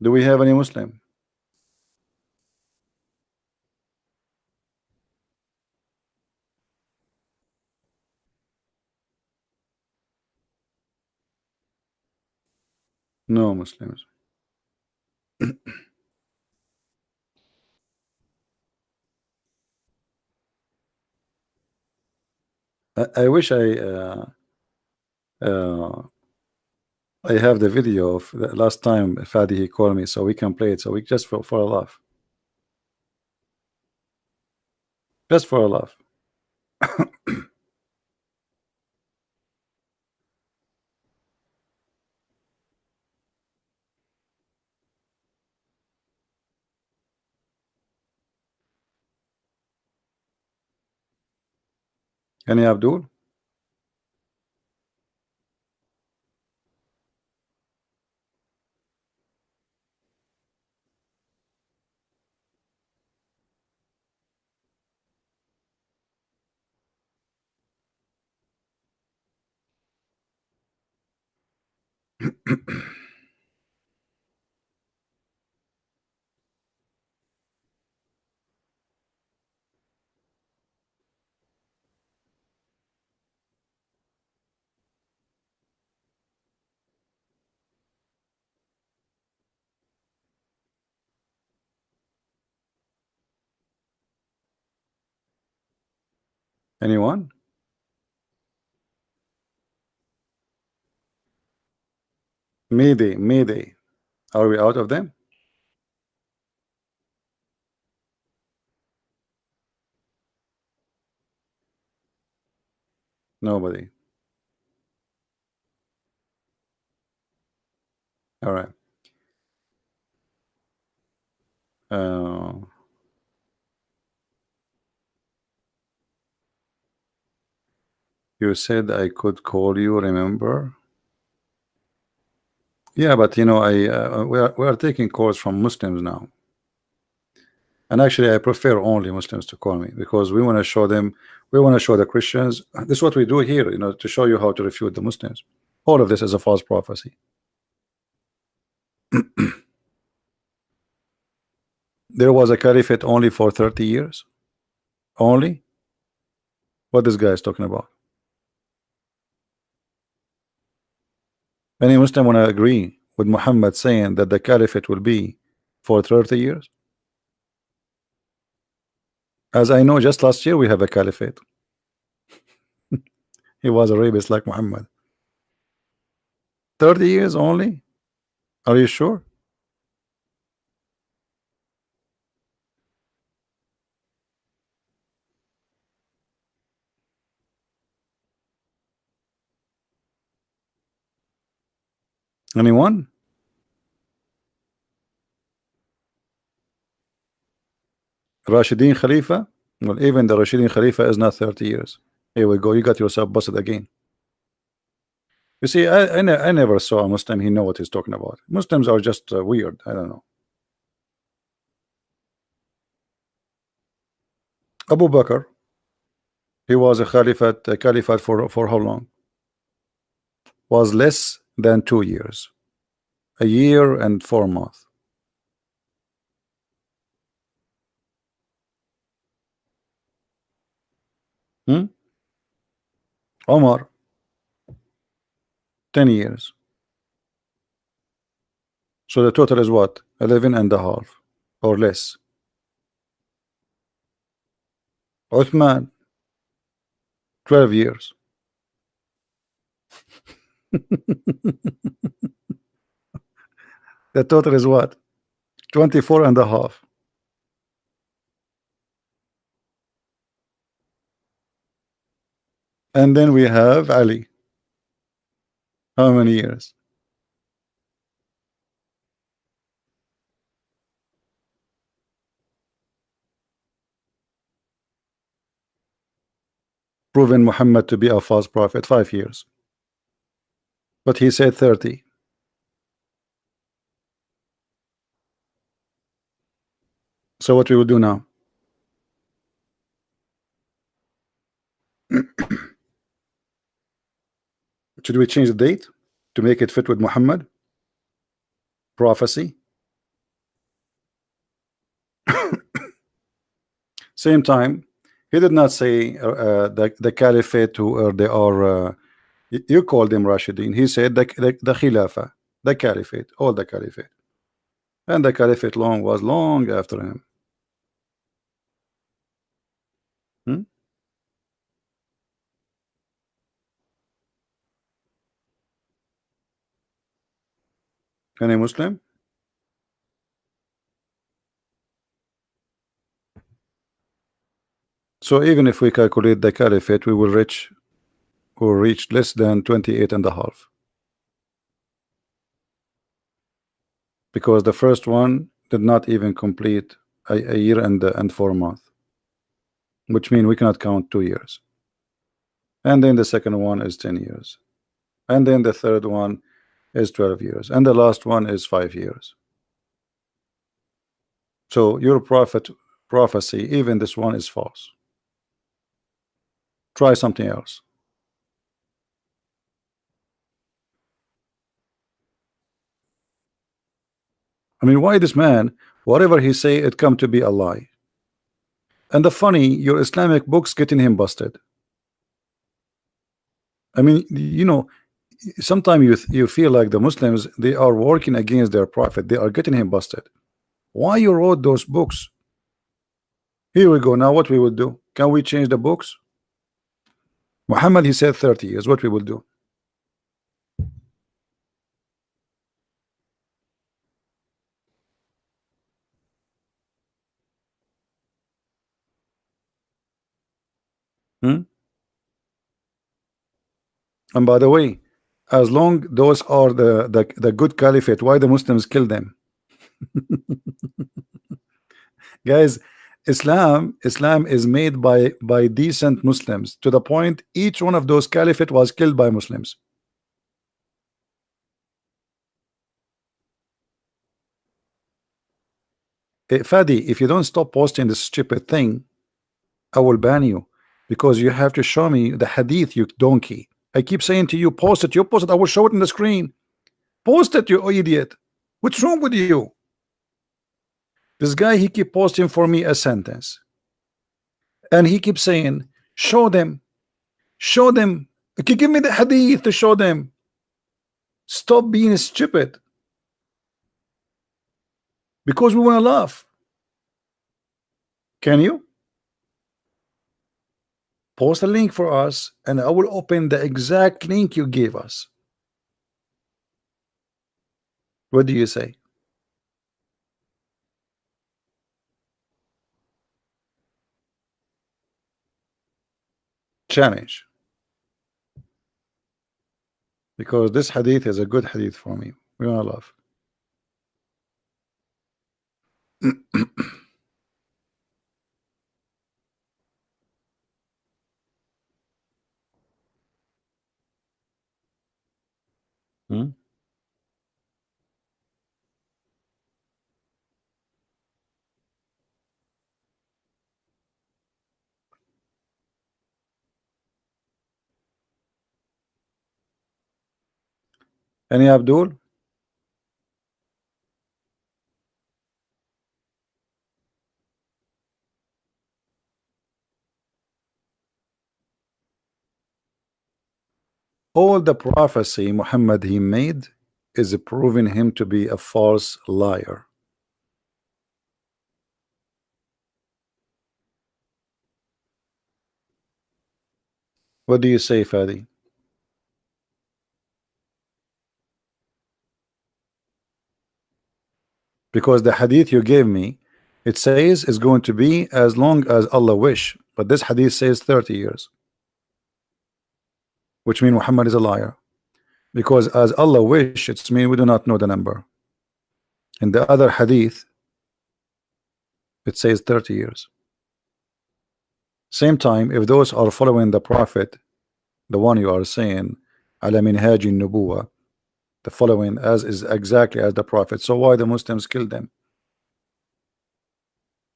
Do we have any Muslim? No Muslims. I wish I have the video of the last time Fadi he called me so we can play it so we just for a laugh. Just for a laugh. Any Abdul? Anyone? Mayday. Are we out of them? Nobody. All right. You said I could call you, remember? Yeah, but you know, we are taking calls from Muslims now. And actually, I prefer only Muslims to call me because we want to show them, we want to show the Christians. This is what we do here, you know, to show you how to refute the Muslims. All of this is a false prophecy. There was a caliphate only for 30 years. Only? What this guy is talking about? Any Muslim want to agree with Muhammad saying that the caliphate will be for 30 years? As I know, just last year we have a caliphate. He was a rapist like Muhammad. 30 years only? Are you sure? Anyone? Rashidin Khalifa? Well, even the Rashidin Khalifa is not 30 years. Here we go. You got yourself busted again. You see, I never saw a Muslim he know what he's talking about. Muslims are just weird. I don't know. Abu Bakr, he was a caliphate for how long? Was less than 2 years. A year and 4 months. Hmm? Omar, 10 years. So the total is what? 11 and a half or less. Uthman, 12 years. The total is what? 24 and a half. And then we have Ali. How many years? Proven Muhammad to be a false prophet, 5 years. But he said 30. So what we will do now? Should we change the date to make it fit with Muhammad? Prophecy. Same time, he did not say the caliphate who they are. You called them Rashidin. He said the Khilafah, the caliphate, all the caliphate, and the caliphate was long after him. Hmm? Any Muslim? So even if we calculate the caliphate, we will reach less than 28 and a half. Because the first one did not even complete a year and 4 months, which means we cannot count 2 years. And then the second one is 10 years. And then the third one is 12 years. And the last one is 5 years. So your prophecy, even this one is false. Try something else. I mean, why this man, whatever he say, it come to be a lie. And the funny, your Islamic books getting him busted. I mean, you know, sometimes you feel like the Muslims, they are working against their prophet. They are getting him busted. Why you wrote those books? Here we go. Now what we will do? Can we change the books? Muhammad, he said 30 years. What we will do? Hmm? And by the way, as long those are the good caliphate, why the Muslims kill them? Guys, Islam is made by decent Muslims, to the point each one of those caliphate was killed by Muslims. Fadi, if you don't stop posting this stupid thing, I will ban you, because you have to show me the hadith, you donkey. I keep saying to you, post it, you post it, I will show it in the screen. Post it, you idiot. What's wrong with you? This guy, he keep posting for me a sentence, and he keeps saying, show them, show them. Okay, give me the hadith to show them. Stop being stupid, because we want to laugh. Can you post a link for us, and I will open the exact link you gave us? What do you say? Challenge, because this hadith is a good hadith for me. We want to laugh. Hmm? Any Abdul? All the prophecy Muhammad he made is proving him to be a false liar. What do you say, Fadi? Because the hadith you gave me, it says is going to be as long as Allah wish, but this hadith says 30 years, which means Muhammad is a liar. Because as Allah wish, it's mean we do not know the number. In the other hadith, it says 30 years. Same time, if those are following the Prophet, the one you are saying, ala minhaj nubuwa, the following as is exactly as the Prophet, so why the Muslims killed them?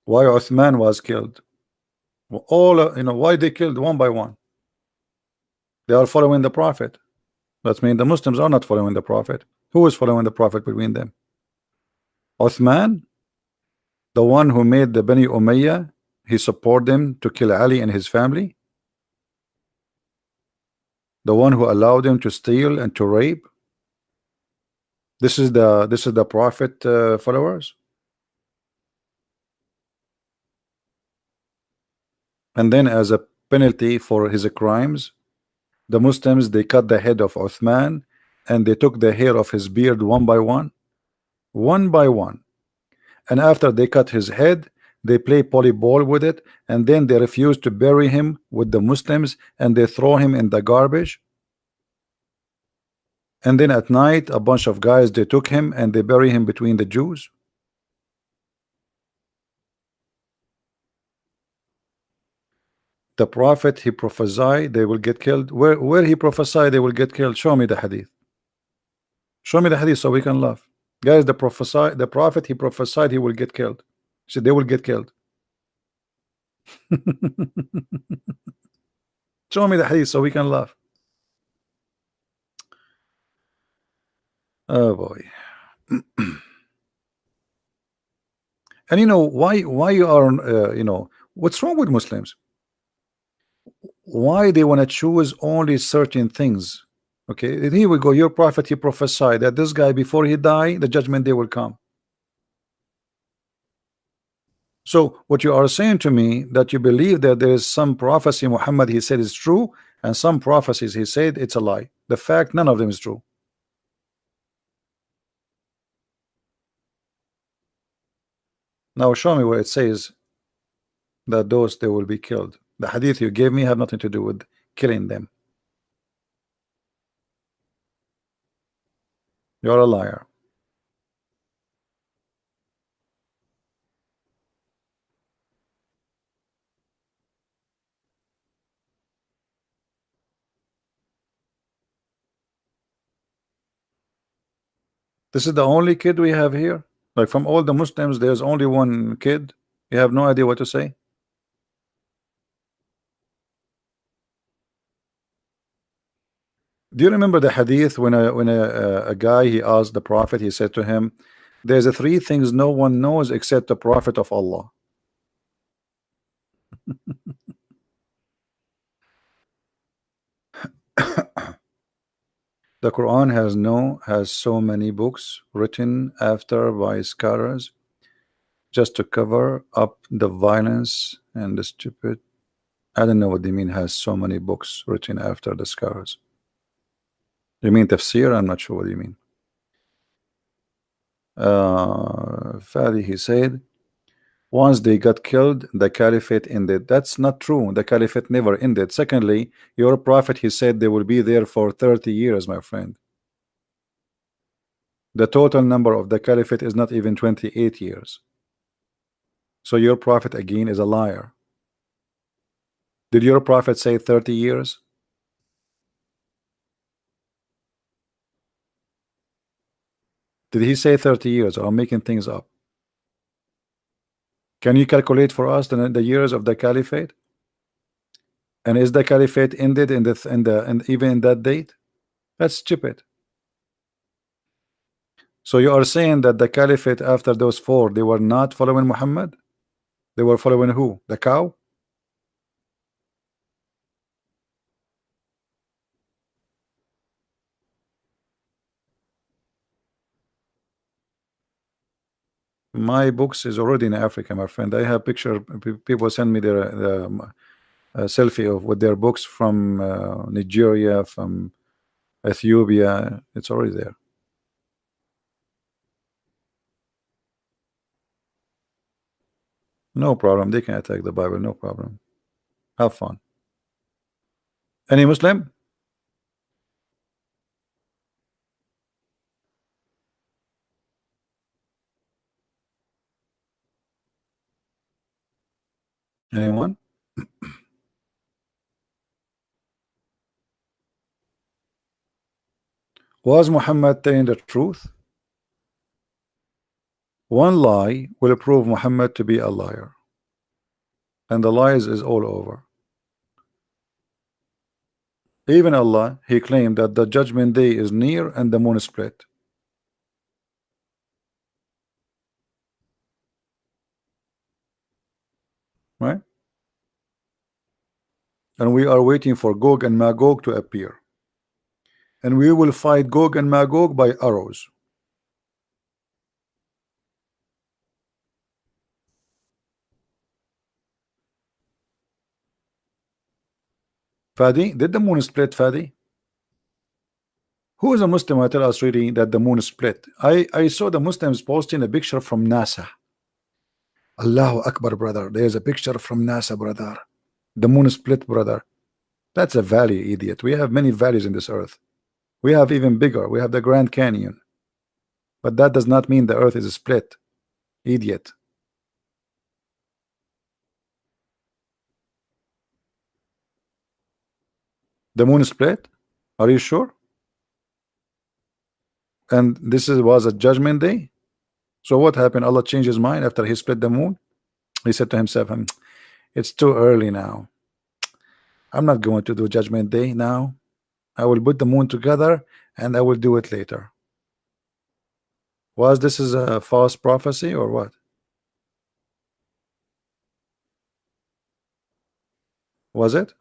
Why Uthman was killed? All why they killed one by one? They are following the Prophet. That means the Muslims are not following the Prophet. Who is following the Prophet between them? Uthman, the one who made the Bani Umayyah, he supported them to kill Ali and his family. The one who allowed them to steal and to rape. This is the Prophet followers. And then as a penalty for his crimes, the Muslims, they cut the head of Uthman, and they took the hair of his beard one by one. And after they cut his head, they play volleyball with it, and then they refuse to bury him with the Muslims, and they throw him in the garbage. And then at night, a bunch of guys, they took him and they bury him between the Jews. The Prophet, he prophesied they will get killed. Where he prophesied they will get killed? Show me the hadith. Show me the hadith so we can laugh. Guys, the Prophet, he prophesied he will get killed. He said they will get killed. Show me the hadith so we can laugh. Oh boy. And you know why you are what's wrong with Muslims? Why they want to choose only certain things? Okay, here we go. Your prophet, he prophesied that this guy, before he died, the judgment day will come. So what you are saying to me, that you believe that there is some prophecy Muhammad he said is true, and some prophecies he said it's a lie. The fact, none of them is true. Now show me where it says that those they will be killed. The hadith you gave me have nothing to do with killing them. You're a liar. This is the only kid we have here. Like from all the Muslims, there's only one kid. You have no idea what to say. Do you remember the hadith when a guy he asked the Prophet, he said to him, "There's a three things no one knows except the Prophet of Allah." The Quran has so many books written after by scholars just to cover up the violence and the stupid. I don't know what they mean. Has so many books written after the scholars. You mean tafsir? I'm not sure what you mean. Fadi, he said, once they got killed, the caliphate ended. That's not true. The caliphate never ended. Secondly, your prophet, he said they will be there for 30 years, my friend. The total number of the caliphate is not even 28 years. So your prophet again is a liar. Did your prophet say 30 years? Did he say 30 years, or I'm making things up? Can you calculate for us the years of the caliphate? And is the caliphate ended in even in that date? That's stupid. So you are saying that the caliphate after those four, they were not following Muhammad? They were following who? The cow? My books is already in Africa, my friend. I have picture. People send me their selfie of with their books from Nigeria, from Ethiopia. It's already there. No problem. They can attack the Bible. No problem. Have fun. Any Muslim? Anyone? Was Muhammad telling the truth? One lie will prove Muhammad to be a liar, and the lies is all over. Even Allah, he claimed that the judgment day is near and the moon split. Right? And we are waiting for Gog and Magog to appear. And we will fight Gog and Magog by arrows. Fadi, did the moon split, Fadi? Who is a Muslim who tell us really that the moon split? I saw the Muslims posting a picture from NASA. Allahu Akbar, brother. There's a picture from NASA, brother. The moon split, brother. That's a valley, idiot. We have many valleys in this earth. We have even bigger. We have the Grand Canyon. But that does not mean the earth is split. Idiot. The moon split? Are you sure? And was a judgment day? So what happened? Allah changed his mind after he split the moon? He said to himself, it's too early now. I'm not going to do judgment day now. I will put the moon together and I will do it later. Was this is a false prophecy or what? Was it?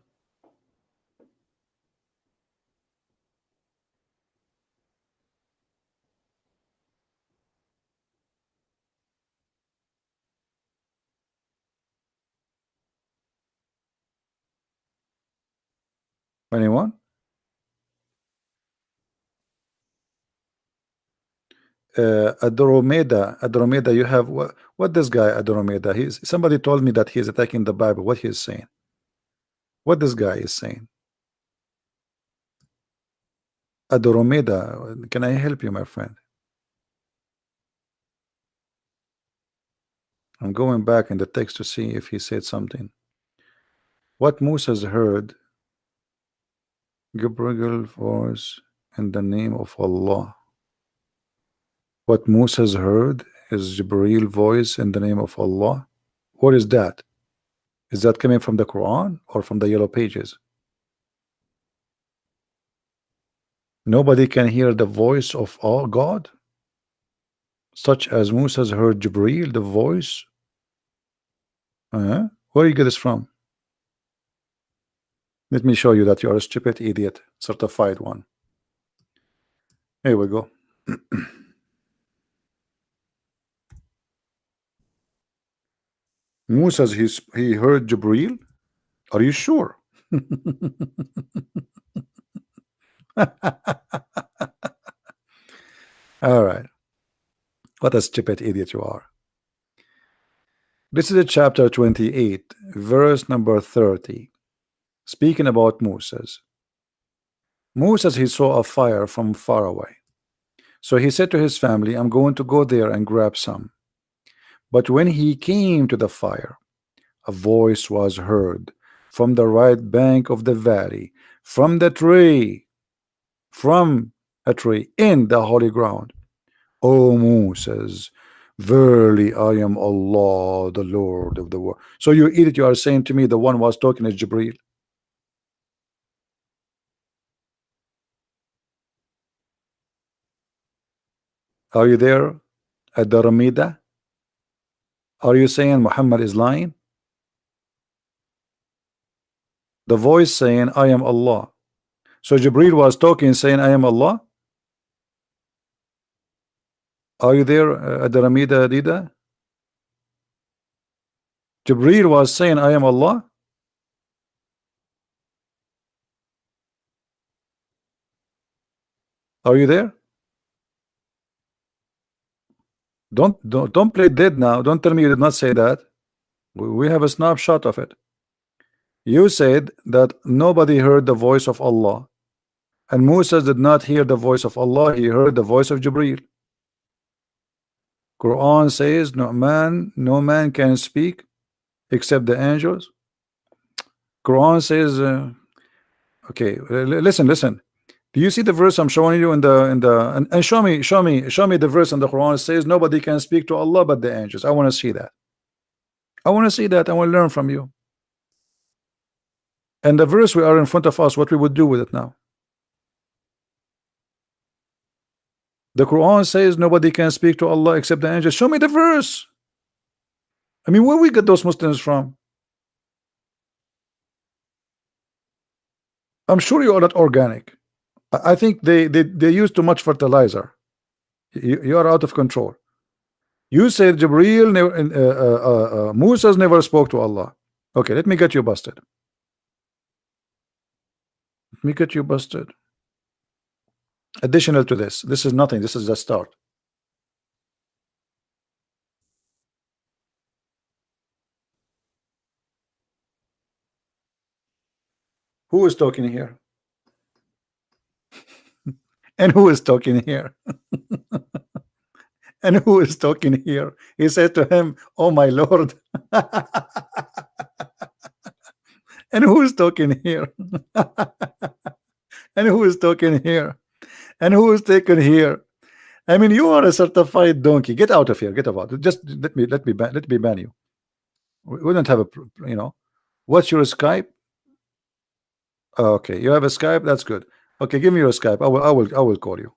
Anyone? Andromeda, you have what this guy Andromeda? Somebody told me that he's attacking the Bible. What he's saying? What this guy is saying? Adoromeda, can I help you, my friend? I'm going back in the text to see if he said something. What Moses heard, Gabriel voice in the name of Allah. What Moses heard is Jibreel voice in the name of Allah. What is that? Is that coming from the Quran or from the yellow pages? Nobody can hear the voice of all God, such as Moses heard Jibreel, the voice. Where you get this from? Let me show you that you are a stupid idiot, certified one. Here we go. Moses, he heard Jibreel. Are you sure? All right. What a stupid idiot you are. This is a chapter 28, verse number 30. Speaking about Moses. Moses, he saw a fire from far away. So he said to his family, I'm going to go there and grab some. But when he came to the fire, a voice was heard from the right bank of the valley, from a tree in the holy ground. O Moses, verily I am Allah, the Lord of the world. So you idiot, you are saying to me the one was talking is Jibreel. Are you there at the Ramida? Are you saying Muhammad is lying? The voice saying I am Allah. So Jibreel was talking saying I am Allah. Are you there at the Ramida Dida? Jibreel was saying I am Allah. Are you there? Don't play dead now. Don't tell me you did not say that. We have a snapshot of it. You said that nobody heard the voice of Allah, and Moses did not hear the voice of Allah. He heard the voice of Jibreel. Quran says no man can speak except the angels. Quran says okay, listen. Do you see the verse I'm showing you in the and show me the verse in the Quran says nobody can speak to Allah but the angels. I want to see that. I want to see that. I want to learn from you. And the verse we are in front of us, what we would do with it now. The Quran says nobody can speak to Allah except the angels. Show me the verse. I mean, where we get those Muslims from? I'm sure you are not organic. I think they use too much fertilizer. You are out of control. You said Jibreel never, Moses never spoke to Allah. Okay, let me get you busted. Let me get you busted. Additional to this is nothing. This is the start. Who is talking here? And who is talking here? And who is talking here? He said to him, oh my Lord. And who is talking here? And who is talking here? And who is taken here? I mean, you are a certified donkey. Get out of here. Get out. Just let me ban you. We don't have a, you know. What's your Skype? Okay, you have a Skype. That's good. Okay, give me your Skype. I will call you.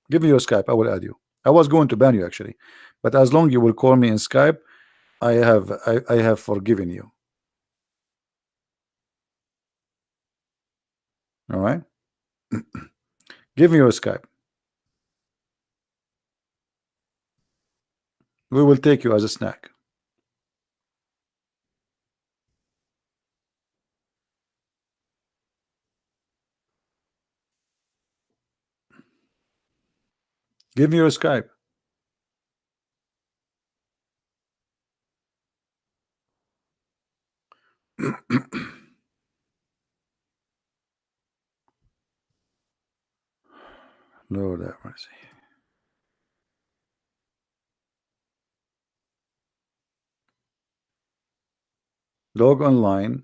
Give me your Skype. I will add you. I was going to ban you actually, but as long you will call me in Skype, I have forgiven you. All right. Give me your Skype. We will take you as a snack. Give me your Skype. Lord have mercy. Log online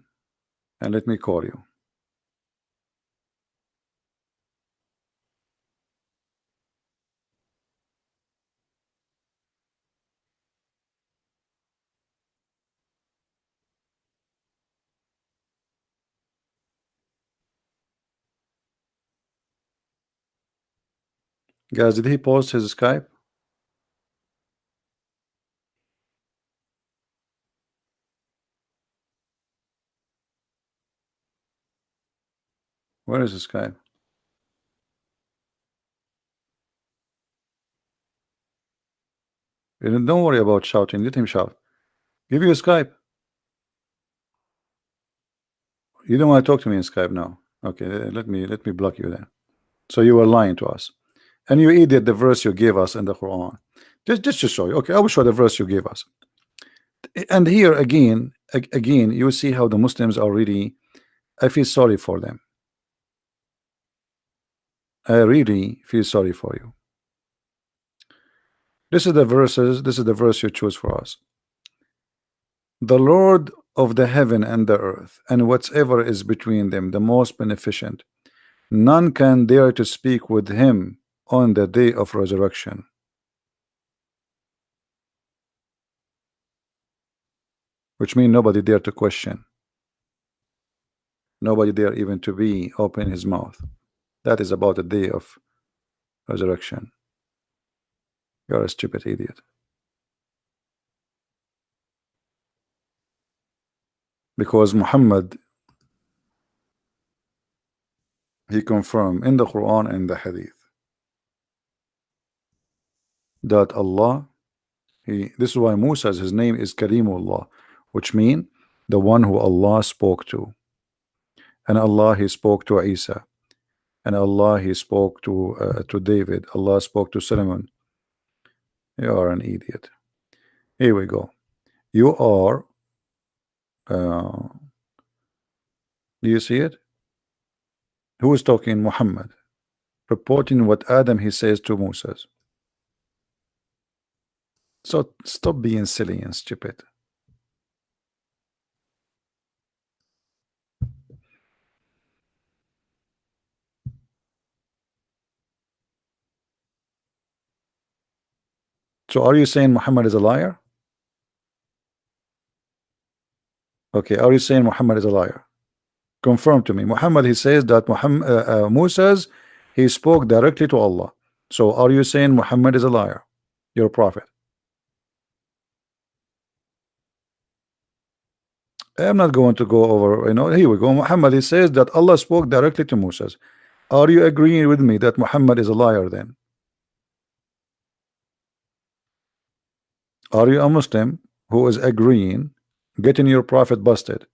and let me call you. Guys, did he post his Skype? Where is his Skype? Don't worry about shouting. Let him shout. Give you a Skype. You don't want to talk to me in Skype now. Okay, let me block you then. So you were lying to us, and you idiot. The verse you gave us in the Quran, just to show you. Okay, I will show the verse you gave us. And here again, you see how the Muslims are really. I feel sorry for them. I really feel sorry for you. This is the verses. This is the verse you choose for us. The Lord of the heaven and the earth, and whatever is between them, the most beneficent. None can dare to speak with him on the day of resurrection. Which means nobody dare to question. Nobody dare even to be open his mouth. That is about the day of resurrection. You are a stupid idiot. Because Muhammad, he confirmed in the Quran and the Hadith that Allah, this is why Musa, his name is Kalimullah, which means the one who Allah spoke to. And Allah, he spoke to Isa. And Allah, he spoke to David. Allah spoke to Solomon. You are an idiot. Here we go. You are do you see it? Who is talking? Muhammad, reporting what Adam he says to Moses. So stop being silly and stupid. So are you saying Muhammad is a liar? Okay, are you saying Muhammad is a liar? Confirm to me. Muhammad, he says that Moses, he spoke directly to Allah. So are you saying Muhammad is a liar? Your prophet. I'm not going to go over, here we go. Muhammad, he says that Allah spoke directly to Moses. Are you agreeing with me that Muhammad is a liar then? Are you a Muslim who is agreeing, getting your prophet busted?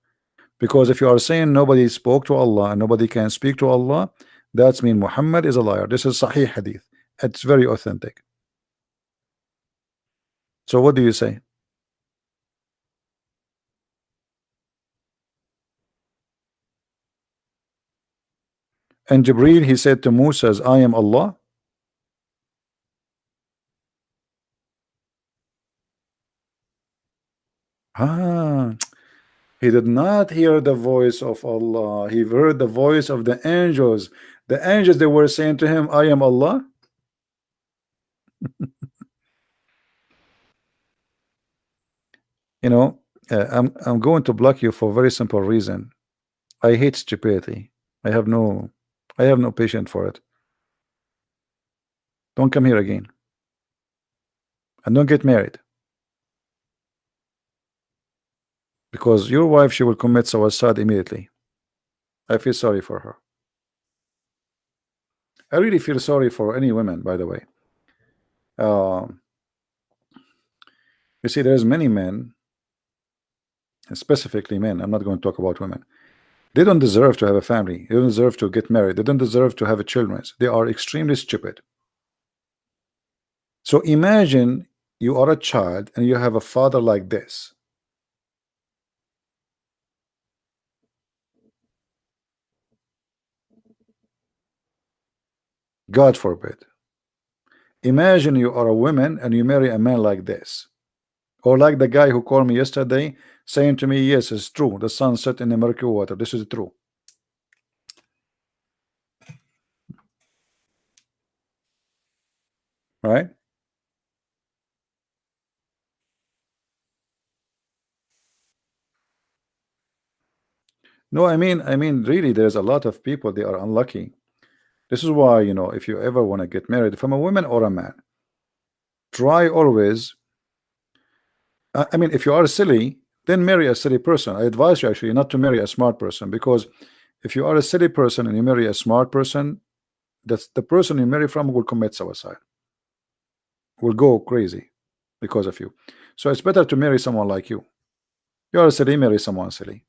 Because if you are saying nobody spoke to Allah and nobody can speak to Allah, that's mean Muhammad is a liar. This is Sahih Hadith. It's very authentic. So what do you say? And Jibreel, he said to Moses, I am Allah. Ah, he did not hear the voice of Allah. He heard the voice of the angels. The angels, they were saying to him, I am Allah. I'm going to block you for a very simple reason. I hate stupidity. I have no patience for it. Don't come here again. And don't get married. Because your wife, she will commit suicide immediately. I feel sorry for her. I really feel sorry for any women, by the way. You see, there's many men, specifically men. I'm not going to talk about women. They don't deserve to have a family. They don't deserve to get married. They don't deserve to have children. They are extremely stupid. So imagine you are a child and you have a father like this. God forbid. Imagine you are a woman and you marry a man like this, or like the guy who called me yesterday saying to me, yes, it's true, the sun set in the murky water. This is true. Right? No, I mean really there's a lot of people, they are unlucky. This is why, you know, if you ever want to get married from a woman or a man, try always, I mean, if you are silly, then marry a silly person. I advise you actually not to marry a smart person, because if you are a silly person and you marry a smart person, that's the person you marry from will commit suicide, will go crazy because of you. So it's better to marry someone like you. You are silly, marry someone silly.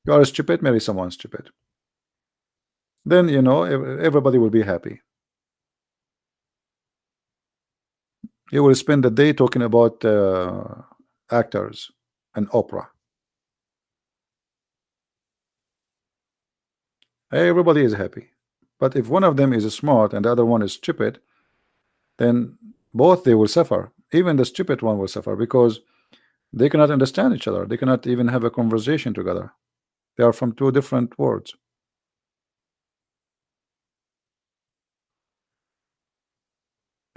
You are stupid, marry someone stupid. Then you know everybody will be happy. You will spend the day talking about actors and opera. Everybody is happy. But if one of them is smart and the other one is stupid, then both they will suffer. Even the stupid one will suffer because they cannot understand each other. They cannot even have a conversation together. They are from two different worlds.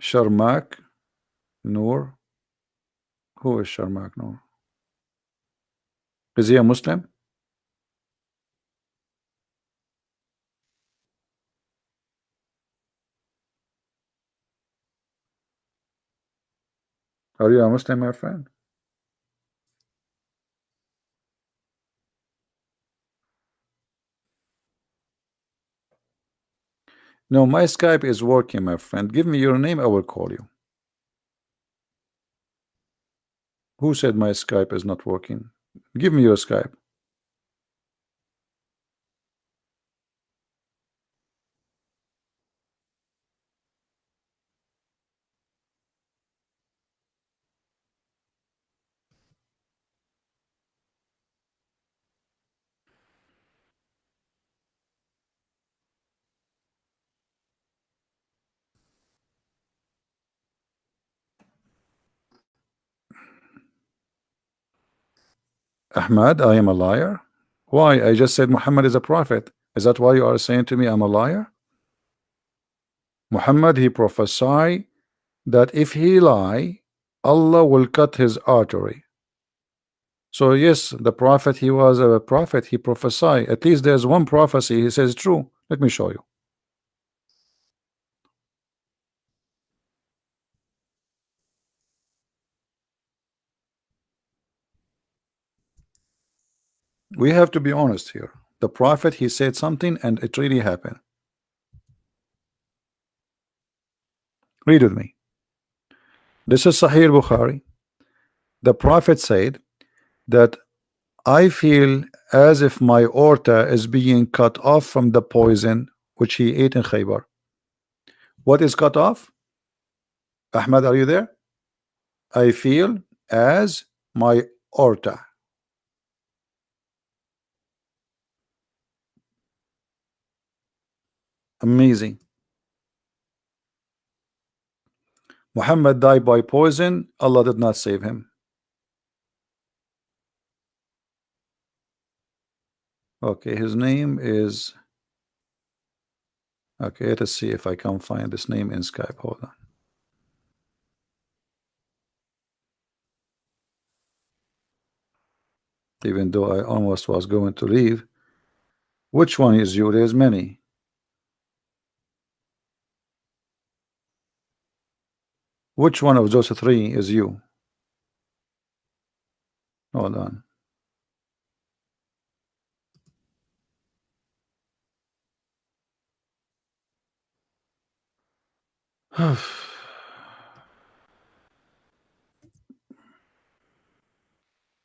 Sharmak Noor. Who is Sharmak Noor? Is he a Muslim? Are you a Muslim, my friend? No, my Skype is working, my friend. Give me your name, I will call you. Who said my Skype is not working? Give me your Skype. Ahmad, I am a liar. Why? I just said Muhammad is a prophet. Is that why you are saying to me I'm a liar? Muhammad, he prophesied that if he lie, Allah will cut his artery. So yes, the prophet, he was a prophet, he prophesied. At least there's one prophecy he says true. Let me show you. We have to be honest here. The prophet, he said something and it really happened. Read with me. This is Sahih Bukhari. The prophet said that I feel as if my aorta is being cut off from the poison which he ate in Khaybar. What is cut off? Ahmad, are you there? I feel as my aorta. Amazing. Muhammad died by poison. Allah did not save him. Okay, his name is, okay, let us see if I can find this name in Skype. Hold on. Even though I almost was going to leave. Which one is you? There's many. Which one of those three is you? Hold on.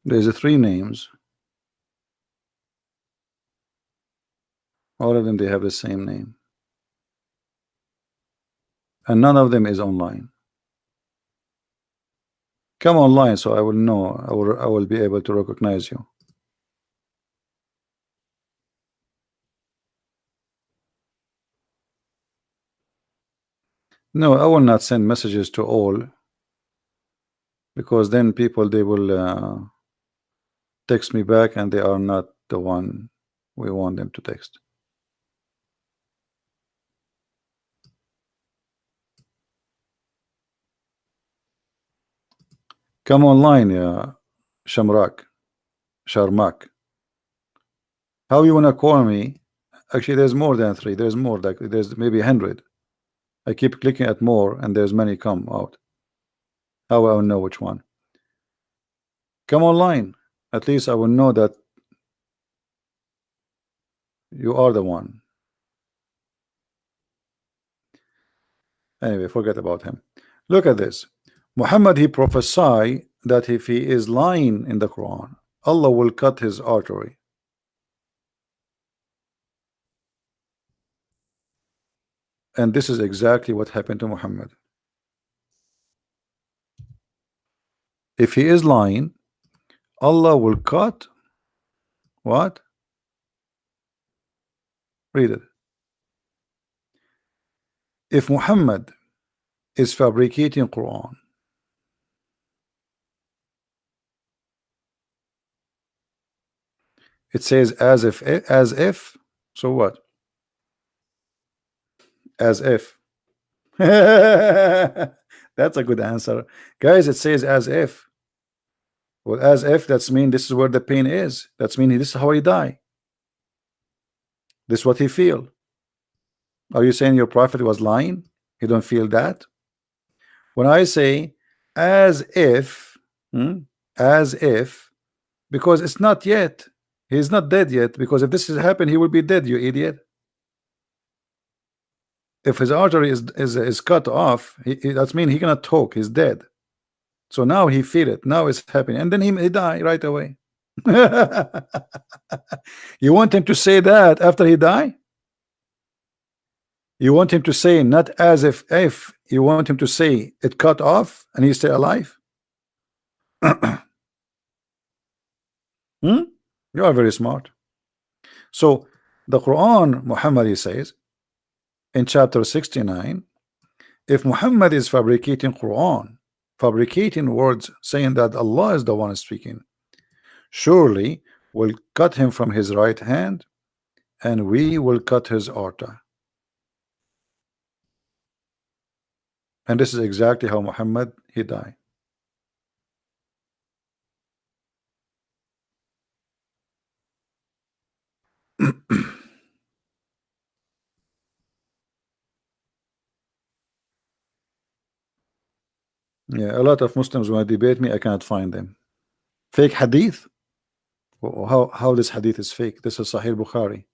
There's three names. All of them, they have the same name. And none of them is online. Come online so I will know. I will be able to recognize you. No, I will not send messages to all, because then people, they will text me back and they are not the one we want them to text. Come online, Shamrak, Sharmak. How you wanna call me? Actually, there's more than 3. There's more, like there's maybe 100. I keep clicking at more, and there's many come out. How I will know which one? Come online. At least I will know that you are the one. Anyway, forget about him. Look at this. Muhammad, he prophesied that if he is lying in the Quran, Allah will cut his artery. And this is exactly what happened to Muhammad. If he is lying, Allah will cut what? Read it. If Muhammad is fabricating Quran, it says as if. So what? As if. That's a good answer, guys. It says as if. Well, as if, that's mean this is where the pain is. That's mean this is how he die. This is what he feel. Are you saying your prophet was lying? You don't feel that? When I say as if, as if, because it's not yet. He's not dead yet, because if this has happened, he will be dead, you idiot. If his artery is cut off, that means he cannot talk, he's dead. So now he feel it, now it's happening, and then he die right away. You want him to say that after he die? You want him to say not as if you want him to say it cut off and he's still alive? You are very smart. So the Quran, Muhammad says in chapter 69, if Muhammad is fabricating Quran, fabricating words saying that Allah is the one speaking, surely we'll cut him from his right hand and we will cut his aorta. And this is exactly how Muhammad he died. Yeah, a lot of Muslims when they debate me, I cannot find them. Fake hadith? How this hadith is fake? This is Sahih Bukhari.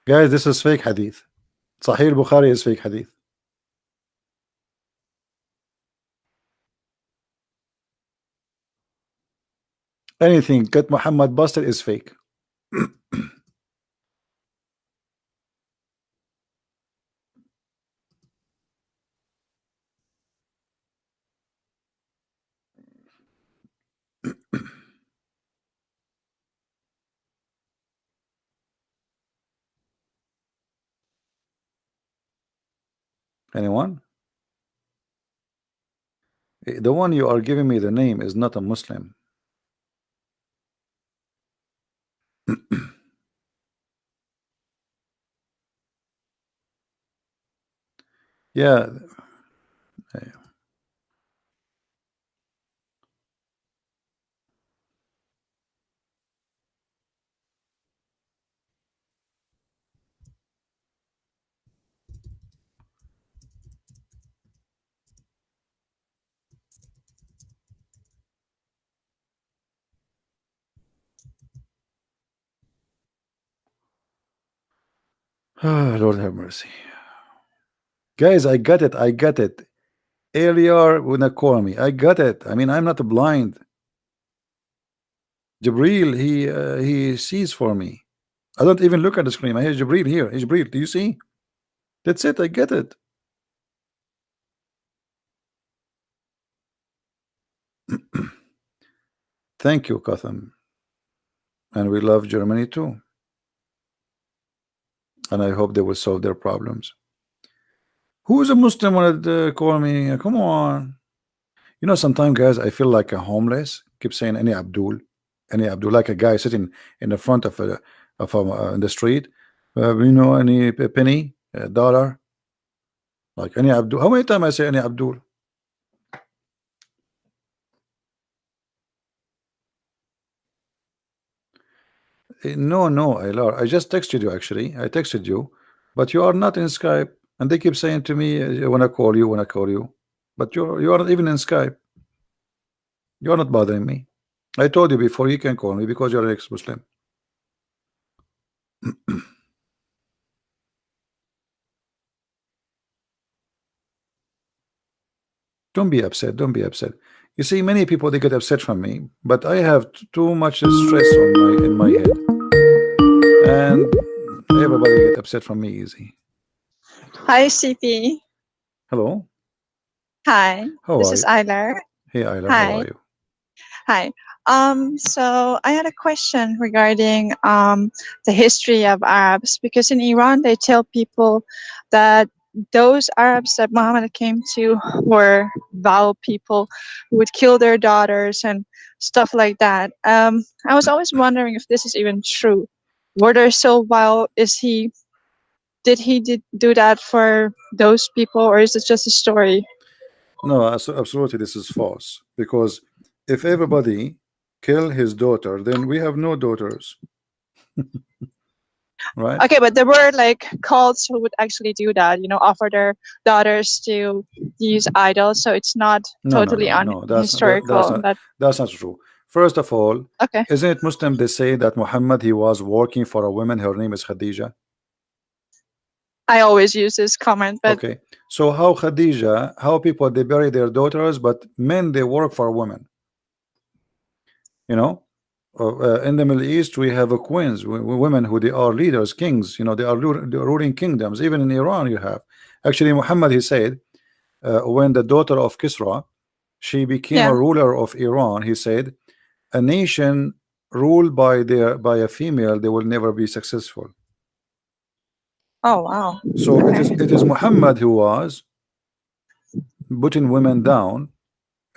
Guys, this is fake hadith. Sahih Bukhari is fake hadith. Anything get Muhammad busted is fake. Anyone? The one you are giving me the name is not a Muslim. Yeah. Lord have mercy. Guys, I got it. I got it. Earlier when they call me, I got it. I mean, I'm not blind. Jibril, he sees for me. I don't even look at the screen. I hear Jibril here. Hey, Jibril, do you see? That's it. I get it. Thank you, Katham. And we love Germany too. And I hope they will solve their problems. Who's a Muslim wanted to call me? Come on. You know, sometimes, guys, I feel like a homeless. Keep saying any Abdul, like a guy sitting in the front of in the street. You know, any penny, a dollar, like any Abdul. How many times I say any Abdul? No, no, I just texted you actually. I texted you, but you are not in Skype, and they keep saying to me, "I want to call you, want to call you," but you are not even in Skype. You are not bothering me. I told you before you can call me because you're an ex-Muslim. Don't be upset. Don't be upset. You see, many people they get upset from me, but I have too much stress on in my head, and everybody get upset from me easy.
Hi, CP.
Hello.
Hi.
How
This
are
is
you?
Eiler.
Hey, Ayla. How
Hi.
are you?
Hi. So I had a question regarding the history of Arabs, because in Iran they tell people that those Arabs that Muhammad came to were vile people who would kill their daughters and stuff like that. I was always wondering if this is even true. Were they so vile? Did he do that for those people, or is it just a story?
No, absolutely, this is false. Because if everybody kill his daughter, then we have no daughters, right?
Okay, but there were like cults who would actually do that, offer their daughters to these idols. So it's not
No, no,
totally
no, no.
unhistorical.
That's not true. First of all,
Okay,
isn't it Muslim they say that Muhammad he was working for a woman, her name is Khadija?
I always use this comment, but
Okay. So how people they bury their daughters, but men they work for women, you know? In the Middle East, we have queens, women who they are leaders, kings. You know, they are ruling kingdoms. Even in Iran, you have. Actually, Muhammad he said, when the daughter of Kisra, she became a
yeah.
ruler of Iran. He said, a nation ruled by a female, they will never be successful.
Oh wow.
So
Okay.
it is Muhammad who was putting women down,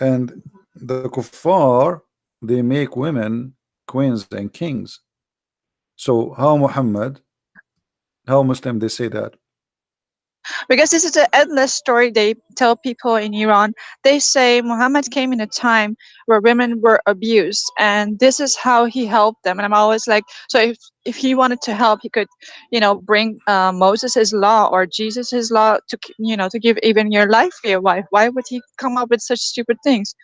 and the kuffar they make women queens and kings. So how Muslim they say that?
Because this is an endless story they tell people in Iran. They say Muhammad came in a time where women were abused, and this is how he helped them. And I'm always like, so if he wanted to help, he could, bring Moses his law or Jesus his law to give even your life for your wife. Why would he come up with such stupid things?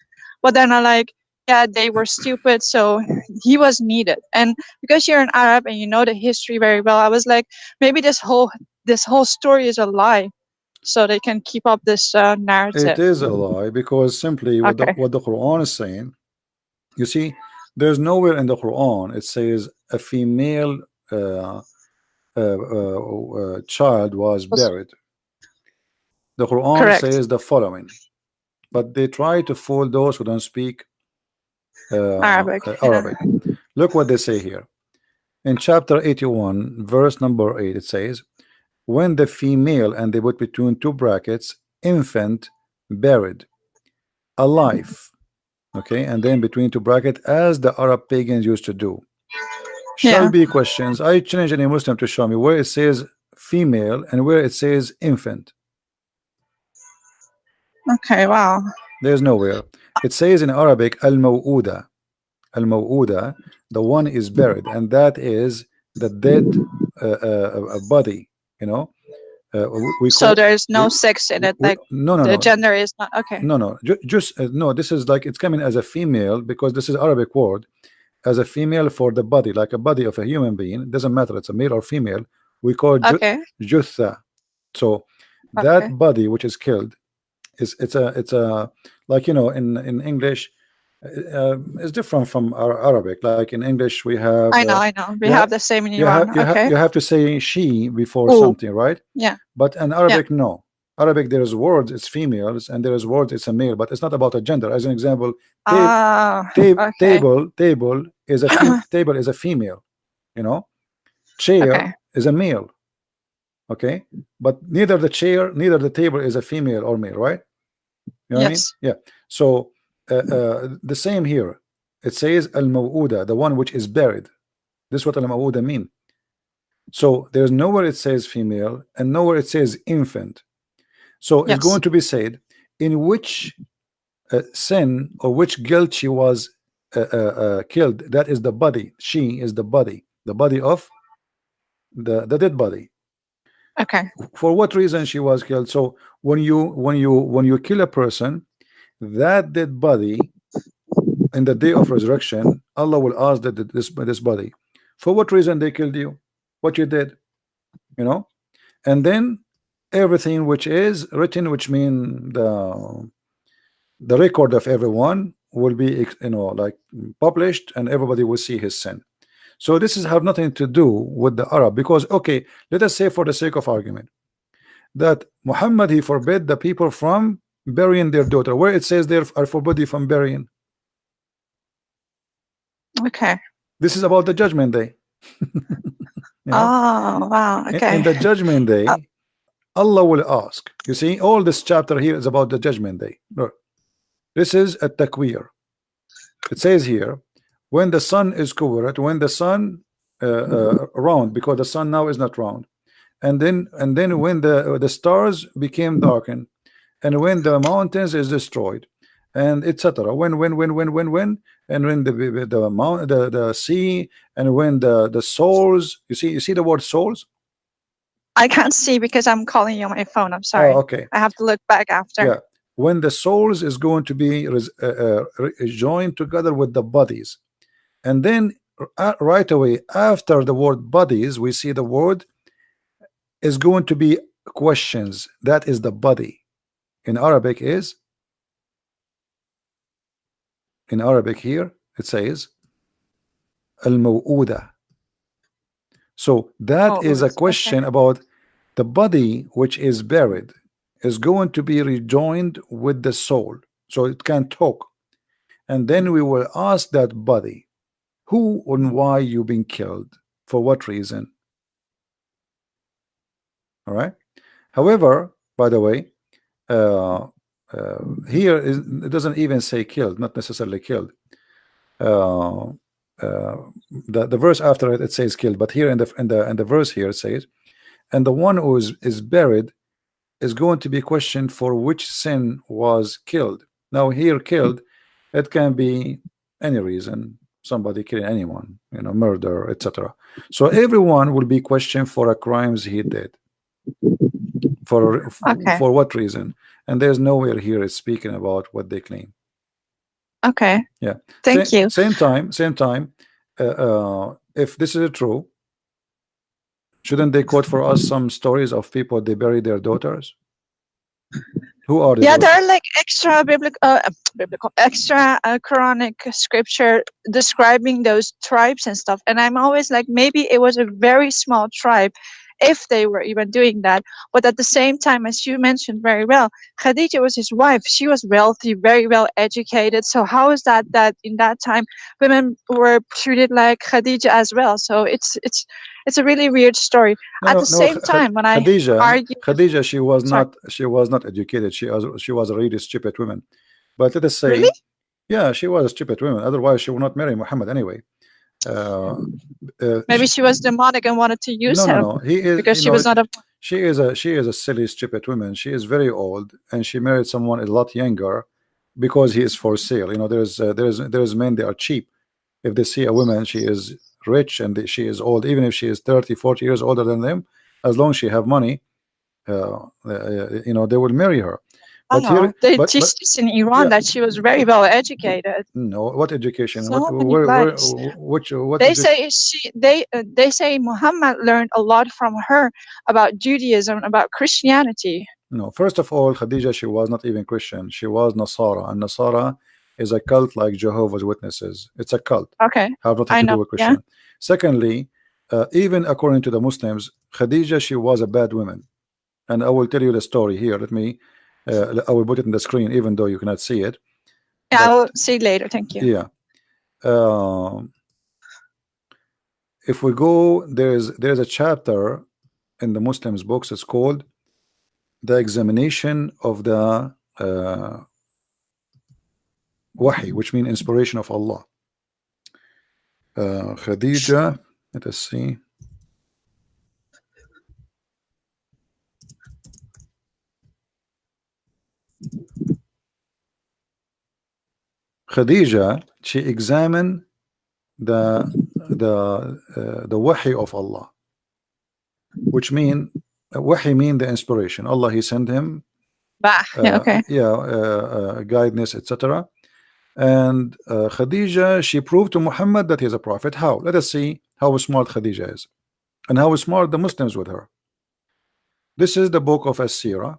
But then I like, yeah, they were stupid, so he was needed. And because you're an Arab and you know the history very well, I was like, maybe this whole story is a lie, so they can keep up this
It
narrative.
is a lie because simply
Okay.
what the Quran is saying. You see, there's nowhere in the Quran it says a female child was buried. The Quran
Correct.
says the following, but they try to fool those who don't speak
Arabic. Yeah.
Arabic. Look what they say here in chapter 81, verse number 8. It says, when the female, and they put between two brackets, infant buried alive, okay, and then between two brackets, as the Arab pagans used to do, shall
Yeah.
be questions. I challenge any Muslim to show me where it says female and where it says infant.
Okay. Wow.
There's nowhere. It says in Arabic al-maw'uda. Al-maw'uda, the one is buried, and that is the dead body, you know. We
So
call
there's
we,
no sex in it,
we
like
no no
the
no
gender is not okay.
no no just no, this is like it's coming as a female because this is Arabic word as a female for the body, like a body of a human being. It doesn't matter it's a male or female. We call
Okay.
jutha. So that
Okay.
body which is killed is it's a like in English is different from our Arabic. Like in English we have
I know. We
you have
have the same in Iran. Okay.
you have to say she before
Ooh.
something, right?
Yeah.
But in
Yeah.
Arabic, no. Arabic, there is words it's females and there is words it's a male, but it's not about a gender. As an example,
Ah. Okay.
table is a table is a female, you know. Chair
Okay.
is a male. Okay, but neither the chair, neither the table is a female or male, right? You know what I mean?
Yes.
Yeah. So the same here. It says al-maw'uda, the one which is buried. This is what al-maw'uda mean. So there's nowhere it says female and nowhere it says infant. So it's going
Yes.
to be said in which sin or which guilt she was killed. That is the body. She is the body of the dead body.
Okay.
For what reason she was killed? So when you kill a person, that dead body in the day of resurrection, Allah will ask that this body, for what reason they killed you, what you did, you know, and then everything which is written, which mean the record of everyone will be, you know, like published, and everybody will see his sin. So this is have nothing to do with the Arab, because okay, let us say for the sake of argument that Muhammad, he forbid the people from burying their daughter, where it says they are forbidden from burying.
Okay.
This is about the judgment day. You know?
Oh, wow. Okay.
In the judgment day, Allah will ask. You see, all this chapter here is about the judgment day. Look, this is a takwir. It says here, when the sun is covered, when the sun round, because the sun now is not round, and then when the stars became darkened, and when the mountains is destroyed, and etc. When, and when the sea, and when the souls, you see the word souls.
I can't see because I'm calling you on my phone. I'm sorry.
Oh, okay.
I have to look back after.
Yeah. When the souls is going to be joined together with the bodies, and then right away after the word bodies, we see the word is going to be questions. That is the body. In Arabic is, in Arabic here it says al-maw'uda. So that is a question, okay, about the body which is buried is going to be rejoined with the soul, so it can talk, and then we will ask that body, who and why you been killed, for what reason. All right. However, by the way, here it doesn't even say killed, not necessarily killed. The verse after it says killed, but here in the verse here it says, and the one who is buried is going to be questioned for which sin was killed. Now here killed, it can be any reason, somebody killing anyone, you know, murder, etc. So everyone will be questioned for a crimes he did. For what reason? And there's nowhere here it's speaking about what they claim.
Okay.
Yeah.
Thank you.
Same time. If this is true, shouldn't they quote for us some stories of people they bury their daughters? Who are they?
Yeah, there are like extra extra Quranic scripture describing those tribes and stuff. And I'm always like, maybe it was a very small tribe, if they were even doing that. But at the same time, as you mentioned very well, Khadija was his wife. She was wealthy, very well educated. So how is that in that time women were treated like Khadija as well? So it's a really weird story. At the same time, when
Khadija,
I argue,
Khadija, she was not educated. She was a really stupid woman. But let us say,
really?
Yeah, she was a stupid woman. Otherwise, she would not marry Muhammad anyway.
Maybe she was demonic and wanted to use him.
No. He is,
because she was not a.
She is a silly, stupid woman. She is very old, and she married someone a lot younger because he is for sale. You know, there's men, they are cheap. If they see a woman, she is rich and she is old, even if she is 30, 40 years older than them, as long as she have money, you know, they will marry her. But here,
they teach this in Iran, that she was very well educated.
No, what education?
So
What
they say they say Muhammad learned a lot from her about Judaism, about Christianity.
No, first of all, Khadija, she was not even Christian. She was Nasara, and Nasara is a cult like Jehovah's Witnesses. It's a cult.
Okay,
have nothing to do with Christian.
Yeah.
Secondly, even according to the Muslims, Khadija, she was a bad woman, and I will tell you the story here. Let me. I will put it in the screen, even though you cannot see it.
Yeah, I will see it later. Thank you.
Yeah. If we go, there's a chapter in the Muslims books is called the examination of the wahi, which means inspiration of Allah. Khadija, let us see. Khadija, she examined the wahi of Allah, which mean wahi mean the inspiration. Allah, he sent him
Okay.
guidance, etc. And Khadija, she proved to Muhammad that he's a prophet. How? Let us see how smart Khadija is and how smart the Muslims with her. This is the book of As-Sirah.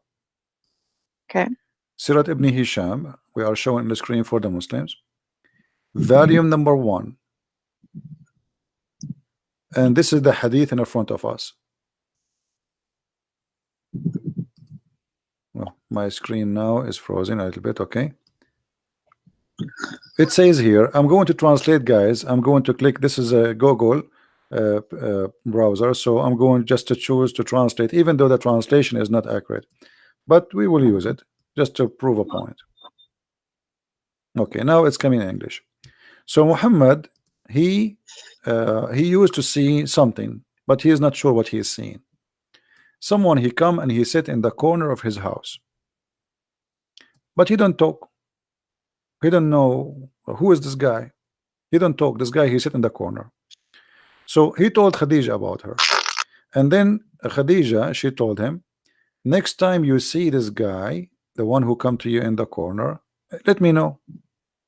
Okay.
Sirat ibn Hisham, we are showing on the screen for the Muslims. Volume number 1. And this is the hadith in front of us. Well, my screen now is frozen a little bit. Okay. It says here, I'm going to translate, guys. I'm going to click. This is a Google browser, so I'm going just to choose to translate, even though the translation is not accurate, but we will use it just to prove a point. Okay, now it's coming in English. So Muhammad, he used to see something, but he is not sure what he is seeing. Someone, he come and he sit in the corner of his house, but he don't talk. He don't know who is this guy. He don't talk. This guy, he sit in the corner. So he told Khadija about her, and then Khadija, she told him, next time you see this guy, the one who come to you in the corner, let me know.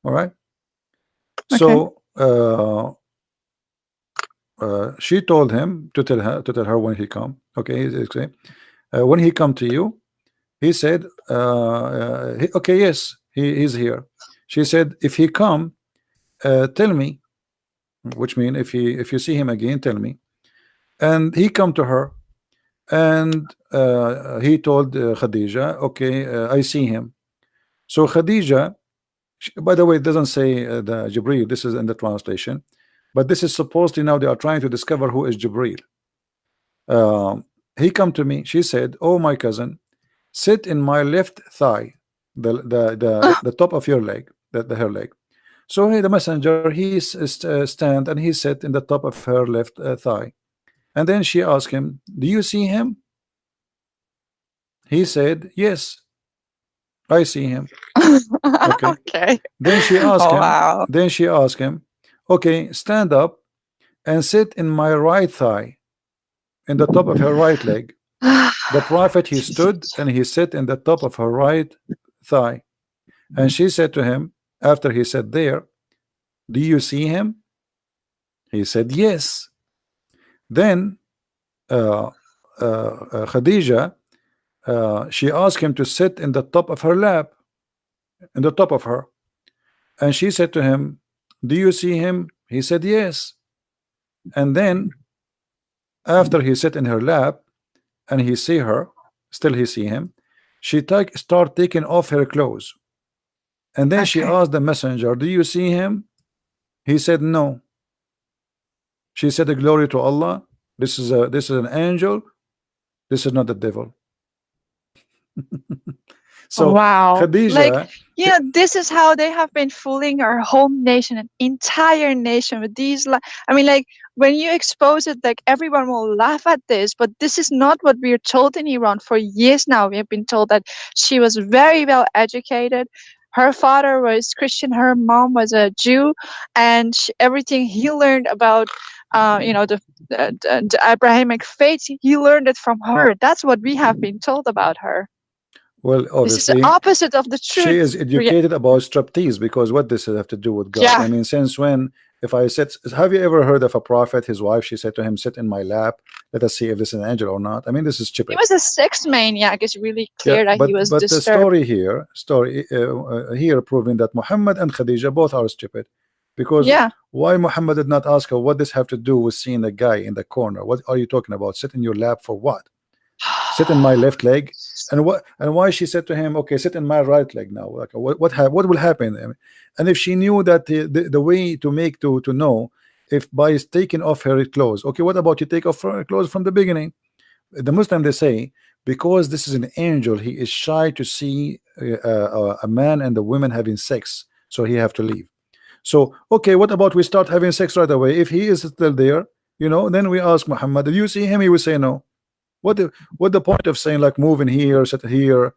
All right. Okay. So she told him to tell her when he come. Okay, when he come to you, he said, okay, yes, he's here. She said, if he come, tell me, which means if you see him again, tell me. And he come to her, and he told Khadija, okay, I see him. So Khadija, by the way, it doesn't say the Jibreel. This is in the translation, but this is supposedly now they are trying to discover who is Jibreel. He come to me. She said, oh, my cousin, sit in my left thigh, the top of your leg, her leg. So the messenger, he stand and he sat in the top of her left thigh. And then she asked him, do you see him? He said, yes, I see him. Okay.
Okay.
Then she asked him.
Wow.
Then she asked him, okay, stand up and sit in my right thigh, in the top of her right leg. The prophet, he stood and he sat in the top of her right thigh. And she said to him, after he sat there, do you see him? He said, yes. Then Khadija, she asked him to sit in the top of her lap, in the top of her. And she said to him, do you see him? He said, yes. And then after he sat in her lap and he see her, still he see him, she start taking off her clothes. And then she asked the messenger, do you see him? He said, no. She said, the glory to Allah. This is an angel. This is not the devil. So
wow.
Khadija,
like, yeah, this is how they have been fooling our whole nation, an entire nation with these. I mean, like, when you expose it, like, everyone will laugh at this, but this is not what we are told in Iran. For years now, we have been told that she was very well educated. Her father was Christian, her mom was a Jew, and everything he learned about, the Abrahamic faith, he learned it from her. That's what we have been told about her.
Well, obviously,
this is the opposite of the truth.
She is educated about striptease, because what does it have to do with God?
Yeah.
I mean, since when? If I said, have you ever heard of a prophet? His wife, she said to him, sit in my lap. Let us see if this is an angel or not. I mean, this is stupid.
He was a sex maniac. It's really clear that he was disturbed.
The story here proving that Muhammad and Khadija both are stupid. Because why Muhammad did not ask her, what does have to do with seeing a guy in the corner? What are you talking about? Sit in your lap for what? Sit in my left leg. And why she said to him, okay, sit in my right leg now. Like, what will happen? And if she knew that the way to know if by taking off her clothes, okay, what about you take off her clothes from the beginning? the Muslim, they say, because this is an angel, he is shy to see a man and a woman having sex, so he have to leave. So okay, what about we start having sex right away? If he is still there, you know, then we ask Muhammad, did you see him? He will say no. What the point of saying like moving here, sit here?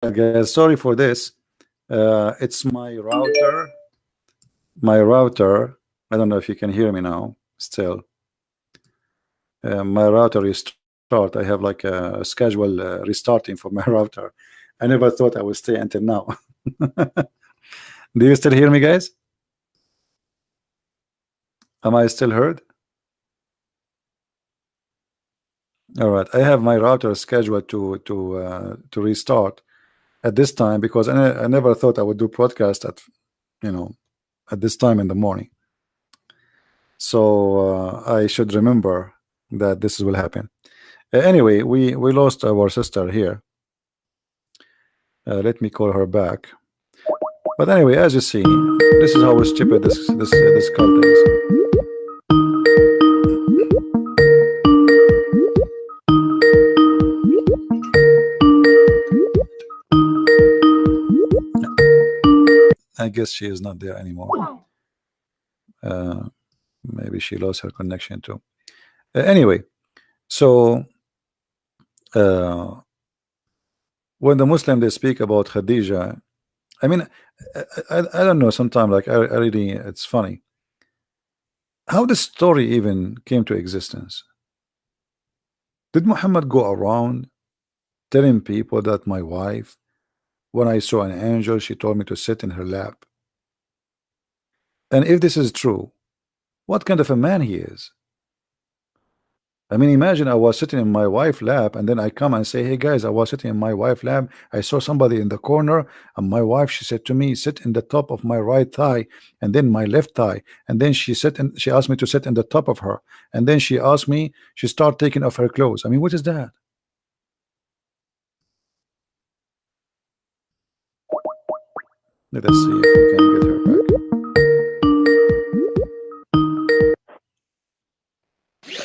Guys, sorry for this. It's my router. My router. I don't know if you can hear me now. Still, my router is start. I have like a schedule restarting for my router. I never thought I would stay until now. Do you still hear me, guys? Am I still heard? All right. I have my router scheduled to restart at this time because I never thought I would do broadcast at, you know, at this time in the morning. So I should remember that this will happen. Anyway, we lost our sister here. Let me call her back. But anyway, as you see, this is how stupid this cult is. I guess she is not there anymore. Maybe she lost her connection too. Anyway, so when the Muslim they speak about Khadija, I mean, I don't know. Sometimes, like I really, it's funny how the story even came to existence. Did Muhammad go around telling people that my wife, when I saw an angel, she told me to sit in her lap? And if this is true, what kind of a man he is? I mean, imagine I was sitting in my wife's lap, and then I come and say, hey guys, I was sitting in my wife's lap. I saw somebody in the corner, and my wife, she said to me, sit in the top of my right thigh, and then my left thigh. And then she asked me to sit in the top of her. And then she asked me, she started taking off her clothes. I mean, what is that? Let us see if we can get her back.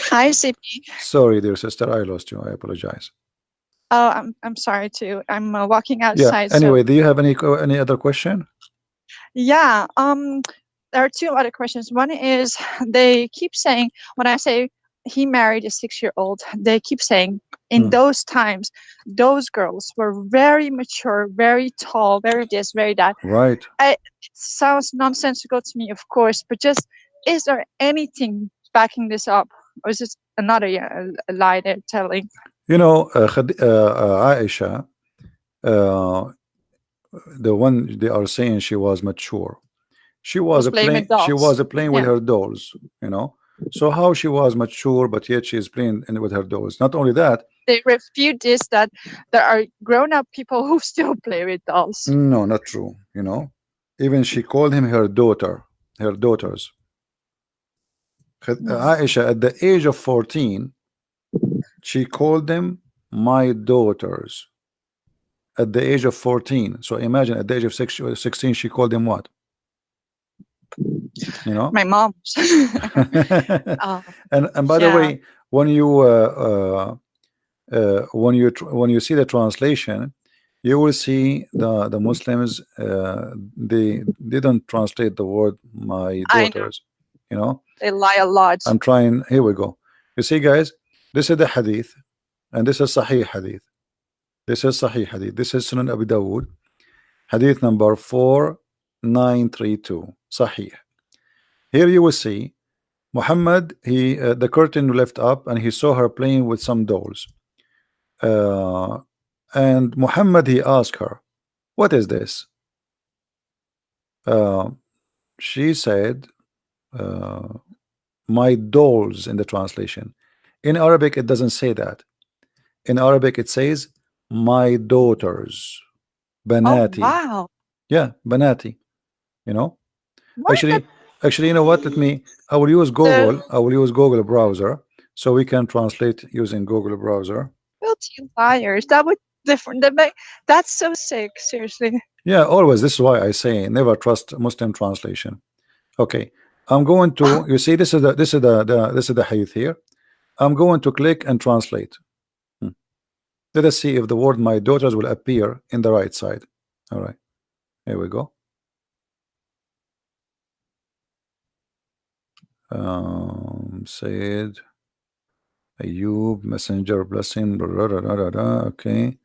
Hi, CP.
Sorry, dear sister, I lost you. I apologize.
Oh, I'm sorry too. I'm walking
Yeah.
outside.
Anyway,
So
do you have any other question?
yeah. There are two other questions. One is they keep saying when I say he married a 6-year-old, they keep saying in those times, those girls were very mature, very tall, very this, very that.
Right.
It sounds nonsensical to me, of course, but just is there anything backing this up, or is this another a lie they're telling?
You know, Aisha, the one they are saying she was mature. She was playing. She was playing with her dolls. You know. So how she was mature, but yet she is playing with her dolls. Not only that,
they refute this that there are grown-up people who still play with dolls.
No, not true. You know, Even she called him her daughter, her daughters. Aisha, at the age of 14, she called them my daughters. At the age of 14. So imagine at the age of 16, she called them what? You know?
My mom.
And by the way, when you when you see the translation, you will see the Muslims they didn't translate the word my daughters. You know,
they lie a lot.
I'm trying. Here we go. You see, guys, this is the hadith, and this is Sahih hadith. This is Sahih hadith. This is Sunan Abi Dawood, hadith number 4932. Sahih. Here you will see Muhammad. He the curtain left up, and he saw her playing with some dolls. And Muhammad, he asked her, "What is this?" She said, "My dolls." In the translation, in Arabic, it doesn't say that. In Arabic, it says, "My daughters." Banati.
Oh, wow.
Yeah, banati. You know,
What
actually, you know what? I will use Google. I will use Google browser, so we can translate using Google browser.
Guilty liars. That would different. That's so sick. Seriously.
Yeah, always. This is why I say never trust Muslim translation. Okay, I'm going to. You see, this is the hadith here. I'm going to click and translate. Let us see if the word "my daughters" will appear in the right side. All right, here we go. Said Ayub, messenger, blessing. Okay,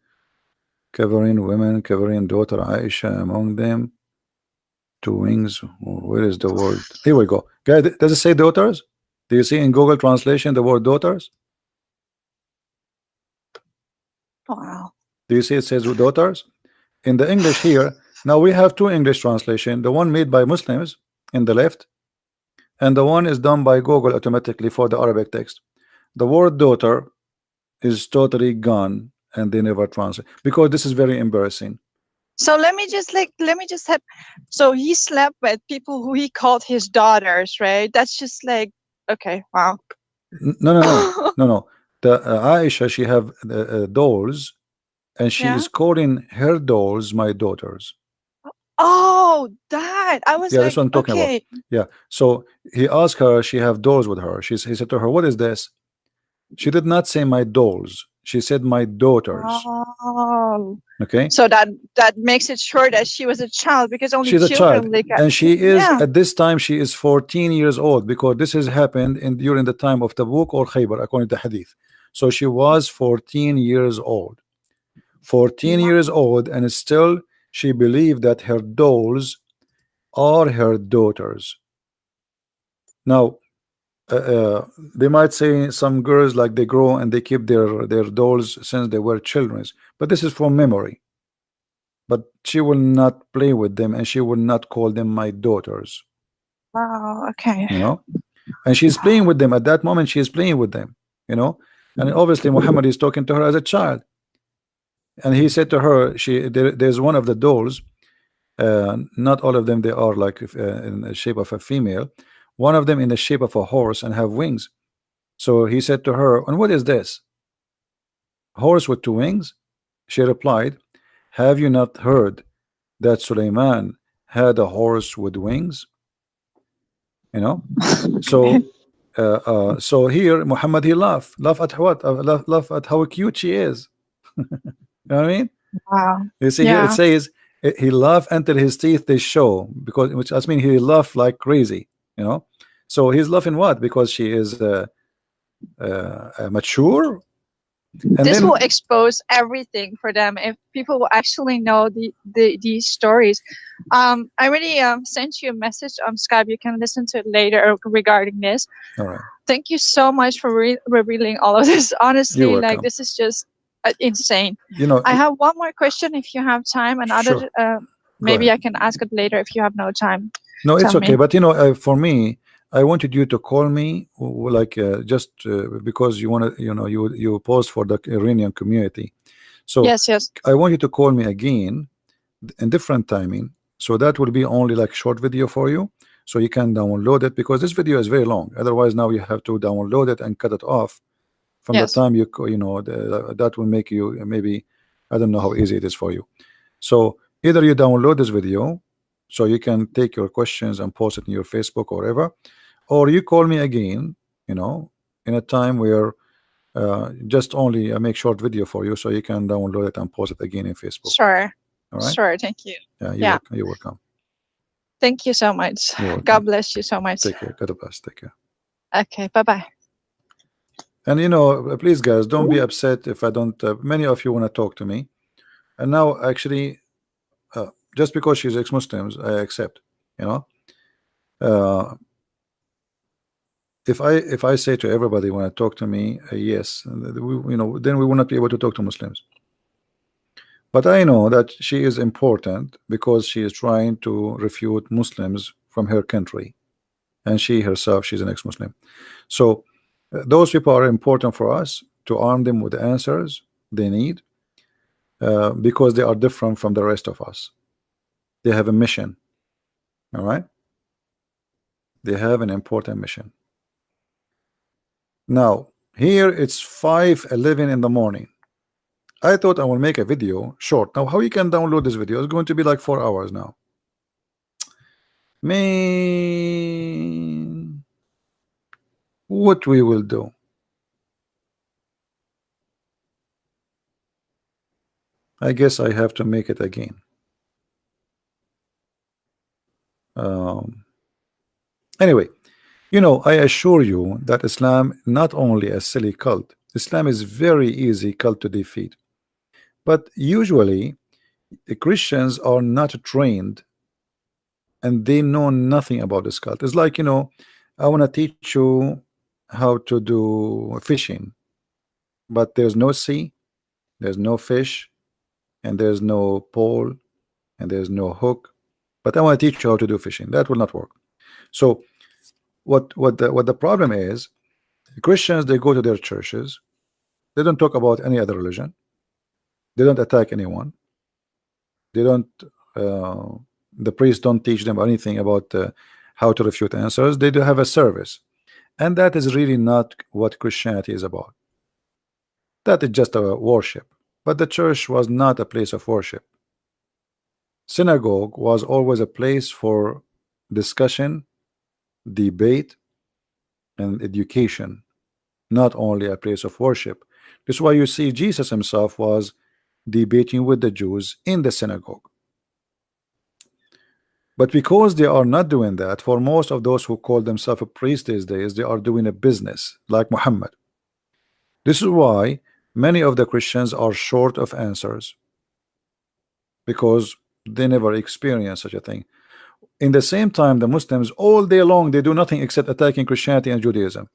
covering women, covering daughter Aisha among them. Two wings. Where is the word? Here we go. Guys, does it say daughters? Do you see in Google translation the word daughters?
Wow.
Do you see it says daughters? In the English here, now we have two English translation. The one made by Muslims in the left, and the one is done by Google automatically for the Arabic text. The word daughter is totally gone, and they never translate because this is very embarrassing.
So let me just have. So he slept with people who he called his daughters, right? That's just like, okay, wow.
No. The Aisha, she have dolls, and she is calling her dolls my daughters.
Oh, that I was
yeah,
like,
that's what I'm talking about. Yeah. So he asked her, she have dolls with her. He said to her, "What is this?" She did not say my dolls. She said my daughters.
Oh.
Okay.
So that makes it sure that she was a child, because only
she's a child, and she is at this time she is 14 years old, because this has happened during the time of Tabuk or Khaybar according to Hadith. So she was 14 years old. 14 years old, and still she believed that her dolls are her daughters. Now they might say some girls, like, they grow and they keep their dolls since they were children, but this is from memory. But she will not play with them, and she will not call them my daughters.
Wow. Okay.
You know, and she's playing with them at that moment. She is playing with them. You know, and obviously Muhammad is talking to her as a child, and he said to her, there's one of the dolls. Not all of them, they are like in the shape of a female. One of them in the shape of a horse and have wings. So he said to her, "And what is this? Horse with two wings?" She replied, "Have you not heard that Suleiman had a horse with wings?" You know. So so here Muhammad, he laugh at what? Laugh at how cute she is. You know what I mean?
Wow.
You see, here it says he laughed until his teeth they show, because which I mean he laughed like crazy. You know. So he's laughing what? Because she is mature. And
this will expose everything for them if people will actually know these stories. I already sent you a message on Skype. You can listen to it later regarding this.
All right.
Thank you so much for revealing all of this. Honestly, like, this is just insane.
You know,
I have one more question if you have time, and
sure.
maybe I can ask it later if you have no time.
No, it's okay. But you know, for me, I wanted you to call me, like, just because you want to, you know, you post for the Iranian community. So
yes,
I want you to call me again in different timing, So that will be only like short video for you, so you can download it, because this video is very long. Otherwise, now you have to download it and cut it off from the
Yes.
time you know that will make you maybe, I don't know how easy it is for you. So either you download this video so you can take your questions and post it in your Facebook or whatever, or you call me again, you know, in a time where just only make short video for you so you can download it and post it again in Facebook.
Sure.
All right.
Sure. Thank you.
Yeah,
Yeah.
you're welcome.
Thank you so much.
You're welcome.
God bless you so much.
Take care. God bless. Take care.
Okay. Bye-bye.
And you know, please guys, don't be upset if I don't. Many of you want to talk to me, and now actually, just because she's ex-Muslims, I accept. You know, if I say to everybody when I talk to me, yes, you know, then we will not be able to talk to Muslims. But I know that she is important because she is trying to refute Muslims from her country, and she herself, she's an ex-Muslim. So those people are important for us to arm them with the answers they need, because they are different from the rest of us. They have a mission. All right, they have an important mission. Now here it's 5:11 in the morning. I thought I will make a video short. Now how you can download this video? It's going to be like 4 hours now. Man, what we will do? I guess I have to make it again. Anyway, you know, I assure you that Islam not only a silly cult. Islam is very easy cult to defeat. But usually the Christians are not trained and they know nothing about this cult. It's like, you know, I want to teach you how to do fishing, but there's no sea, there's no fish, and there's no pole, and there's no hook. But I want to teach you how to do fishing. That will not work. So what the problem is, Christians, they go to their churches, they don't talk about any other religion, they don't attack anyone, they don't the priests don't teach them anything about how to refute answers. They do have a service, and that is really not what Christianity is about. That is just a worship. But the church was not a place of worship. Synagogue was always a place for discussion, debate, and education, not only a place of worship. This is why you see Jesus himself was debating with the Jews in the synagogue. But because they are not doing that, for most of those who call themselves a priest these days, they are doing a business like Muhammad. This is why many of the Christians are short of answers, because they never experienced such a thing. In the same time, the Muslims all day long, they do nothing except attacking Christianity and Judaism.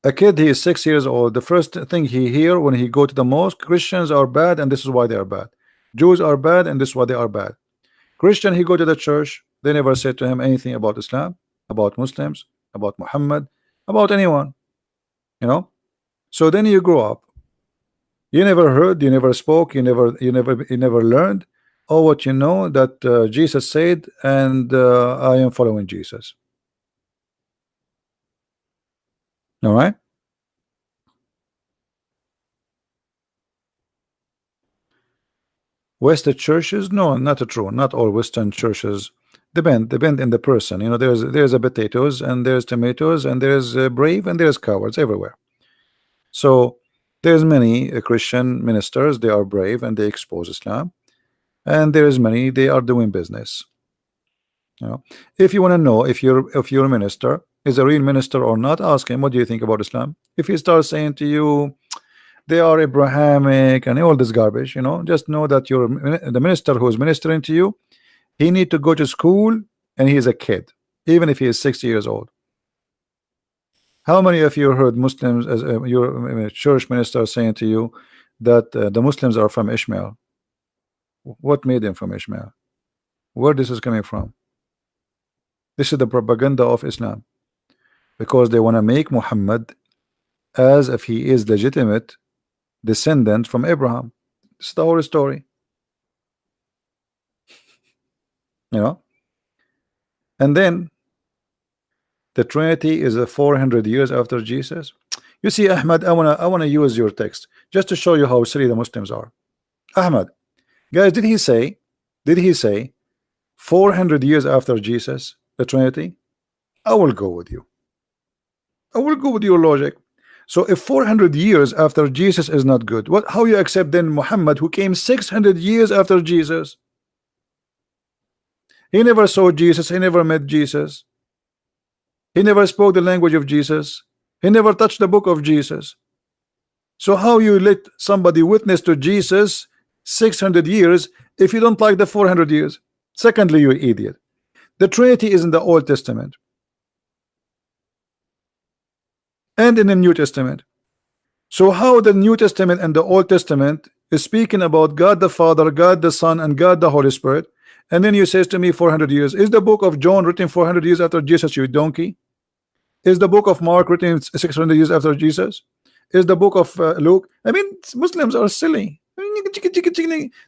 A kid, he is 6 years old, the first thing he hear when he go to the mosque, Christians are bad and this is why they are bad. Jews are bad and this is why they are bad. Christian, he go to the church, they never said to him anything about Islam, about Muslims, about Muhammad, about anyone, you know. So then you grow up, you never heard, you never spoke, you never learned. Oh, what you know that Jesus said, and I am following Jesus. All right. Western churches, no, not true. Not all Western churches. Depend in the person. You know, there's a potatoes and there's tomatoes and there's brave and there's cowards everywhere. So there's many Christian ministers, they are brave and they expose Islam, and there's many they are doing business. You know, if you want to know if your minister is a real minister or not, ask him, what do you think about Islam? If he starts saying to you they are Abrahamic and all this garbage, you know, just know that the minister who is ministering to you, he need to go to school and he is a kid, even if he is 60 years old. How many of you heard Muslims as your church minister saying to you that the Muslims are from Ishmael? What made them from Ishmael? Where this is coming from? This is the propaganda of Islam, because they want to make Muhammad as if he is legitimate descendant from Abraham. It's the whole story. you know. And then the Trinity is a 400 years after Jesus. You see, Ahmad, I wanna use your text just to show you how silly the Muslims are. Ahmad, guys, did he say 400 years after Jesus, the Trinity? I will go with you. I will go with your logic. So if 400 years after Jesus is not good, what? How you accept then Muhammad, who came 600 years after Jesus? He never saw Jesus. He never met Jesus. He never spoke the language of Jesus. He never touched the book of Jesus. So how you let somebody witness to Jesus 600 years if you don't like the 400 years? Secondly, you idiot, the Trinity is in the Old Testament and in the New Testament. So how the New Testament and the Old Testament is speaking about God the Father, God the Son, and God the Holy Spirit, and then you says to me 400 years? Is the book of John written 400 years after Jesus, you donkey? Is the book of Mark written 600 years after Jesus? Is the book of Luke? I mean, Muslims are silly.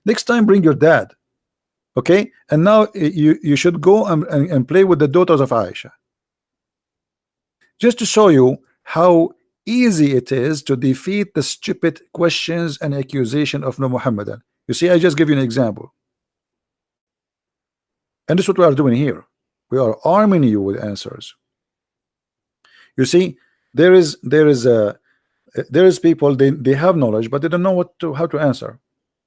Next time bring your dad, okay? And now you should go and play with the daughters of Aisha, just to show you how easy it is to defeat the stupid questions and accusation of no Mohammedan. You see, I just give you an example, and this is what we are doing here. We are arming you with answers. You see, there is people, they have knowledge, but they don't know how to answer.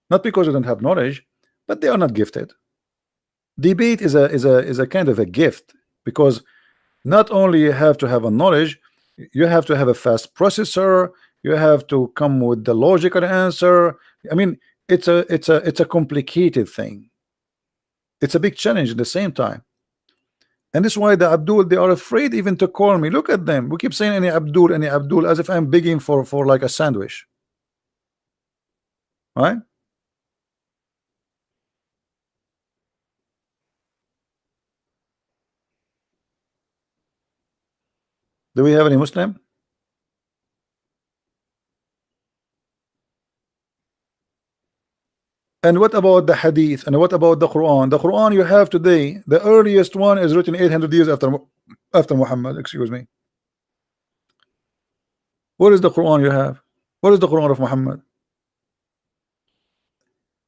Not because they don't have knowledge, but they are not gifted. Debate is a kind of a gift, because not only you have to have a knowledge, you have to have a fast processor. You have to come with the logical answer. I mean, it's a complicated thing. It's a big challenge at the same time. And this is why the Abdul, they are afraid even to call me. Look at them. We keep saying any Abdul, as if I'm begging for like a sandwich. Right? Do we have any Muslim? And what about the Hadith? And what about the Quran? The Quran you have today, the earliest one is written 800 years after Muhammad. Excuse me. What is the Quran you have? What is the Quran of Muhammad?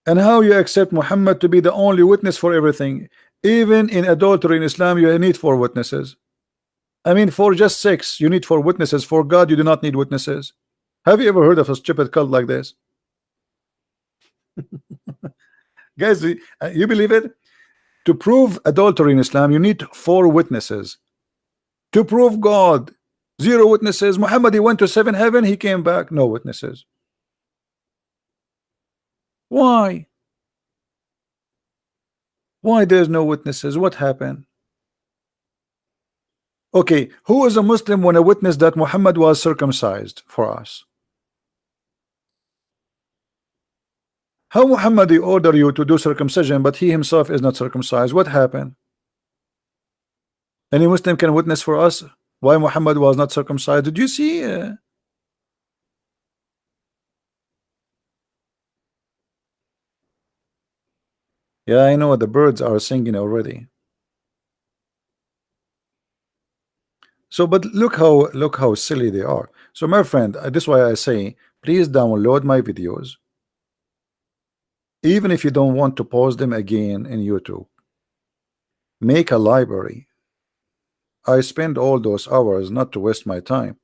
And how you accept Muhammad to be the only witness for everything? Even in adultery in Islam, you need 4 witnesses. I mean, for just sex, you need 4 witnesses. For God, you do not need witnesses. Have you ever heard of a stupid cult like this? Guys, you believe it? To prove adultery in Islam, you need 4 witnesses. To prove God, 0 witnesses. Muhammad, he went to 7 heaven, he came back, no witnesses. Why? Why there's no witnesses? What happened? Okay, who is a Muslim when a witness that Muhammad was circumcised for us? How Muhammad he order you to do circumcision, but he himself is not circumcised? What happened? Any Muslim can witness for us why Muhammad was not circumcised? Did you see? Yeah, I know the birds are singing already. So, but look how silly they are. So, my friend, this is why I say, please download my videos, even if you don't want to post them again in YouTube. Make a library. I spend all those hours not to waste my time.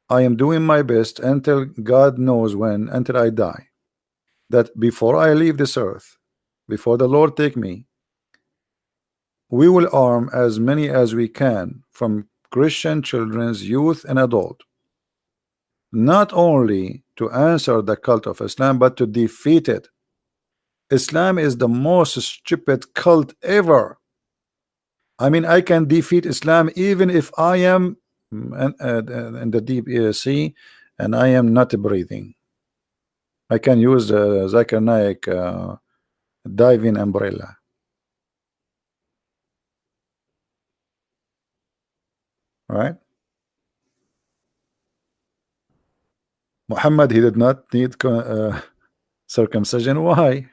I am doing my best until God knows when, until I die, that before I leave this earth, before the Lord take me, we will arm as many as we can, from Christian children's, youth, and adult, not only to answer the cult of Islam, but to defeat it. Islam is the most stupid cult ever. I mean, I can defeat Islam even if I am in the deep sea and I am not breathing. I can use Zacharias diving umbrella. All right. Muhammad, he did not need uh, circumcision. Why?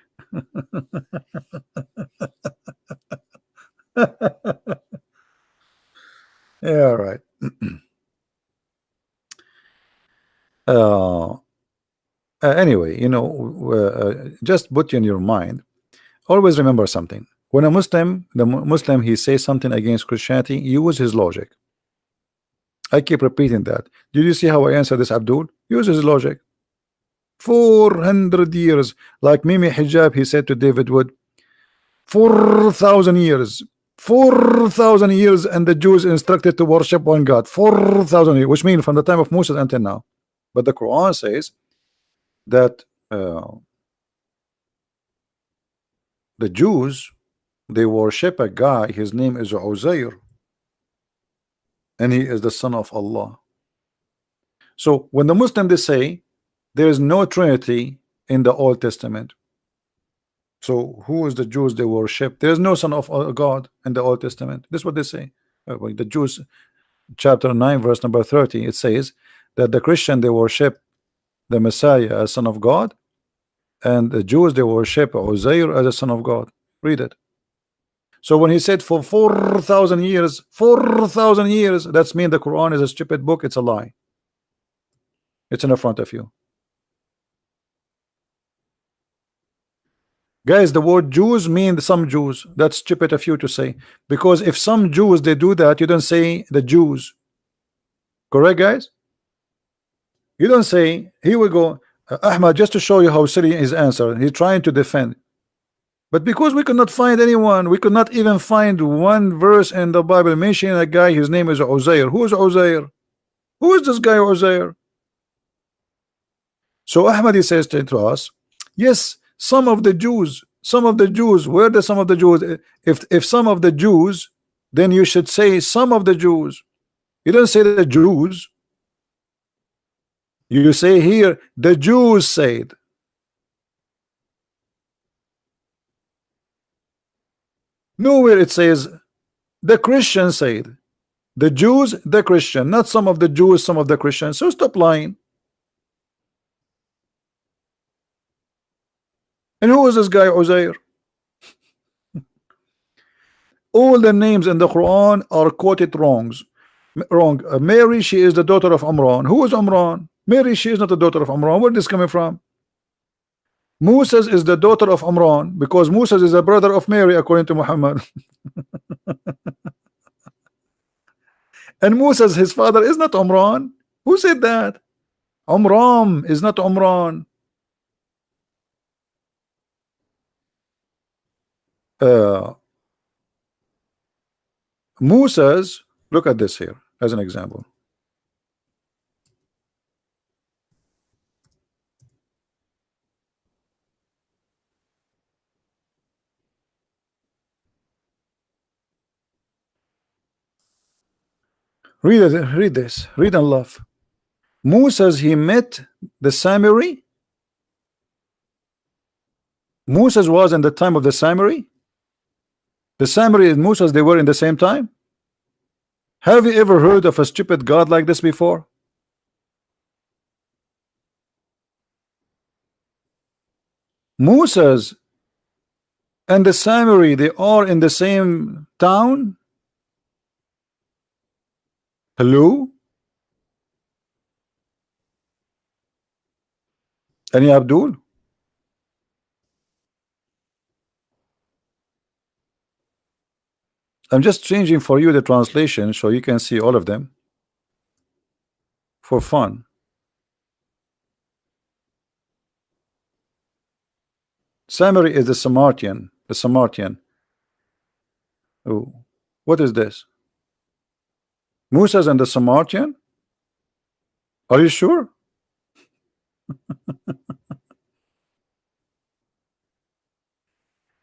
Yeah, right. uh, anyway, just put in your mind, always remember something. When a Muslim, Muslim, he says something against Christianity, use his logic. I keep repeating that. Did you see how I answer this, Abdul? Use his logic. 400 years, like Mimi Hijab, he said to David Wood, 4,000 years. 4,000 years, and the Jews instructed to worship one God. 4,000 years, which means from the time of Moses until now. But the Quran says that the Jews, they worship a guy, his name is Uzair, and he is the son of Allah. So when the Muslims, they say there is no Trinity in the Old Testament, so who is the Jews they worship? There is no son of God in the Old Testament. This is what they say. The Jews, chapter 9 verse number 30, it says that the Christian, they worship the Messiah as son of God, and the Jews, they worship Uzair as a son of God. Read it. So when he said for 4,000 years, 4,000 years, that's mean the Quran is a stupid book. It's a lie. It's in the front of you, guys. The word Jews means some Jews. That's stupid of you to say, because if some Jews they do that, you don't say the Jews. Correct, guys? You don't say. Here we go, Ahmad, just to show you how silly his answer. He's trying to defend, but because we could not find anyone, we could not even find one verse in the Bible mentioning a guy, his name is Uzair. Who is Uzair? Who is this guy Uzair? So Ahmad says to us, yes, some of the Jews, where the some of the Jews? If some of the Jews, then you should say some of the Jews. You don't say the Jews. You say here the Jews said. Nowhere it says the Christians said. The Jews, the Christian, not some of the Jews, some of the Christians. So stop lying. And who is this guy Uzair? All the names in the Quran are quoted wrong. Mary, she is the daughter of Amran. Who is Amran? Mary, she is not the daughter of Amran. Where is this coming from? Moses is the daughter of Amran, because Moses is the brother of Mary according to Muhammad. And Moses, his father, is not Amran. Who said that? Amram is not Amran. Moses, look at this here as an example. Read it, read this, read and love. Moses, he met the Samari. Moses was in the time of the Samari. The Samari and Moses, they were in the same time. Have you ever heard of a stupid God like this before? Moses and the Samari, they are in the same town. Hello? Any Abdul? I'm just changing for you the translation so you can see all of them for fun. Samari is the Samaritan. The Samaritan. Oh, what is this? Moses and the Samaritan? Are you sure?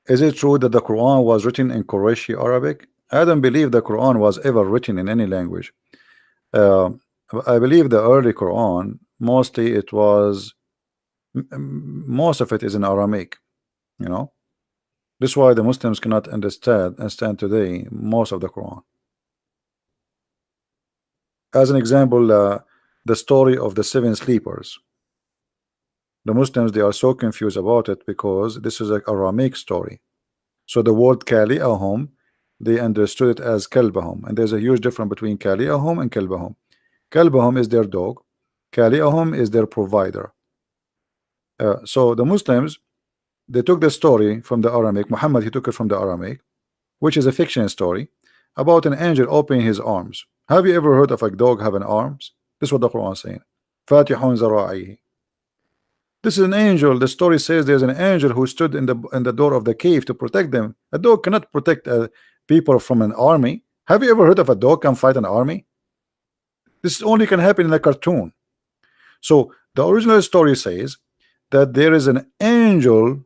Is it true that the Quran was written in Qurayshi Arabic? I don't believe the Quran was ever written in any language. I believe the early Quran, mostly it was, most of it is in Aramaic. You know, this is why the Muslims cannot understand today most of the Quran. As an example, the story of the 7 sleepers. The Muslims, they are so confused about it because this is an Aramaic story. So the word Kali, home, they understood it as kalbahum, and there's a huge difference between kaliahum and kalbahum. Kalbahum is their dog, kaliahum is their provider. So the Muslims, they took the story from the Aramaic. Muhammad, he took it from the Aramaic, which is a fiction story about an angel opening his arms. Have you ever heard of a dog having arms? This is what the Quran is saying. Fatihun zara'ihi. This is an angel. The story says there's an angel who stood in the door of the cave to protect them. A dog cannot protect people from an army. Have you ever heard of a dog can fight an army? This only can happen in a cartoon. So the original story says that there is an angel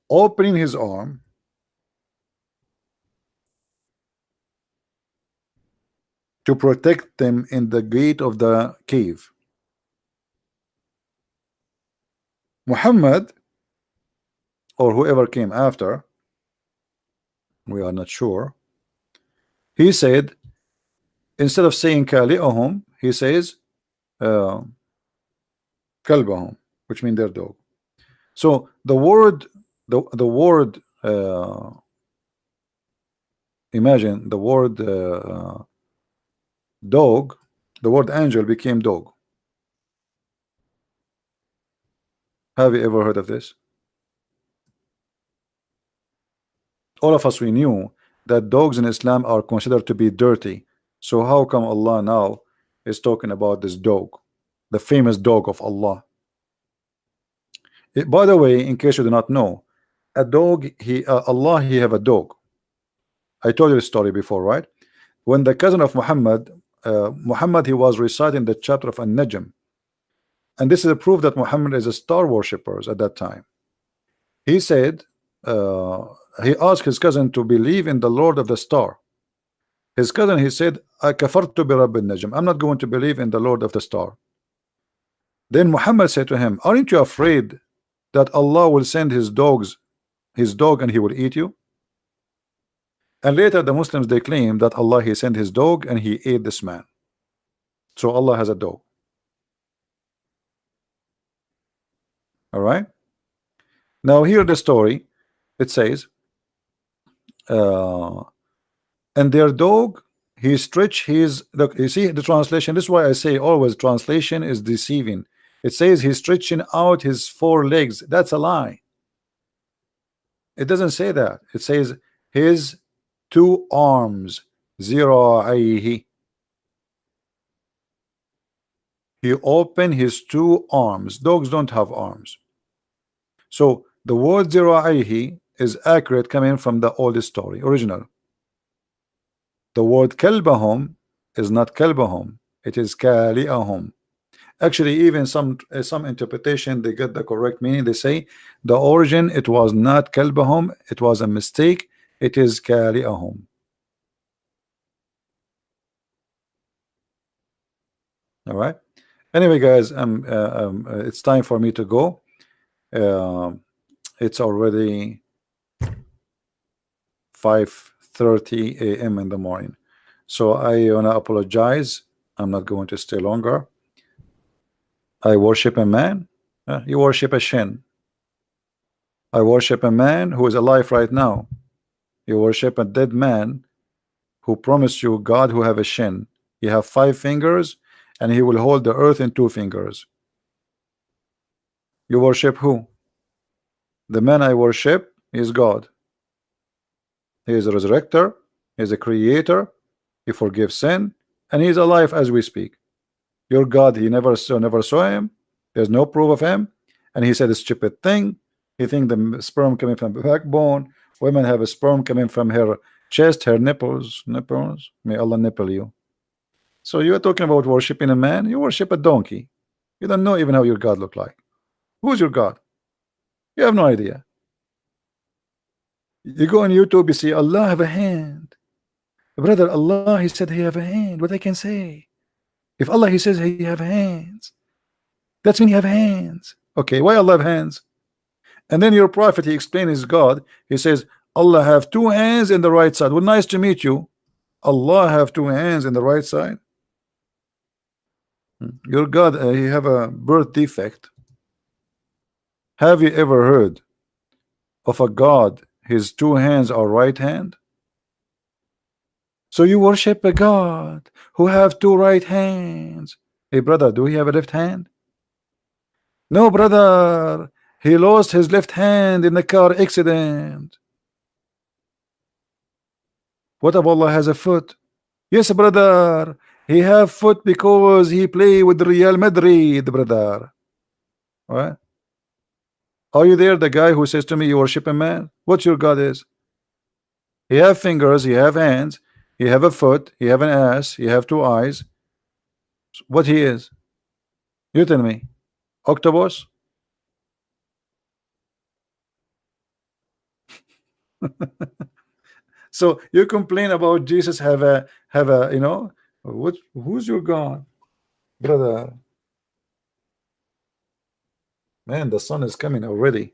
opening his arm to protect them in the gate of the cave. Muhammad, or whoever came after, we are not sure, he said, instead of saying kali'ahum, he says kalbahum, which means their dog. So the word imagine the word dog, the word angel became dog. Have you ever heard of this? All of us, we knew that dogs in Islam are considered to be dirty. So how come Allah now is talking about this dog, the famous dog of Allah? By the way, in case you do not know, a dog, Allah, he have a dog. I told you this story before, right? When the cousin of Muhammad, he was reciting the chapter of An-Najm, and this is a proof that Muhammad is a star worshipper at that time. He said, he asked his cousin to believe in the Lord of the Star. His cousin, he said, I kafartu bi Rabbil Najm. I'm not going to believe in the Lord of the Star. Then Muhammad said to him, aren't you afraid that Allah will send his dog and he will eat you? And later the Muslims, they claim that Allah, he sent his dog and he ate this man. So Allah has a dog. All right. Now here the story, it says, and their dog, he stretched his, look, you see the translation. This is why I say always translation is deceiving. It says he's stretching out his 4 legs. That's a lie. It doesn't say that. It says his 2 arms, zira'ihi. He opened his 2 arms. Dogs don't have arms. So the word zira'ihi is accurate, coming from the oldest story, original. The word kalbahum is not kalbahum, it is kali'ahum. Actually, even some interpretation, they get the correct meaning. They say the origin, it was not kalbahum, it was a mistake, it is kali'ahum. All right. Anyway, guys, it's time for me to go. It's already 5:30 a.m. in the morning, so I want to apologize. I'm not going to stay longer. I worship a man. You worship a shin. I worship a man who is alive right now. You worship a dead man who promised you God who have a shin. You have 5 fingers and he will hold the earth in 2 fingers. You worship who? The man I worship is God. He is a resurrector, he is a creator, he forgives sin, and he is alive as we speak. Your God, he never saw him, there's no proof of him, and he said a stupid thing. He think the sperm coming from the backbone, women have a sperm coming from her chest, her nipples, may Allah nipple you. So you are talking about worshiping a man, you worship a donkey. You don't know even how your God look like. Who's your God? You have no idea. You go on YouTube, you see Allah have a hand. Brother, Allah, he said he have a hand. What I can say? If Allah, he says he have hands, that's mean he have hands. Okay, why Allah have hands? And then your prophet, he explains his God. He says Allah have 2 hands in the right side. Well, nice to meet you. Allah have 2 hands in the right side. Your God, he have a birth defect. Have you ever heard of a God, his 2 hands are right hand? So you worship a God who have two right hands. Hey brother, do he have a left hand? No brother, he lost his left hand in a car accident. What if Allah has a foot? Yes brother, he have foot because he play with Real Madrid, brother. What? Are you there, the guy who says to me you worship a man? What your God is? He have fingers, he have hands, he have a foot, he have an ass, he have two eyes. What he is? You tell me. Octopus? So you complain about Jesus have a you know what? Who's your God, brother? Man, the sun is coming already.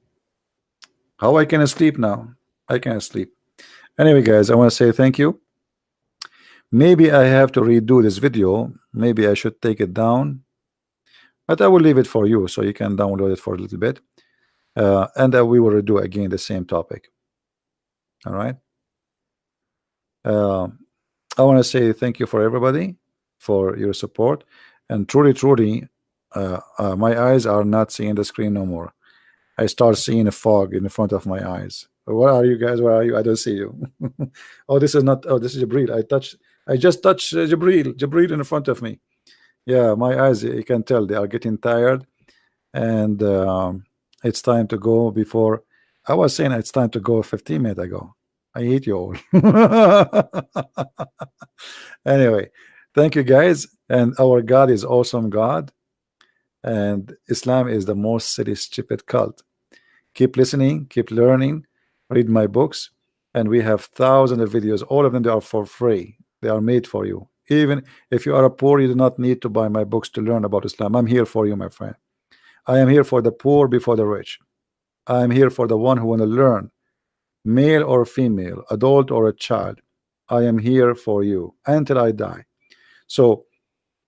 How I can sleep now? I can't sleep. Anyway, guys, I want to say thank you. Maybe I have to redo this video. Maybe I should take it down, but I will leave it for you so you can download it for a little bit, and we will redo again the same topic. All right. I want to say thank you for everybody for your support, and truly, my eyes are not seeing the screen no more. I start seeing a fog in front of my eyes. Where are you guys? Where are you? I don't see you. Oh, this is not. Oh, this is Jibril. I just touched Jibril in front of me. Yeah, my eyes. You can tell they are getting tired, and it's time to go. Before I was saying it's time to go 15 minutes ago. I hate you all. Anyway, thank you guys. And our God is awesome God. And Islam is the most silly, stupid cult. Keep listening, keep learning, read my books. And we have thousands of videos. All of them, they are for free. They are made for you. Even if you are a poor, you do not need to buy my books to learn about Islam. I'm here for you, my friend. I am here for the poor before the rich. I am here for the one who want to learn, male or female, adult or a child. I am here for you until I die. So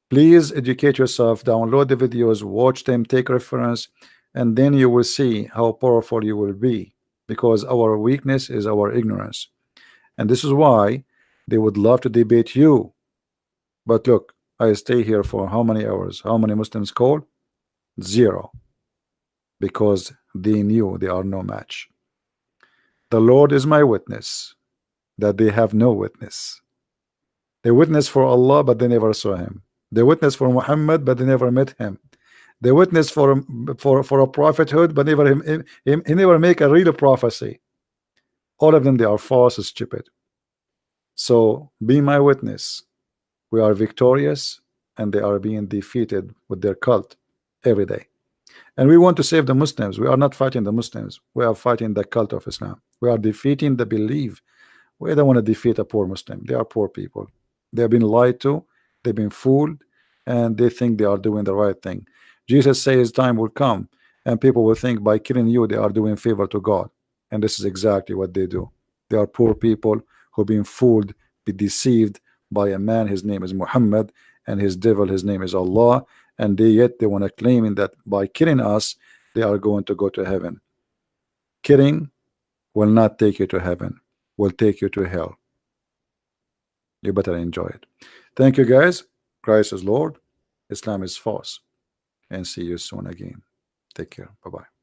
please educate yourself, download the videos, watch them, take reference, and then you will see how powerful you will be, because our weakness is our ignorance. And this is why they would love to debate you. But look, I stay here for how many hours? How many Muslims call? 0. Because they knew they are no match. The Lord is my witness that they have no witness. They witness for Allah, but they never saw him. They witness for Muhammad, but they never met him. They witness for a prophethood, but he never make a real prophecy. All of them, they are false, stupid. So be my witness. We are victorious, and they are being defeated with their cult every day. And we want to save the Muslims. We are not fighting the Muslims. We are fighting the cult of Islam. We are defeating the belief. We don't want to defeat a poor Muslim. They are poor people. They have been lied to. They've been fooled, and they think they are doing the right thing. Jesus says time will come, and people will think by killing you they are doing favor to God. And this is exactly what they do. They are poor people who've been fooled, be deceived by a man. His name is Muhammad, and his devil, his name is Allah. And yet they want to claim that by killing us, they are going to go to heaven. Killing will not take you to heaven, will take you to hell. You better enjoy it. Thank you, guys. Christ is Lord. Islam is false. And see you soon again. Take care. Bye-bye.